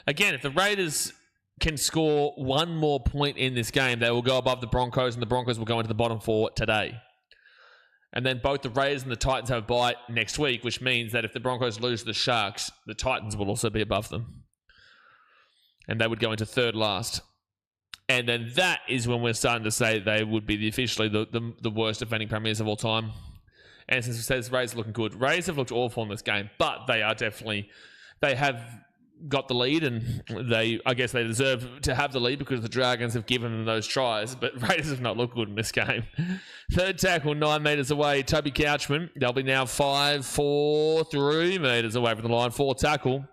Again, if the Raiders can score 1 more point in this game, they will go above the Broncos, and the Broncos will go into the bottom 4 today. And then both the Raiders and the Titans have a bye next week, which means that if the Broncos lose to the Sharks, the Titans will also be above them. And they would go into 3rd last. And then that is when we're starting to say they would be officially the worst defending premiers of all time. And since it says Raiders are looking good, Raiders have looked awful in this game, but they are definitely, they have got the lead, and I guess they deserve to have the lead because the Dragons have given them those tries, but Raiders have not looked good in this game. Third tackle, 9 metres away, Toby Couchman. They'll be now 5, 4, 3 metres away from the line. 4 tackle.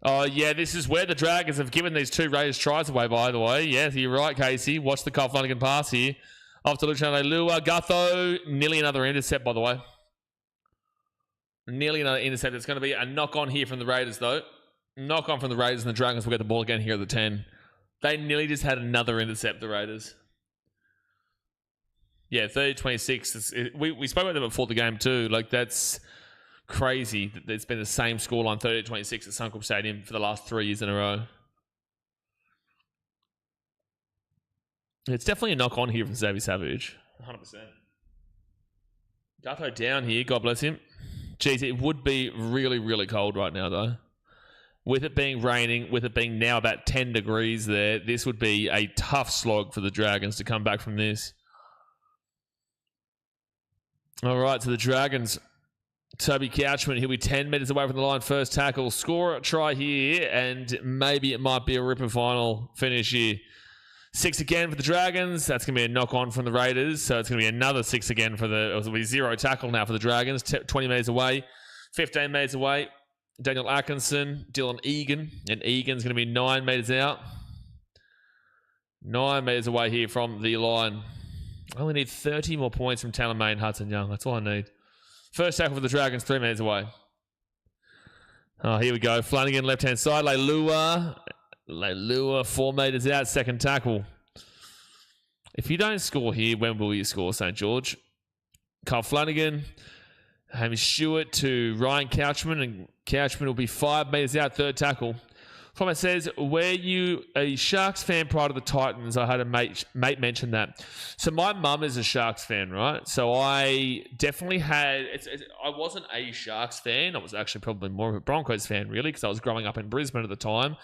Oh, yeah, this is where the Dragons have given these 2 Raiders tries away, by the way. Yes, you're right, Casey. Watch the Kyle Flanagan pass here. Off to Luciano Leilua. Gutho, nearly another intercept, by the way. Nearly another intercept. It's going to be a knock-on here from the Raiders, though. Knock-on from the Raiders, and the Dragons will get the ball again here at the 10. They nearly just had another intercept, the Raiders. Yeah, 30-26. We spoke about that before the game, too. Like, that's crazy that it's been the same scoreline, 30-26 at Suncorp Stadium for the last 3 years in a row. It's definitely a knock-on here from Xavier Savage. 100%. Gutho down here. God bless him. Jeez, it would be really, really cold right now, though. With it being raining, with it being now about 10 degrees there, this would be a tough slog for the Dragons to come back from this. All right, so the Dragons, Toby Couchman, he'll be 10 metres away from the line. First tackle, score a try here, and maybe it might be a ripper final finish here. 6 again for the Dragons. That's going to be a knock-on from the Raiders. So it's going to be another 6 again for it'll be 0 tackle now for the Dragons. 20 metres away. 15 metres away. Daniel Atkinson, Dylan Egan. And Egan's going to be 9 metres out. 9 metres away here from the line. I only need 30 more points from Talon May and Hudson Young. That's all I need. First tackle for the Dragons, 3 metres away. Oh, here we go. Flanagan, left-hand side. Leilua, 4 metres out, second tackle. If you don't score here, when will you score, St George? Kyle Flanagan, Hamish Stewart to Ryan Couchman, and Couchman will be 5 metres out, third tackle. Format says, were you a Sharks fan prior to the Titans? I had a mate mention that. So my mum is a Sharks fan, right? So I definitely had... I wasn't a Sharks fan. I was actually probably more of a Broncos fan, really, because I was growing up in Brisbane at the time.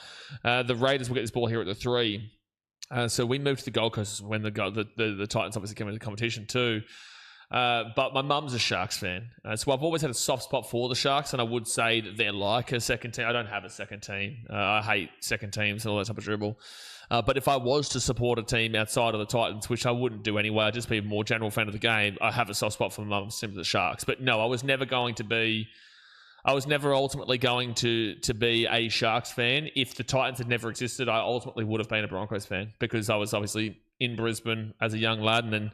The Raiders will get this ball here at the 3. So we moved to the Gold Coast when the Titans obviously came into the competition too. But my mum's a Sharks fan. So I've always had a soft spot for the Sharks, and I would say that they're like a second team. I don't have a second team. I hate second teams and all that type of dribble. But if I was to support a team outside of the Titans, which I wouldn't do anyway, I'd just be a more general fan of the game, I have a soft spot for my mum, simply the Sharks. But no, I was never ultimately going to be a Sharks fan. If the Titans had never existed, I ultimately would have been a Broncos fan, because I was obviously in Brisbane as a young lad, and then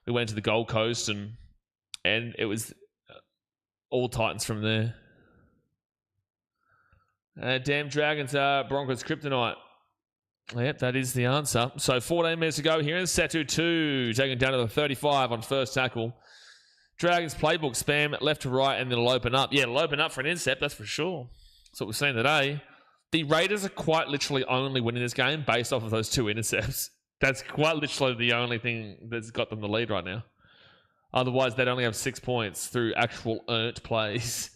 we went to the Gold Coast, and it was all Titans from there. Damn Dragons are Broncos kryptonite. Yep, that is the answer. So 14 minutes to go here. Setu 2 taken down to the 35 on first tackle. Dragons playbook, spam left to right, and then it'll open up. Yeah, it'll open up for an intercept, that's for sure. That's what we've seen today. The Raiders are quite literally only winning this game based off of those 2 intercepts. That's quite literally the only thing that's got them the lead right now. Otherwise, they'd only have 6 points through actual earned plays.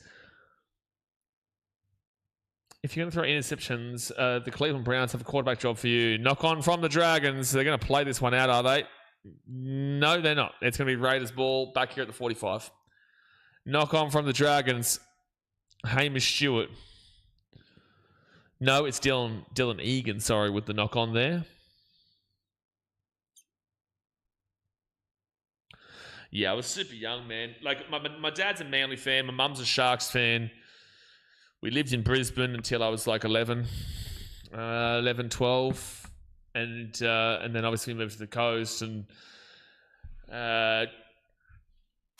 If you're going to throw interceptions, the Cleveland Browns have a quarterback job for you. Knock on from the Dragons. They're going to play this one out, are they? No, they're not. It's going to be Raiders ball back here at the 45. Knock on from the Dragons. Hamish Stewart. No, it's Dylan Egan, sorry, with the knock on there. Yeah, I was super young, man. Like, my dad's a Manly fan. My mum's a Sharks fan. We lived in Brisbane until I was like 11, 12. And then obviously we moved to the coast. And I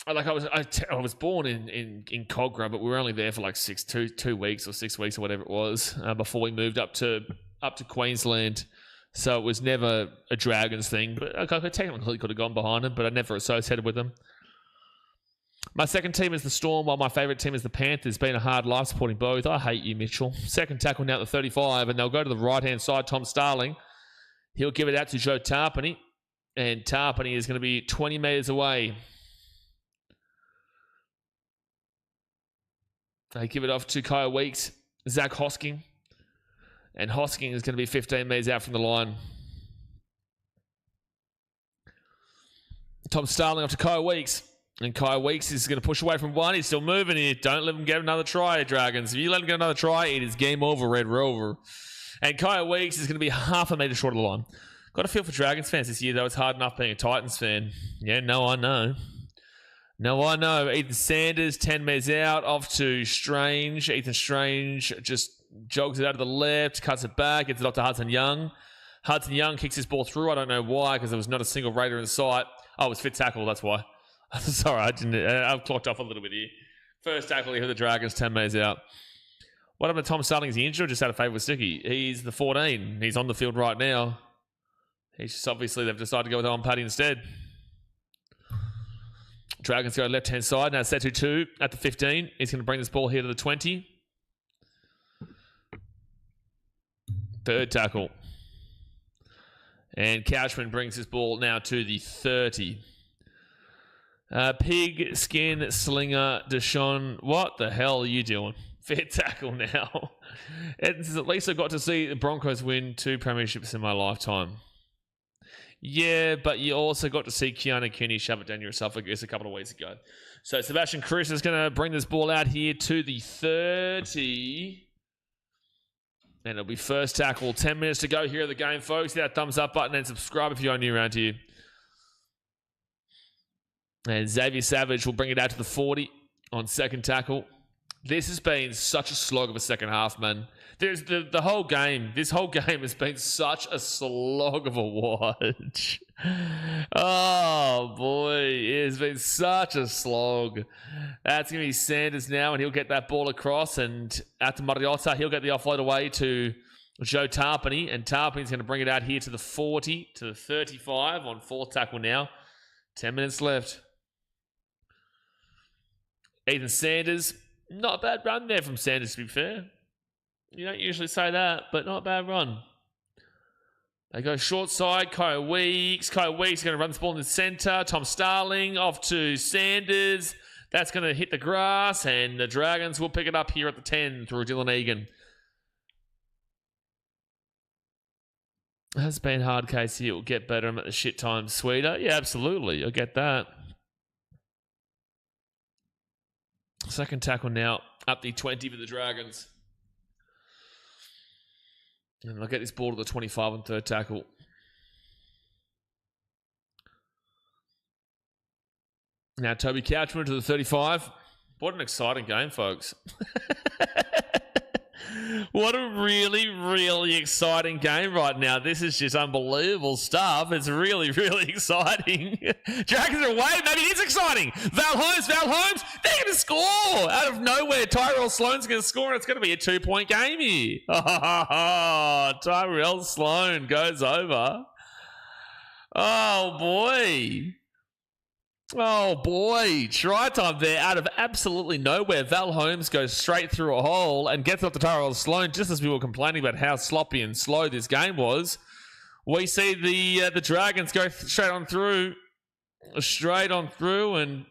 was born in Cogra, but we were only there for like 2 weeks or 6 weeks or whatever it was before we moved up to Queensland. So it was never a Dragons thing, but I technically could have gone behind them, but I never associated with them. My second team is the Storm, while my favourite team is the Panthers. Been a hard life supporting both. I hate you, Mitchell. Second tackle now at the 35, and they'll go to the right-hand side. Tom Starling. He'll give it out to Joe Tarpany, and Tarpany is going to be 20 metres away. They give it off to Kyle Weeks, Zach Hosking. And Hosking is going to be 15 metres out from the line. Tom Starling off to Kyle Weeks. And Kai Weeks is going to push away from one. He's still moving here. Don't let him get another try, Dragons. If you let him get another try, it is game over, Red Rover. And Kai Weeks is going to be half a metre short of the line. Got a feel for Dragons fans this year, though. It's hard enough being a Titans fan. Yeah, no, I know. No, I know. Ethan Sanders, 10 metres out, off to Strange. Ethan Strange just jogs it out to the left, cuts it back, gets it off to Hudson Young. Hudson Young kicks his ball through. I don't know why, because there was not a single Raider in sight. Oh, it was fit tackle, that's why. Sorry, I've clocked off a little bit here. First tackle here for the Dragons, 10 metres out. What happened to Tom Starling? Is he injured or just had a favour with Sticky? He's the 14. He's on the field right now. He's just obviously they've decided to go with Owen Paddy instead. Dragons go left-hand side. Now Setu 2 at the 15. He's going to bring this ball here to the 20. Third tackle. And Couchman brings his ball now to the 30. Pig, Skin, Slinger, Deshaun. What the hell are you doing? Fair tackle now. At least I got to see the Broncos win 2 premierships in my lifetime. Yeah, but you also got to see Keanu Kenny shove it down your esophagus a couple of weeks ago. So Sebastian Chris is going to bring this ball out here to the 30. And it'll be first tackle. 10 minutes to go here at the game, folks. Hit that thumbs up button and subscribe if you're new around here. And Xavier Savage will bring it out to the 40 on second tackle. This has been such a slog of a second half, man. There's the whole game. This whole game has been such a slog of a watch. Oh, boy. It has been such a slog. That's going to be Sanders now, and he'll get that ball across. And after Mariota, he'll get the offload away to Joe Tarpany. And Tarpany's going to bring it out here to the 40, to the 35 on fourth tackle now. 10 minutes left. Ethan Sanders. Not a bad run there from Sanders, to be fair. You don't usually say that, but not a bad run. They go short side. Kai Weeks. Kai Weeks is going to run this ball in the centre. Tom Starling off to Sanders. That's going to hit the grass, and the Dragons will pick it up here at the 10 through Dylan Egan. Has been hard, Casey. It will get better. I'm at the shit time sweeter. Yeah, absolutely. I'll get that. Second tackle now, up the 20 for the Dragons. And they'll get this ball to the 25 on third tackle. Now Toby Couchman to the 35. What an exciting game, folks. What a really, really exciting game right now. This is just unbelievable stuff. It's really, really exciting. Dragons are away. Maybe it is exciting. Val Holmes. They're going to score. Out of nowhere, Tyrell Sloan's going to score, and it's going to be a 2-point game here. Tyrell Sloan goes over. Oh, boy. Oh, boy. Try time there out of absolutely nowhere. Val Holmes goes straight through a hole and gets up to Tyrell Sloan just as we were complaining about how sloppy and slow this game was. We see the Dragons go straight on through, and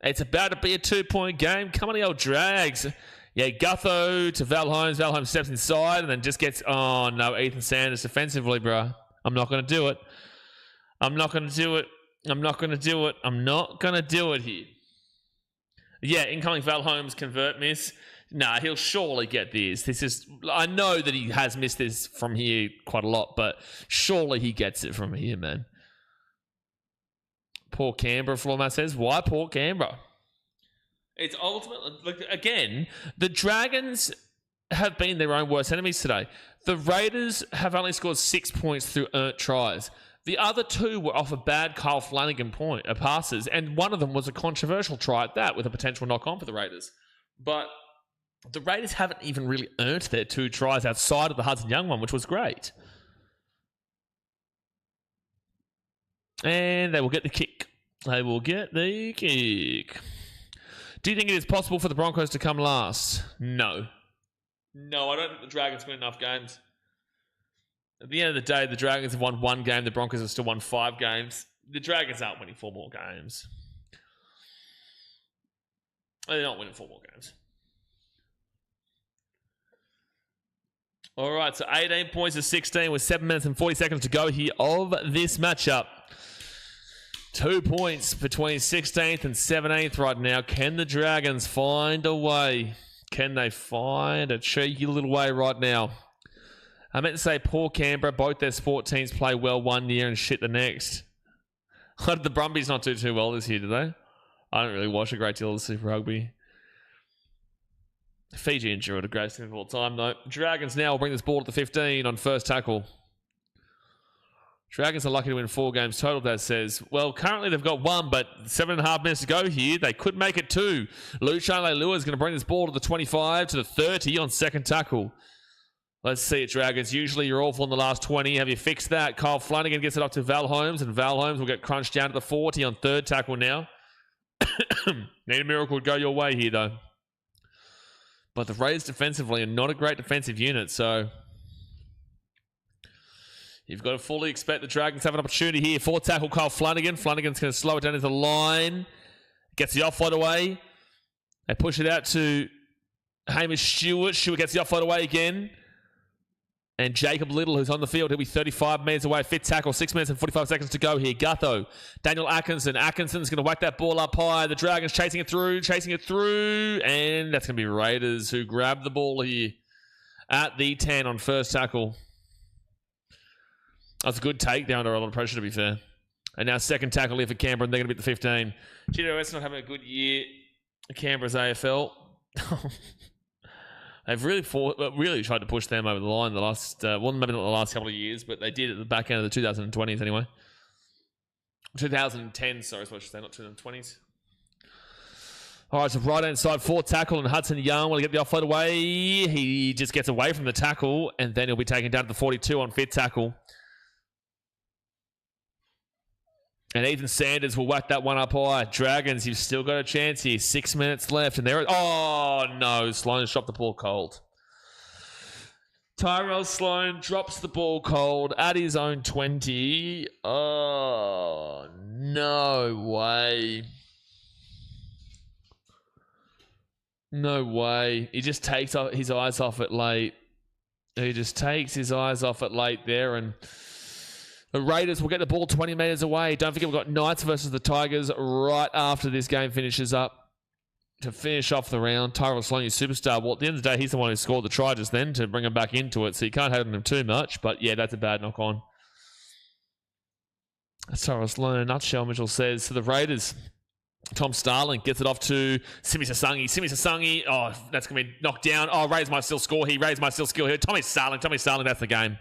it's about to be a 2-point game. Come on, the old Drags. Yeah, Gutho to Val Holmes. Val Holmes steps inside and then just gets... Oh, no, Ethan Sanders defensively, bro. I'm not going to do it. I'm not going to do it here. Yeah, incoming Val Holmes convert miss. Nah, he'll surely get this. This is... I know that he has missed this from here quite a lot, but surely he gets it from here, man. Port Canberra, Floormat says. Why Port Canberra? It's ultimately... Look, again, the Dragons have been their own worst enemies today. The Raiders have only scored 6 points through earned tries. The other 2 were off a bad Kyle Flanagan passes, and one of them was a controversial try at that with a potential knock-on for the Raiders. But the Raiders haven't even really earned their 2 tries outside of the Hudson Young one, which was great. And they will get the kick. Do you think it is possible for the Broncos to come last? No. No, I don't think the Dragons win enough games. At the end of the day, the Dragons have won 1 game. The Broncos have still won 5 games. The Dragons aren't winning 4 more games. They're not winning 4 more games. All right, so 18 points to 16 with 7 minutes and 40 seconds to go here of this matchup. 2 points between 16th and 17th right now. Can the Dragons find a way? Can they find a cheeky little way right now? I meant to say poor Canberra. Both their sport teams play well one year and shit the next. The Brumbies not do too well this year, do they? I don't really watch a great deal of Super Rugby. Fiji endured a great team of all time, though. Dragons now will bring this ball to the 15 on first tackle. Dragons are lucky to win 4 games total, that says. Well, currently they've got 1, but 7.5 minutes to go here. They could make it 2. Lucian Leilua is going to bring this ball to the 25 to the 30 on second tackle. Let's see it, Dragons. Usually you're awful in the last 20. Have you fixed that? Kyle Flanagan gets it up to Val Holmes, and Val Holmes will get crunched down to the 40 on third tackle now. Need a miracle to go your way here, though. But the Raiders defensively are not a great defensive unit, so you've got to fully expect the Dragons to have an opportunity here. Fourth tackle, Kyle Flanagan. Flanagan's going to slow it down into the line. Gets the offload away. They push it out to Hamish Stewart. Stewart gets the offload away again. And Jacob Little, who's on the field, he'll be 35 metres away. Fifth tackle, 6 minutes and 45 seconds to go here. Gutho, Daniel Atkinson. Atkinson's going to whack that ball up high. The Dragons chasing it through. And that's going to be Raiders who grab the ball here at the 10 on first tackle. That's a good take. They're under a lot of pressure, to be fair. And now second tackle here for Canberra, and they're going to be at the 15. GWS not having a good year. Canberra's AFL. They've really tried to push them over the line the last, well, maybe not the last couple of years, but they did at the back end of the 2020s anyway. 2010, sorry, so I should say, not 2020s. All right, so right-hand side, fourth tackle, and Hudson Young will get the offload away. He just gets away from the tackle, and then he'll be taken down to the 42 on fifth tackle. And Ethan Sanders will whack that one up high. Dragons, you've still got a chance here. 6 minutes left. And there... Oh, no. Sloan dropped the ball cold. Tyrell Sloan drops the ball cold at his own 20. Oh, no way. No way. He just takes his eyes off it late. He just takes his eyes off it late there, and the Raiders will get the ball 20 metres away. Don't forget, we've got Knights versus the Tigers right after this game finishes up to finish off the round. Tyrell Sloan, your superstar. Well, at the end of the day, he's the one who scored the try just then to bring him back into it, so you can't hate him too much. But yeah, that's a bad knock on. That's Tyrell Sloan in a nutshell, Mitchell says. So the Raiders, Tom Starling gets it off to Simi Sasangi. Simi Sasangi, oh, that's going to be knocked down. Oh, Raise My Still score. He raised my still skill here. Tommy Starling, that's the game.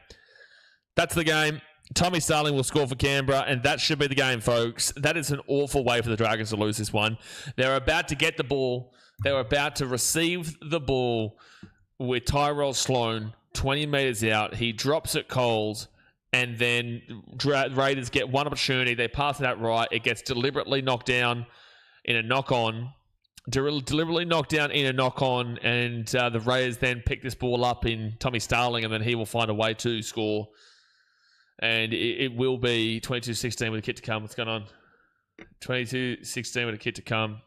That's the game. Tommy Starling will score for Canberra, and that should be the game, folks. That is an awful way for the Dragons to lose this one. They're about to get the ball. They're about to receive the ball with Tyrell Sloan 20 metres out. He drops it cold, and then Raiders get one opportunity. They pass it out right. It gets deliberately knocked down in a knock-on. Deliberately knocked down in a knock-on, and the Raiders then pick this ball up in Tommy Starling, and then he will find a way to score. And it will be 22-16 with a kick to come. What's going on? 22-16 with a kick to come.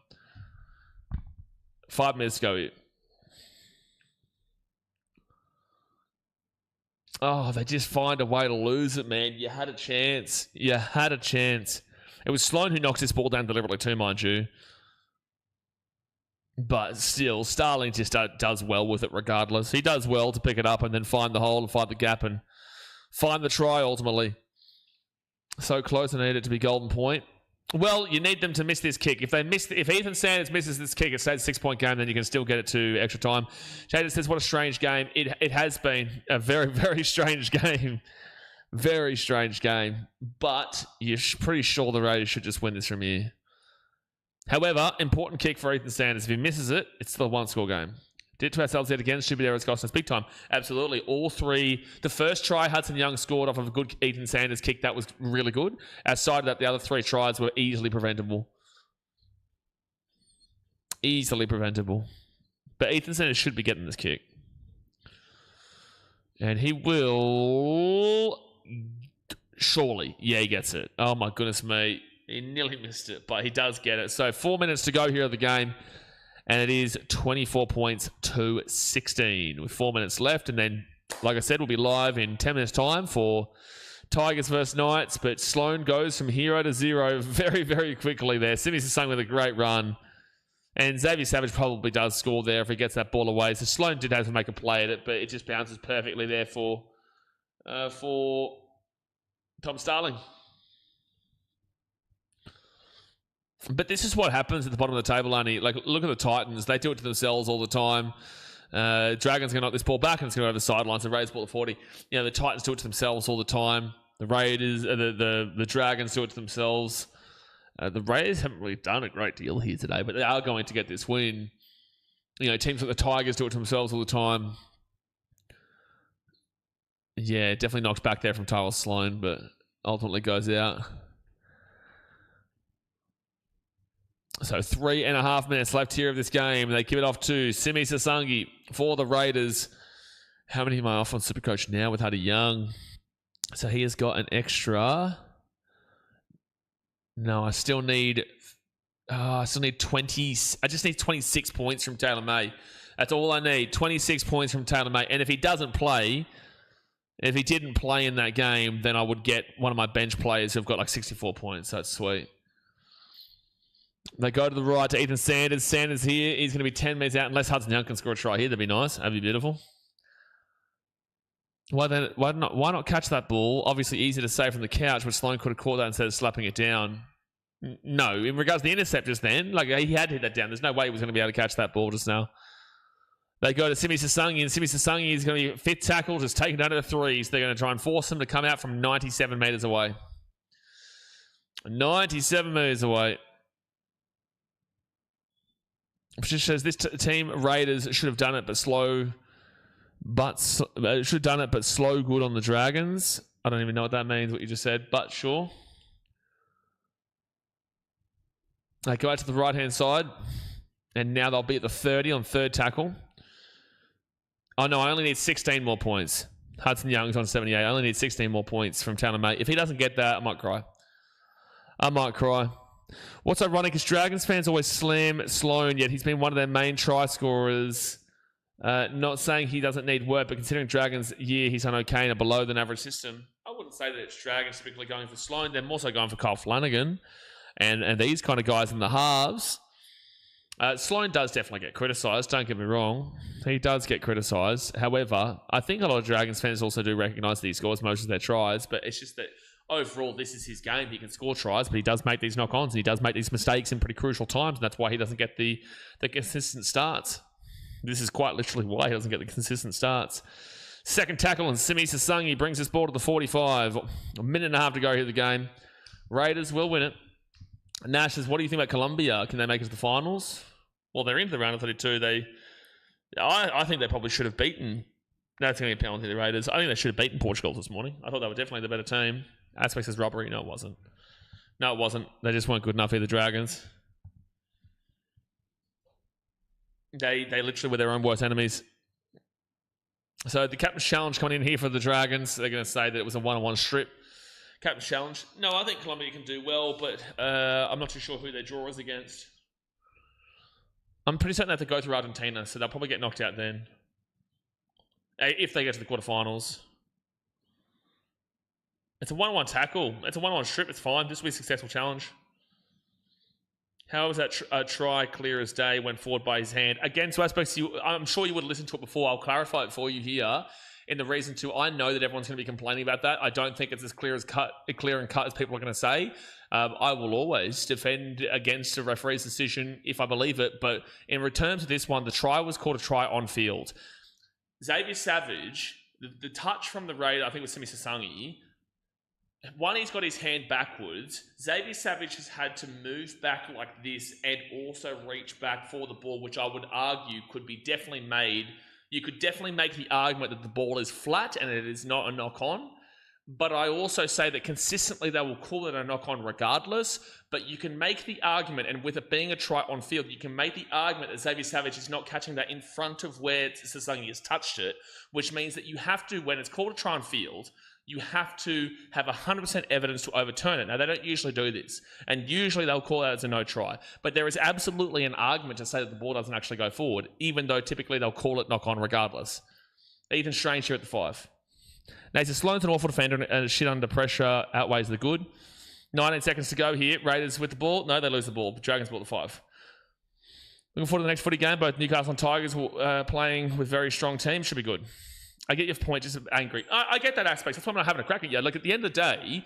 5 minutes to go here. Oh, they just find a way to lose it, man. You had a chance. You had a chance. It was Sloan who knocks this ball down deliberately too, mind you. But still, Starling just does well with it regardless. He does well to pick it up and then find the hole and find the gap and find the try ultimately. So close, I need it to be golden point. Well, you need them to miss this kick. If Ethan Sanders misses this kick, it stays a 6-point game, then you can still get it to extra time. Jaden says, what a strange game. It has been a very, very strange game. Very strange game. But you're pretty sure the Raiders should just win this from here. However, important kick for Ethan Sanders. If he misses it, it's still a 1-score game. Did it to ourselves yet again. Stupid errors cost us big time. Absolutely. All three. The first try, Hudson Young scored off of a good Ethan Sanders kick. That was really good. Outside of that, the other 3 tries were easily preventable. Easily preventable. But Ethan Sanders should be getting this kick. And he will... Surely. Yeah, he gets it. Oh my goodness me. He nearly missed it, but he does get it. So 4 minutes to go here of the game. And it is 24 points to 16 with 4 minutes left. And then, like I said, we'll be live in 10 minutes' time for Tigers versus Knights, but Sloan goes from hero to zero very, very quickly there. Simi Sasang with a great run. And Xavier Savage probably does score there if he gets that ball away. So Sloan did have to make a play at it, but it just bounces perfectly there for Tom Starling. But this is what happens at the bottom of the table, only. Like, look at the Titans. They do it to themselves all the time. Dragons going to knock this ball back and it's going to go over the sidelines. The Raiders ball at 40. You know, the Titans do it to themselves all the time. The Raiders, the Dragons do it to themselves. The Raiders haven't really done a great deal here today, but they are going to get this win. You know, teams like the Tigers do it to themselves all the time. Yeah, definitely knocks back there from Tyler Sloan, but ultimately goes out. So 3.5 minutes left here of this game. They give it off to Simi Sasangi for the Raiders. How many am I off on Supercoach now with Huddy Young? So he has got an extra... No, I still need 20. I just need 26 points from Taylor May. That's all I need. 26 points from Taylor May. And if he didn't play in that game, then I would get one of my bench players who've got like 64 points. That's sweet. They go to the right to Ethan Sanders. Sanders here. He's going to be 10 minutes out unless Hudson Young can score a try here. That'd be nice. That'd be beautiful. Why not catch that ball? Obviously easy to say from the couch, but Sloan could have caught that instead of slapping it down. No, in regards to the intercept just then, like he had hit that down. There's no way he was going to be able to catch that ball just now. They go to Simi Sasangi, and Simi Sasangi is going to be fifth tackle, just taken down to the threes. They're going to try and force him to come out from 97 metres away. 97 metres away. Which just says this team, Raiders, should have done it, but slow good on the Dragons. I don't even know what that means, what you just said, but sure. They go out to the right-hand side, and now they'll be at the 30 on third tackle. Oh, no, I only need 16 more points. Hudson Young's on 78. I only need 16 more points from Tanner May. If he doesn't get that, I might cry. What's ironic is Dragons fans always slam Sloan, yet he's been one of their main try scorers. Not saying he doesn't need work, but considering Dragons' year, he's on okay in a below-than-average system. I wouldn't say that it's Dragons typically going for Sloan. They're also going for Kyle Flanagan and these kind of guys in the halves. Sloan does definitely get criticised, don't get me wrong. He does get criticised. However, I think a lot of Dragons fans also do recognise that he scores most of their tries, but it's just that overall, this is his game. He can score tries, but he does make these knock-ons, and he does make these mistakes in pretty crucial times, and that's why he doesn't get the consistent starts. This is quite literally why he doesn't get the consistent starts. Second tackle, and Simi Sasangi brings this ball to the 45. A minute and a half to go here in the game. Raiders will win it. Nash says, what do you think about Colombia? Can they make it to the finals? Well, they're into the round of 32. I think they probably should have beaten... That's going to be a penalty to the Raiders. I think they should have beaten Portugal this morning. I thought they were definitely the better team. Aspect says robbery. No, it wasn't. They just weren't good enough here, the Dragons. They literally were their own worst enemies. So the Captain's Challenge coming in here for the Dragons. They're going to say that it was a one-on-one strip. Captain's Challenge. No, I think Colombia can do well, but I'm not too sure who their draw is against. I'm pretty certain they have to go through Argentina, so they'll probably get knocked out then. If they get to the quarterfinals. It's a one-on-one tackle. It's a one-on-one strip. It's fine. This will be a successful challenge. How was that try clear as day, went forward by his hand? Again, to aspects, I'm sure you would have listened to it before. I'll clarify it for you here. In the reason to, I know that everyone's going to be complaining about that. I don't think it's as clear and cut as people are going to say. I will always defend against a referee's decision if I believe it. But in return to this one, the try was called a try on field. Xavier Savage, the touch from the Raider, I think it was Simi Sasangi. One, he's got his hand backwards. Xavier Savage has had to move back like this and also reach back for the ball, which I would argue could be definitely made. You could definitely make the argument that the ball is flat and it is not a knock-on. But I also say that consistently they will call it a knock-on regardless. But you can make the argument, and with it being a try on field, you can make the argument that Xavier Savage is not catching that in front of where Sasangi has touched it, which means that you have to, when it's called a try on field, you have to have 100% evidence to overturn it. Now, they don't usually do this, and usually they'll call it as a no try. But there is absolutely an argument to say that the ball doesn't actually go forward, even though typically they'll call it knock-on regardless. Ethan Strange here at the 5. Nathan Sloan's an awful defender and shit under pressure outweighs the good. 19 seconds to go here. Raiders with the ball. No, they lose the ball. Dragons ball to 5. Looking forward to the next footy game. Both Newcastle and Tigers playing with very strong teams. Should be good. I get your point, just angry. I get that aspect. That's why I'm not having a crack at you. Like, at the end of the day,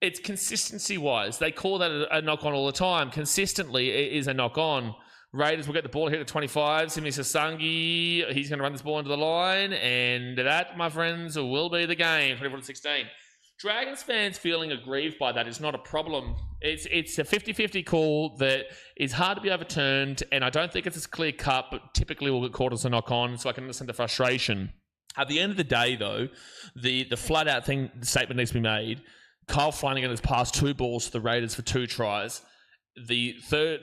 it's consistency-wise. They call that a knock-on all the time. Consistently, it is a knock-on. Raiders will get the ball here to 25. Simi Sasangi, he's going to run this ball into the line. And that, my friends, will be the game, 24-16. Dragons fans feeling aggrieved by that is not a problem. It's a 50-50 call that is hard to be overturned, and I don't think it's as clear-cut, but typically will get caught as a knock-on, so I can understand the frustration. At the end of the day, though, the flat-out statement needs to be made. Kyle Flanagan has passed 2 balls to the Raiders for 2 tries. The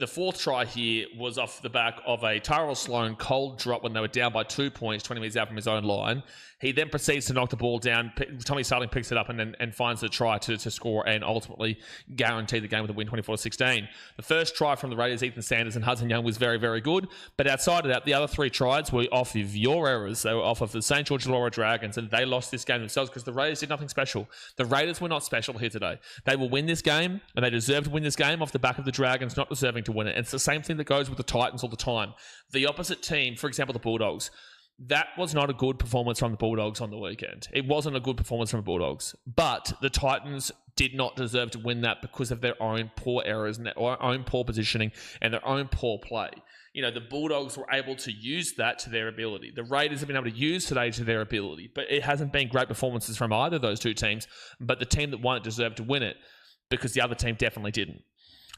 fourth try here was off the back of a Tyrell Sloan cold drop when they were down by 2 points, 20 metres out from his own line. He then proceeds to knock the ball down. Tommy Starling picks it up and finds the try to score and ultimately guarantee the game with a win, 24-16. The first try from the Raiders, Ethan Sanders and Hudson Young, was very, very good. But outside of that, the other 3 tries were off of your errors. They were off of the St George Illawarra Dragons, and they lost this game themselves because the Raiders did nothing special. The Raiders were not special here today. They will win this game, and they deserve to win this game off the back of the Dragons not deserving to win it. And it's the same thing that goes with the Titans all the time. The opposite team, for example, the Bulldogs, that was not a good performance from the Bulldogs on the weekend. It wasn't a good performance from the Bulldogs. But the Titans did not deserve to win that because of their own poor errors and their own poor positioning and their own poor play. You know, the Bulldogs were able to use that to their ability. The Raiders have been able to use today to their ability. But it hasn't been great performances from either of those 2 teams. But the team that won it deserved to win it because the other team definitely didn't.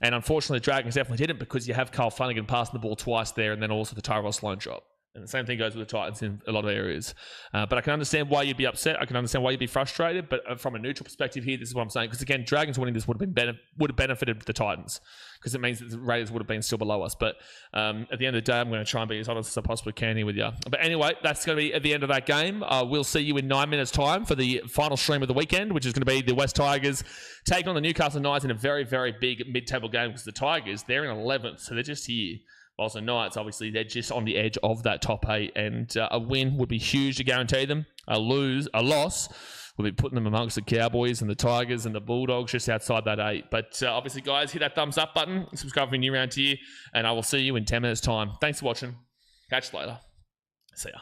And unfortunately, the Dragons definitely didn't because you have Kyle Flanagan passing the ball twice there and then also the Tyrell Sloan drop. And the same thing goes with the Titans in a lot of areas. But I can understand why you'd be upset. I can understand why you'd be frustrated. But from a neutral perspective here, this is what I'm saying. Because again, Dragons winning this would have benefited the Titans. Because it means that the Raiders would have been still below us. But at the end of the day, I'm going to try and be as honest as I possibly can here with you. But anyway, that's going to be at the end of that game. We'll see you in 9 minutes' time for the final stream of the weekend, which is going to be the West Tigers taking on the Newcastle Knights in a very, very big mid-table game. Because the Tigers, they're in 11th, so they're just here. Whilst the Knights, obviously, they're just on the edge of that top 8, and a win would be huge to guarantee them. A loss will be putting them amongst the Cowboys and the Tigers and the Bulldogs just outside that 8. But obviously, guys, hit that thumbs up button, subscribe if you're new around here, and I will see you in 10 minutes' time. Thanks for watching. Catch you later. See ya.